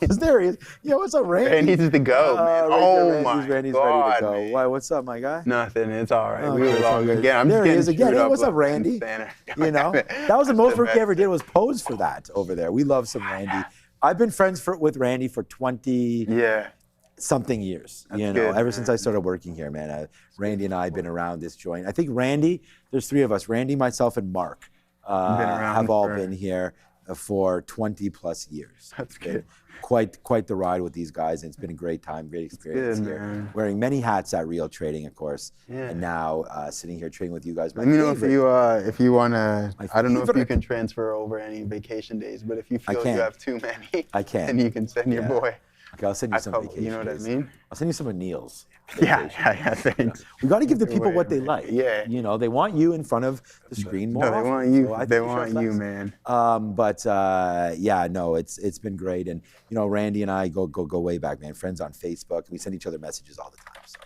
Because there he is. Yo, what's up, Randy? Randy's the go, man. Oh my Randy's God. Ready to go. Why? What's up, my guy? Nothing. It's all right. We were long again. I'm there just he is again. Hey, what's up, with Randy? That was the most work he ever did was pose for that over there. We love some Randy. I've been friends with Randy for 20 something years. That's good, ever since I started working here, man. Randy and I have been around this joint. I think Randy. There's 3 of us. Randy, myself, and Mark have all been here for 20 plus years. That's good. Quite the ride with these guys, and it's been a great time, great experience here. Man. Wearing many hats at Real Trading, of course, and now sitting here trading with you guys. Let me know if you want to. I don't know if you can transfer over any vacation days, but if you feel you have too many, I can. Then you can send your boy. Okay, I'll send you some vacation. You know what I mean? I'll send you some of Neil's. Yeah, thanks. We got to give the people what they like. Yeah. They want you in front of the screen more. No, they want you. So they want you, man. It's been great, and Randy and I go way back, man. Friends on Facebook. We send each other messages all the time. So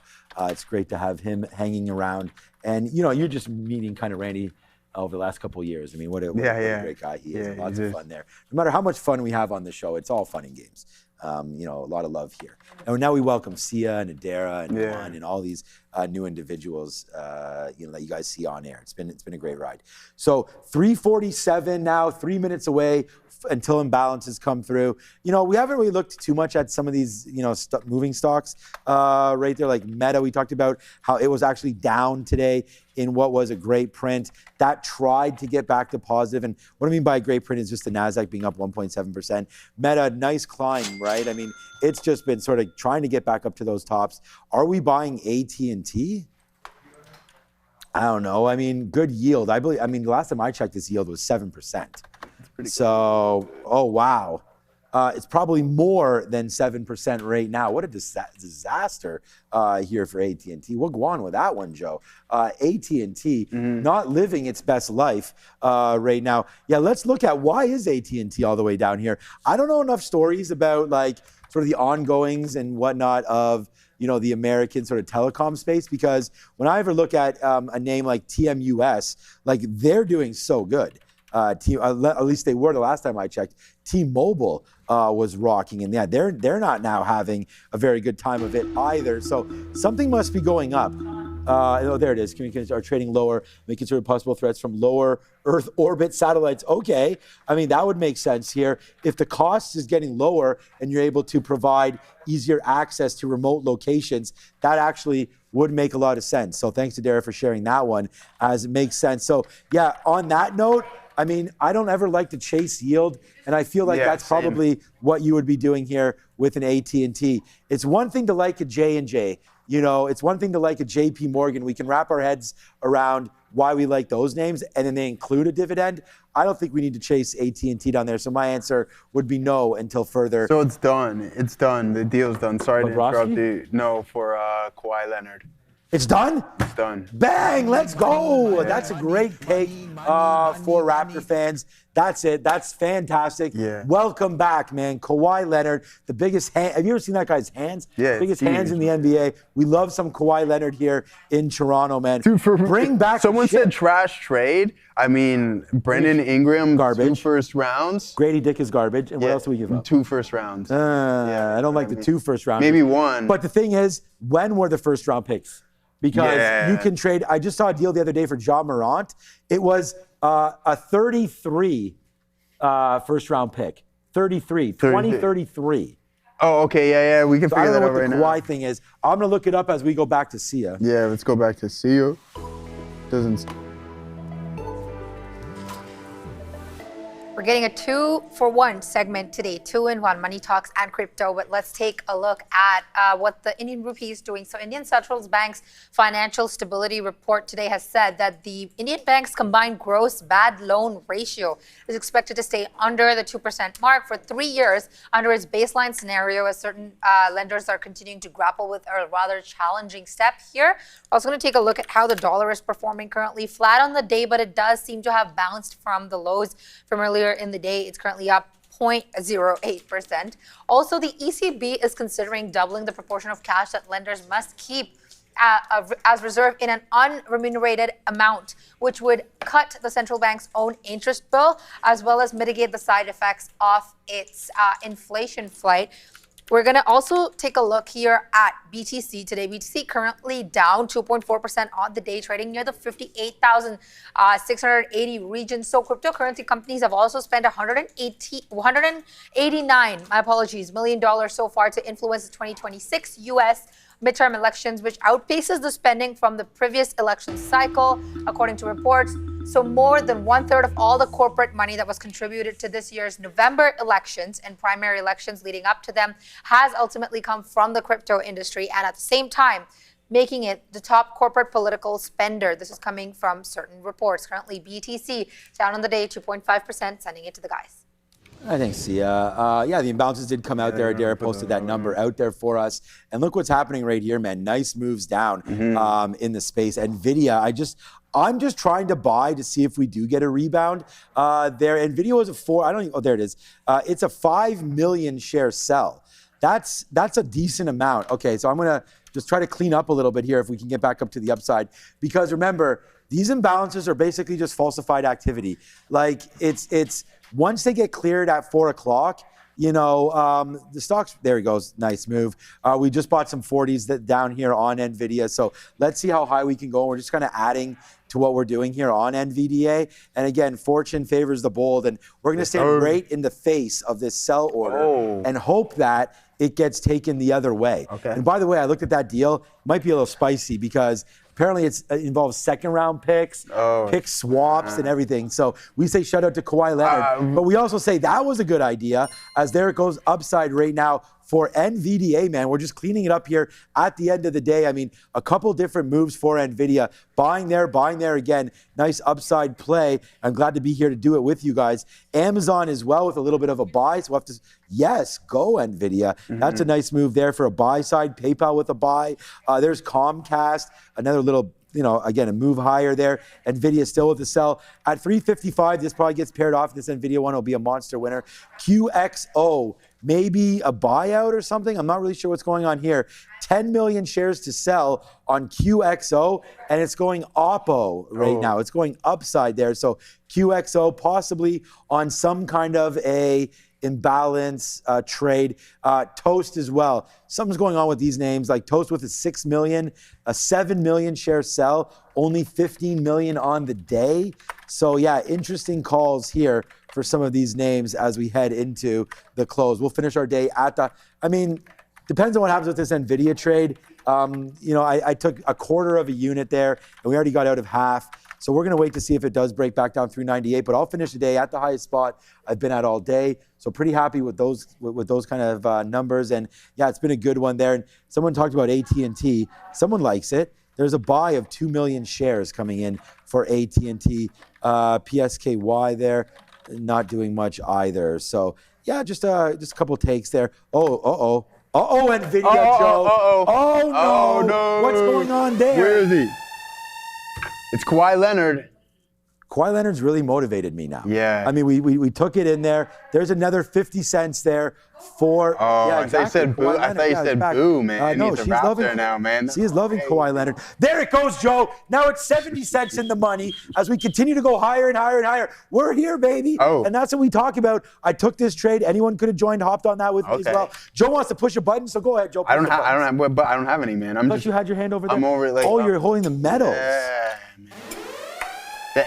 it's great to have him hanging around, and you're just meeting kind of Randy over the last couple of years. I mean, what a great guy he is. Lots of fun there. No matter how much fun we have on the show, it's all fun and games. A lot of love here. And now we welcome Sia and Adara and Juan and all these new individuals, that you guys see on air. It's been a great ride. So 3:47 now, 3 minutes away. until imbalances come through. You know, we haven't really looked too much at some of these, you know, moving stocks right there, like Meta. We talked about how it was actually down today in what was a great print. That tried to get back to positive. And what I mean by a great print is just the NASDAQ being up 1.7%. Meta, nice climb, right? I mean, it's just been sort of trying to get back up to those tops. Are we buying AT&T? I don't know. I mean, good yield. I mean, the last time I checked, this yield was 7%. So, oh, wow. It's probably more than 7% right now. What a disaster here for AT&T. We'll go on with that one, Joe. AT&T not living its best life right now. Yeah, let's look at why is AT&T all the way down here. I don't know enough stories about like sort of the ongoings and whatnot of, you know, the American sort of telecom space, because when I ever look at a name like TMUS, like they're doing so good. At least they were the last time I checked. T-Mobile was rocking, and yeah, they're not now having a very good time of it either. So something must be going up. Oh, there it is. Communicators are trading lower, making sure possible threats from lower Earth orbit satellites. Okay, I mean that would make sense here. If the cost is getting lower and you're able to provide easier access to remote locations, that actually would make a lot of sense. So thanks to Dara for sharing that one, as it makes sense. So yeah, on that note, I mean, I don't ever like to chase yield, and I feel like that's probably what you would be doing here with an AT&T. It's one thing to like a J&J, you know, it's one thing to like a JP Morgan. We can wrap our heads around why we like those names, and then they include a dividend. I don't think we need to chase AT&T down there, so my answer would be no until further. So it's done. It's done. The deal's done. Sorry to interrupt you. No, for Kawhi Leonard. It's done? It's done. Bang, let's go. That's a great take for Raptor fans. That's it. That's fantastic. Yeah. Welcome back, man. Kawhi Leonard, the biggest hand. Have you ever seen that guy's hands? Yeah. Biggest hands in the NBA. We love some Kawhi Leonard here in Toronto, man. Dude, bring back. Someone said trash trade. I mean, Brendan Ingram, garbage. 2 first rounds. Grady Dick is garbage. And what else do we give up? 2 first rounds. I don't like the 2 first rounds. Maybe 1. But the thing is, when were the first round picks? Because you can trade. I just saw a deal the other day for Ja Morant. It was a 33 first round pick. 2033. Oh, okay, yeah. We can figure that out right now. I don't know what the Kawhi thing is. I'm going to look it up as we go back to Sia. Yeah, let's go back to Sia. Doesn't. We're getting a 2-for-1 segment today, 2-in-1, money talks and crypto. But let's take a look at what the Indian rupee is doing. So Indian Central Bank's financial stability report today has said that the Indian bank's combined gross bad loan ratio is expected to stay under the 2% mark for 3 years under its baseline scenario, as certain lenders are continuing to grapple with a rather challenging step here. We're also going to take a look at how the dollar is performing currently. Flat on the day, but it does seem to have bounced from the lows from earlier in the day. It's currently up 0.08%. Also, the ECB is considering doubling the proportion of cash that lenders must keep as reserve in an unremunerated amount, which would cut the central bank's own interest bill, as well as mitigate the side effects of its inflation flight. We're going to also take a look here at BTC today. BTC currently down 2.4% on the day, trading near the 58,680 region. So cryptocurrency companies have also spent $189 million so far to influence the 2026 U.S. midterm elections, which outpaces the spending from the previous election cycle, according to reports. So more than 1/3 of all the corporate money that was contributed to this year's November elections and primary elections leading up to them has ultimately come from the crypto industry, and at the same time, making it the top corporate political spender. This is coming from certain reports. Currently, BTC down on the day 2.5%, sending it to the guys. I think Sia. Yeah, the imbalances did come out there. Dara posted that number out there for us. And look what's happening right here, man. Nice moves down in the space. NVIDIA, I'm just trying to buy to see if we do get a rebound there. NVIDIA was there it is. It's a 5 million share sell. That's a decent amount. Okay, so I'm going to just try to clean up a little bit here if we can get back up to the upside. Because remember, these imbalances are basically just falsified activity. Like it's once they get cleared at 4 o'clock, you know, the stocks, there he goes, nice move. We just bought some 40s down here on NVIDIA. So let's see how high we can go. We're just kind of adding to what we're doing here on NVDA. And again, fortune favors the bold, and we're going to stand right in the face of this sell order and hope that it gets taken the other way. Okay. And by the way, I looked at that deal. Might be a little spicy because apparently it involves second-round picks, pick swaps, and everything. So we say shout out to Kawhi Leonard. But we also say that was a good idea, as there it goes upside right now for NVDA, man. We're just cleaning it up here at the end of the day. I mean, a couple different moves for NVIDIA. Buying there again. Nice upside play. I'm glad to be here to do it with you guys. Amazon as well with a little bit of a buy. So we'll have to, yes, go NVIDIA. That's a nice move there for a buy side. PayPal with a buy. There's Comcast, another little, again, a move higher there. NVIDIA still with the sell. At 355, this probably gets paired off. This NVIDIA one will be a monster winner. QXO, maybe a buyout or something. I'm not really sure what's going on here. 10 million shares to sell on QXO, and it's going oppo right now. It's going upside there. So QXO possibly on some kind of a imbalance trade. Toast as well. Something's going on with these names, like Toast with a 6 million, a 7 million share sell, only 15 million on the day. So yeah, interesting calls here for some of these names as we head into the close. We'll finish our day at the, depends on what happens with this NVIDIA trade. I took a quarter of a unit there, and we already got out of half. So we're going to wait to see if it does break back down through 98. But I'll finish the day at the highest spot I've been at all day. So pretty happy with those kind of numbers. And yeah, it's been a good one there. And someone talked about AT&T. Someone likes it. There's a buy of 2 million shares coming in for AT&T. PSKY there, not doing much either. So yeah, just a couple takes there. NVIDIA, Joe. Oh no. What's going on there? Where is he? It's Kawhi Leonard. Kawhi Leonard's really motivated me now. Yeah. I mean, we took it in there. There's another 50 cents there for. Yeah, exactly. I thought you said boo. I thought you said boo, man. No, she's loving now, man. She is loving Kawhi Leonard. There it goes, Joe. Now it's 70 cents in the money as we continue to go higher and higher and higher. We're here, baby. And that's what we talk about. I took this trade. Anyone could have joined, hopped on that with me as well. Joe wants to push a button, so go ahead, Joe. I don't have any, man. I thought you had your hand over there. I'm over it. Like, you're holding the medals. Yeah,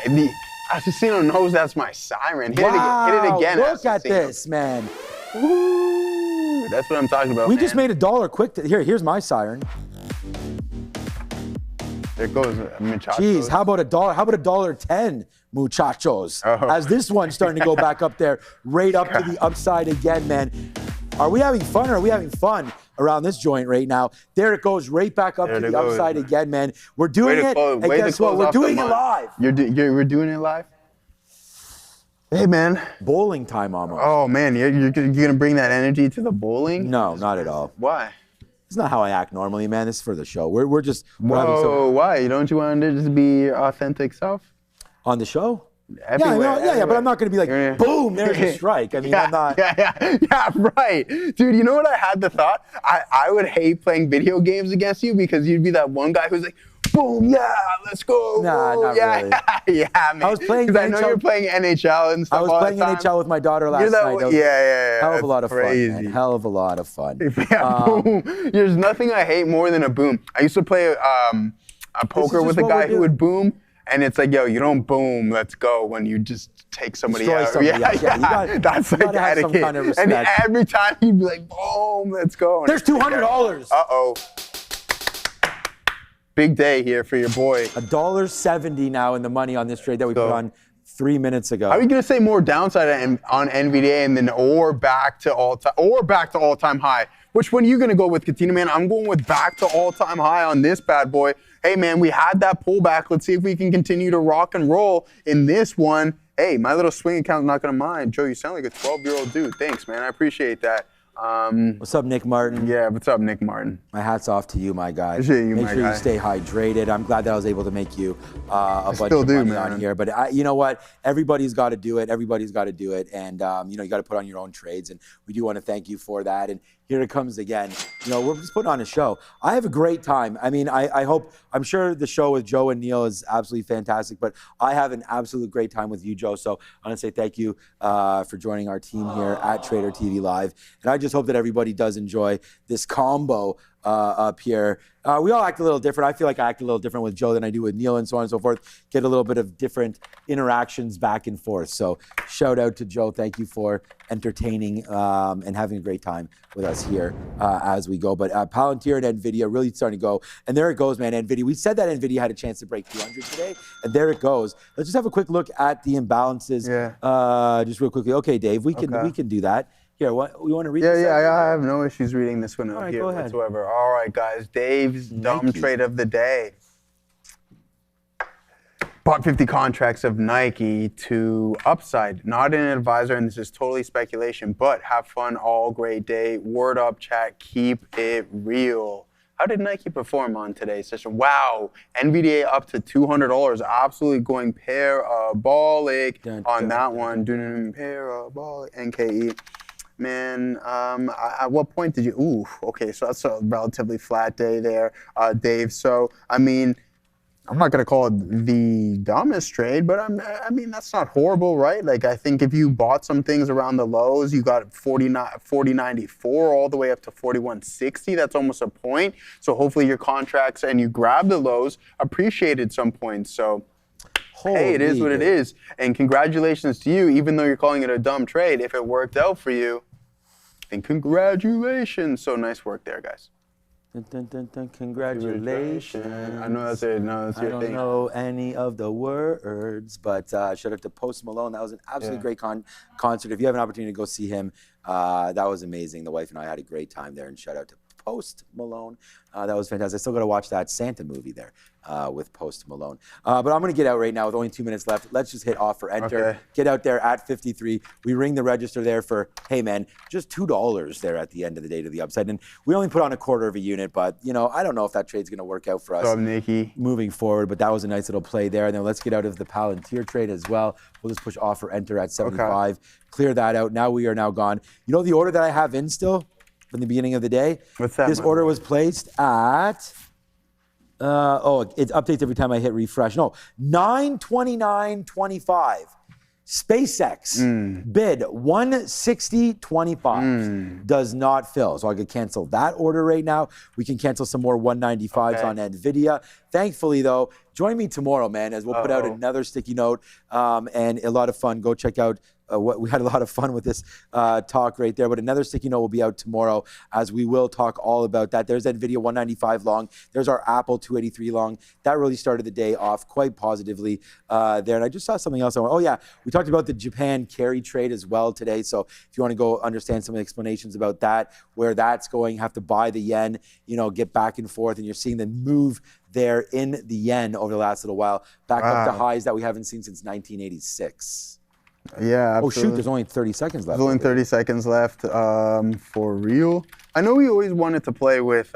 man. Assassino knows that's my siren. Hit it again. Look at this, man. Woo. That's what I'm talking about. We just made $1 quick. Here's my siren. There goes muchachos. Jeez, how about $1? How about $1.10, muchachos? As this one's starting to go back up there, right up to the upside again, man. Are we having fun or are we having fun around this joint right now? There it goes, right back up to the upside again, man. We're doing it, and guess what? We're doing it live. We're doing it live? Hey, man. Bowling time almost. Oh, man, you're going to bring that energy to the bowling? No, not at all. Why? It's not how I act normally, man. This is for the show. We're just... Why? Don't you want to just be your authentic self? On the show? Everywhere, yeah, but I'm not going to be like, boom, there's a strike. I mean, I'm not. Yeah, right. Dude, you know what I had the thought? I would hate playing video games against you because you'd be that one guy who's like, boom, yeah, let's go. Nah, not really. Yeah, man. I was playing because I know you're playing NHL and stuff. I was playing NHL with my daughter last night. Yeah. Hell of a lot of fun, man. Hell of a lot of fun. Yeah, boom. There's nothing I hate more than a boom. I used to play a poker with a guy who would boom. And it's like, yo, you don't boom, let's go, when you just take somebody out. That's like etiquette. Kind of and every time he'd be like, boom, let's go. There's $200. Uh-oh. Big day here for your boy. $1.70 now in the money on this trade that we put on 3 minutes ago. Are we gonna say more downside on NVDA and then or back to all-time high? Which one are you gonna go with, Katina, man? I'm going with back to all-time high on this bad boy. Hey, man, we had that pullback. Let's see if we can continue to rock and roll in this one. Hey, my little swing account's not going to mind. Joe, you sound like a 12-year-old dude. Thanks, man. I appreciate that. What's up, Nick Martin? Yeah, what's up, Nick Martin? My hat's off to you, my guy. Appreciate you, Make sure you stay hydrated. I'm glad that I was able to make you a bunch of money on here. But you know what? Everybody's got to do it. Everybody's got to do it. And, you got to put on your own trades. And we do want to thank you for that. And here it comes again. We're just putting on a show. I have a great time. I mean, I'm sure the show with Joe and Neil is absolutely fantastic, but I have an absolute great time with you, Joe. So I want to say thank you for joining our team here at Trader TV Live. And just hope that everybody does enjoy this combo up here. We all act a little different. I feel like I act a little different with Joe than I do with Neil and so on and so forth. Get a little bit of different interactions back and forth. So shout out to Joe. Thank you for entertaining and having a great time with us here as we go. But Palantir and NVIDIA really starting to go. And there it goes, man. NVIDIA. We said that NVIDIA had a chance to break 200 today. And there it goes. Let's just have a quick look at the imbalances. Just real quickly. Okay, Dave, we can do that. Here, we want to read this? Yeah, I have no issues reading this one out here go ahead. whatsoever. All right, guys, Dave's dumb trade of the day. Bought 50 contracts of Nike to upside. Not an advisor, and this is totally speculation, but have fun all great day. Word up, chat, keep it real. How did Nike perform on today's session? Wow, NVDA up to $200. Absolutely going parabolic on that one. Parabolic, NKE. Man, at what point did you? Ooh, okay, so that's a relatively flat day there, Dave. So, I mean, I'm not gonna call it the dumbest trade, but I mean that's not horrible, right? Like I think if you bought some things around the lows, you got 40.94 all the way up to 41.60. That's almost a point. So hopefully your contracts and you grab the lows appreciated some points. So. Hey, it is what it is. And congratulations to you, even though you're calling it a dumb trade. If it worked out for you, then congratulations. So nice work there, guys. Congratulations. I know that's your thing. I don't know any of the words, but shout out to Post Malone. That was an absolutely great concert. If you have an opportunity to go see him, that was amazing. The wife and I had a great time there, and shout out to Post Malone. That was fantastic. I still got to watch that Santa movie there with Post Malone. But I'm going to get out right now with only 2 minutes left. Let's just hit offer enter. Okay. Get out there at 53. We ring the register there for, hey, man, just $2 there at the end of the day to the upside. And we only put on a quarter of a unit, but, you know, I don't know if that trade's going to work out for us moving forward. But that was a nice little play there. And then let's get out of the Palantir trade as well. We'll just push offer enter at 75. Okay. Clear that out. Now we are now gone. You know the order that I have in still? From the beginning of the day. What's that? This order was placed at, it updates every time I hit refresh. No, 929.25. SpaceX bid 160.25. Does not fill. So I could cancel that order right now. We can cancel some more 195s on Nvidia. Thankfully, though, join me tomorrow, man, as we'll put out another sticky note and a lot of fun. Go check out we had a lot of fun with this talk right there, but another sticky note will be out tomorrow as we will talk all about that. There's NVIDIA 195 long. There's our Apple 283 long. That really started the day off quite positively there. And I just saw something else. We talked about the Japan carry trade as well today. So if you want to go understand some explanations about that, where that's going, you have to buy the yen, get back and forth, and you're seeing the move there in the yen over the last little while, back up to highs that we haven't seen since 1986. Yeah, absolutely. Oh, shoot, there's only 30 seconds left. There's only 30 seconds left for real. I know we always wanted to play with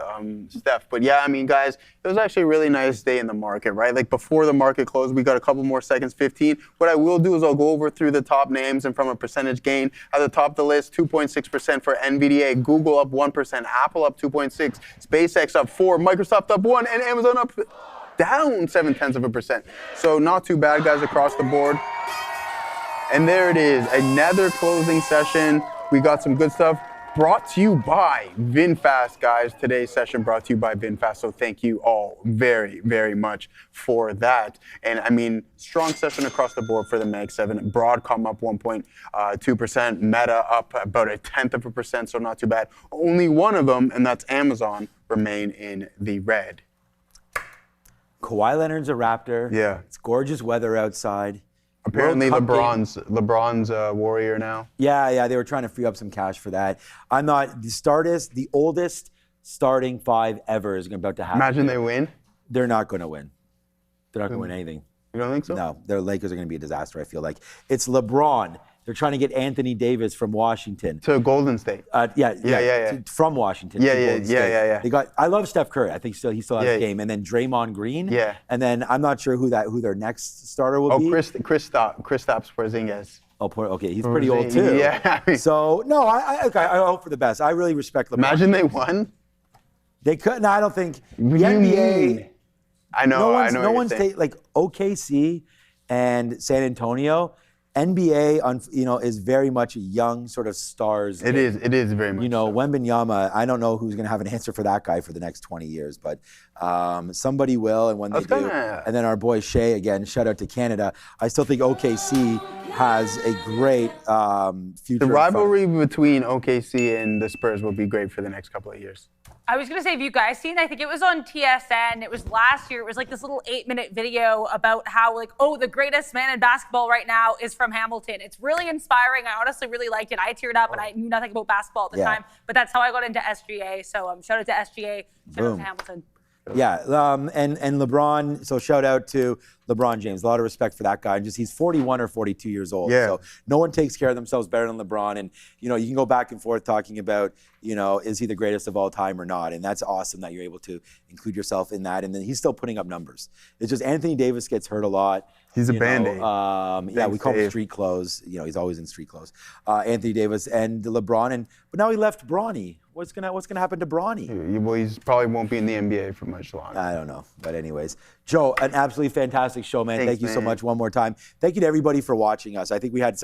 Steph, but yeah, I mean, guys, it was actually a really nice day in the market, right? Like before the market closed, we got a couple more seconds, 15. What I will do is I'll go through the top names and from a percentage gain. At the top of the list, 2.6% for NVDA, Google up 1%, Apple up 2.6%, SpaceX up 4%, Microsoft up 1%, and Amazon up down 0.7%. So not too bad, guys, across the board. And there it is, another closing session. We got some good stuff brought to you by VinFast, guys. Today's session brought to you by VinFast, so thank you all very, very much for that. And I mean, strong session across the board for the Mag 7. Broadcom up 1.2%, Meta up about 0.1%, so not too bad. Only one of them, and that's Amazon, remain in the red. Kawhi Leonard's a Raptor. Yeah. It's gorgeous weather outside. Apparently LeBron's Warrior now. Yeah, they were trying to free up some cash for that. I'm not, the oldest starting five ever is about to happen. Imagine they win. They're not going to win. They're not going to win anything. You don't think so? No, their Lakers are going to be a disaster, I feel like. It's LeBron. They're trying to get Anthony Davis from Washington. To Golden State. Yeah. From Washington. Yeah. They got. I love Steph Curry. I think he still has a game. And then Draymond Green. Yeah. And then I'm not sure who their next starter will be. Kristaps Porzingis. Oh, okay. He's pretty old too. Yeah. So no, I hope for the best. I really respect LeBron. Imagine they won. They could. No, I don't think the NBA. I know. No one's like OKC and San Antonio. NBA, is very much a young sort of stars. It is very much. Wembanyama, I don't know who's going to have an answer for that guy for the next 20 years, but somebody will, and when they do. And then our boy Shea, again, shout out to Canada. I still think OKC has a great future. The rivalry between OKC and the Spurs will be great for the next couple of years. I was going to say, have you guys seen, I think it was on TSN, it was last year, it was like this little 8-minute video about how the greatest man in basketball right now is from Hamilton. It's really inspiring. I honestly really liked it. I teared up and I knew nothing about basketball at the time, but that's how I got into SGA. So shout out to SGA, shout out to Hamilton. Yeah, and LeBron, so shout out to LeBron James. A lot of respect for that guy. He's 41 or 42 years old. Yeah. So no one takes care of themselves better than LeBron. And, you can go back and forth talking about, is he the greatest of all time or not? And that's awesome that you're able to include yourself in that. And then he's still putting up numbers. It's just Anthony Davis gets hurt a lot. He's a Band-Aid. We call him street clothes. He's always in street clothes. Anthony Davis and LeBron. But now he left Bronny. What's gonna happen to Bronny? Well, he probably won't be in the NBA for much longer. I don't know. But anyways, Joe, an absolutely fantastic show, man. Thanks, Thank you so man. much one more time. Thank you to everybody for watching us. I think we had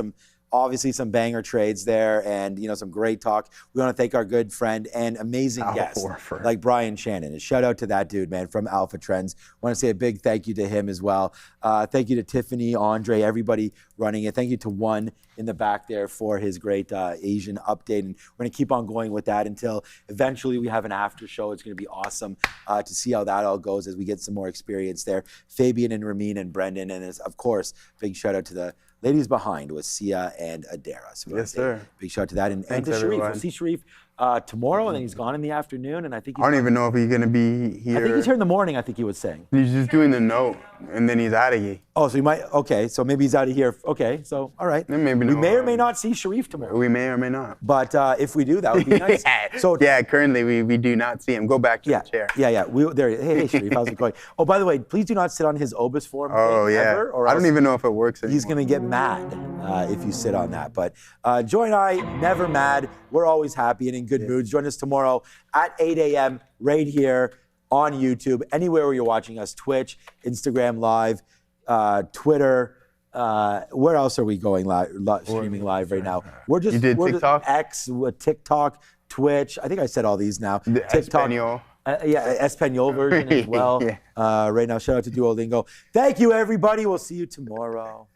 obviously some banger trades there and some great talk. We want to thank our good friend and amazing guest like Brian Shannon. A shout out to that dude, man, from Alpha Trends. Want to say a big thank you to him as well. Thank you to Tiffany, Andre, everybody running it. Thank you to One in the back there for his great Asian update. And we're going to keep on going with that until eventually we have an after show. It's going to be awesome to see how that all goes as we get some more experience there. Fabian and Ramin and Brendan. And of course, big shout out to the ladies behind with Sia and Adara. So yes, sir. Big shout out to that. And to Sharif. We'll see Sharif tomorrow, and then he's gone in the afternoon. And I think I don't even know if he's going to be here. I think he's here in the morning, I think he was saying. He's just doing the note, and then he's out of here. Oh, so he might, okay, so maybe he's out of here. Okay, so all right. Then maybe we may or may not see Sharif tomorrow. We may or may not. But if we do, that would be nice. So currently we do not see him. Go back to the chair. Yeah. Hey, Sharif, how's it going? Oh, by the way, please do not sit on his Obis form ever, or I don't even know if it works anymore. He's going to get mad if you sit on that. But Joy and I, never mad. We're always happy and in good moods. Join us tomorrow at 8 a.m. right here on YouTube, anywhere where you're watching us, Twitch, Instagram Live, Twitter. Where else are we going live, streaming live right now? We're just TikTok? X, TikTok, Twitch. I think I said all these now. The TikTok. Espanol. Espanol version as well. Right now, shout out to Duolingo. Thank you, everybody. We'll see you tomorrow.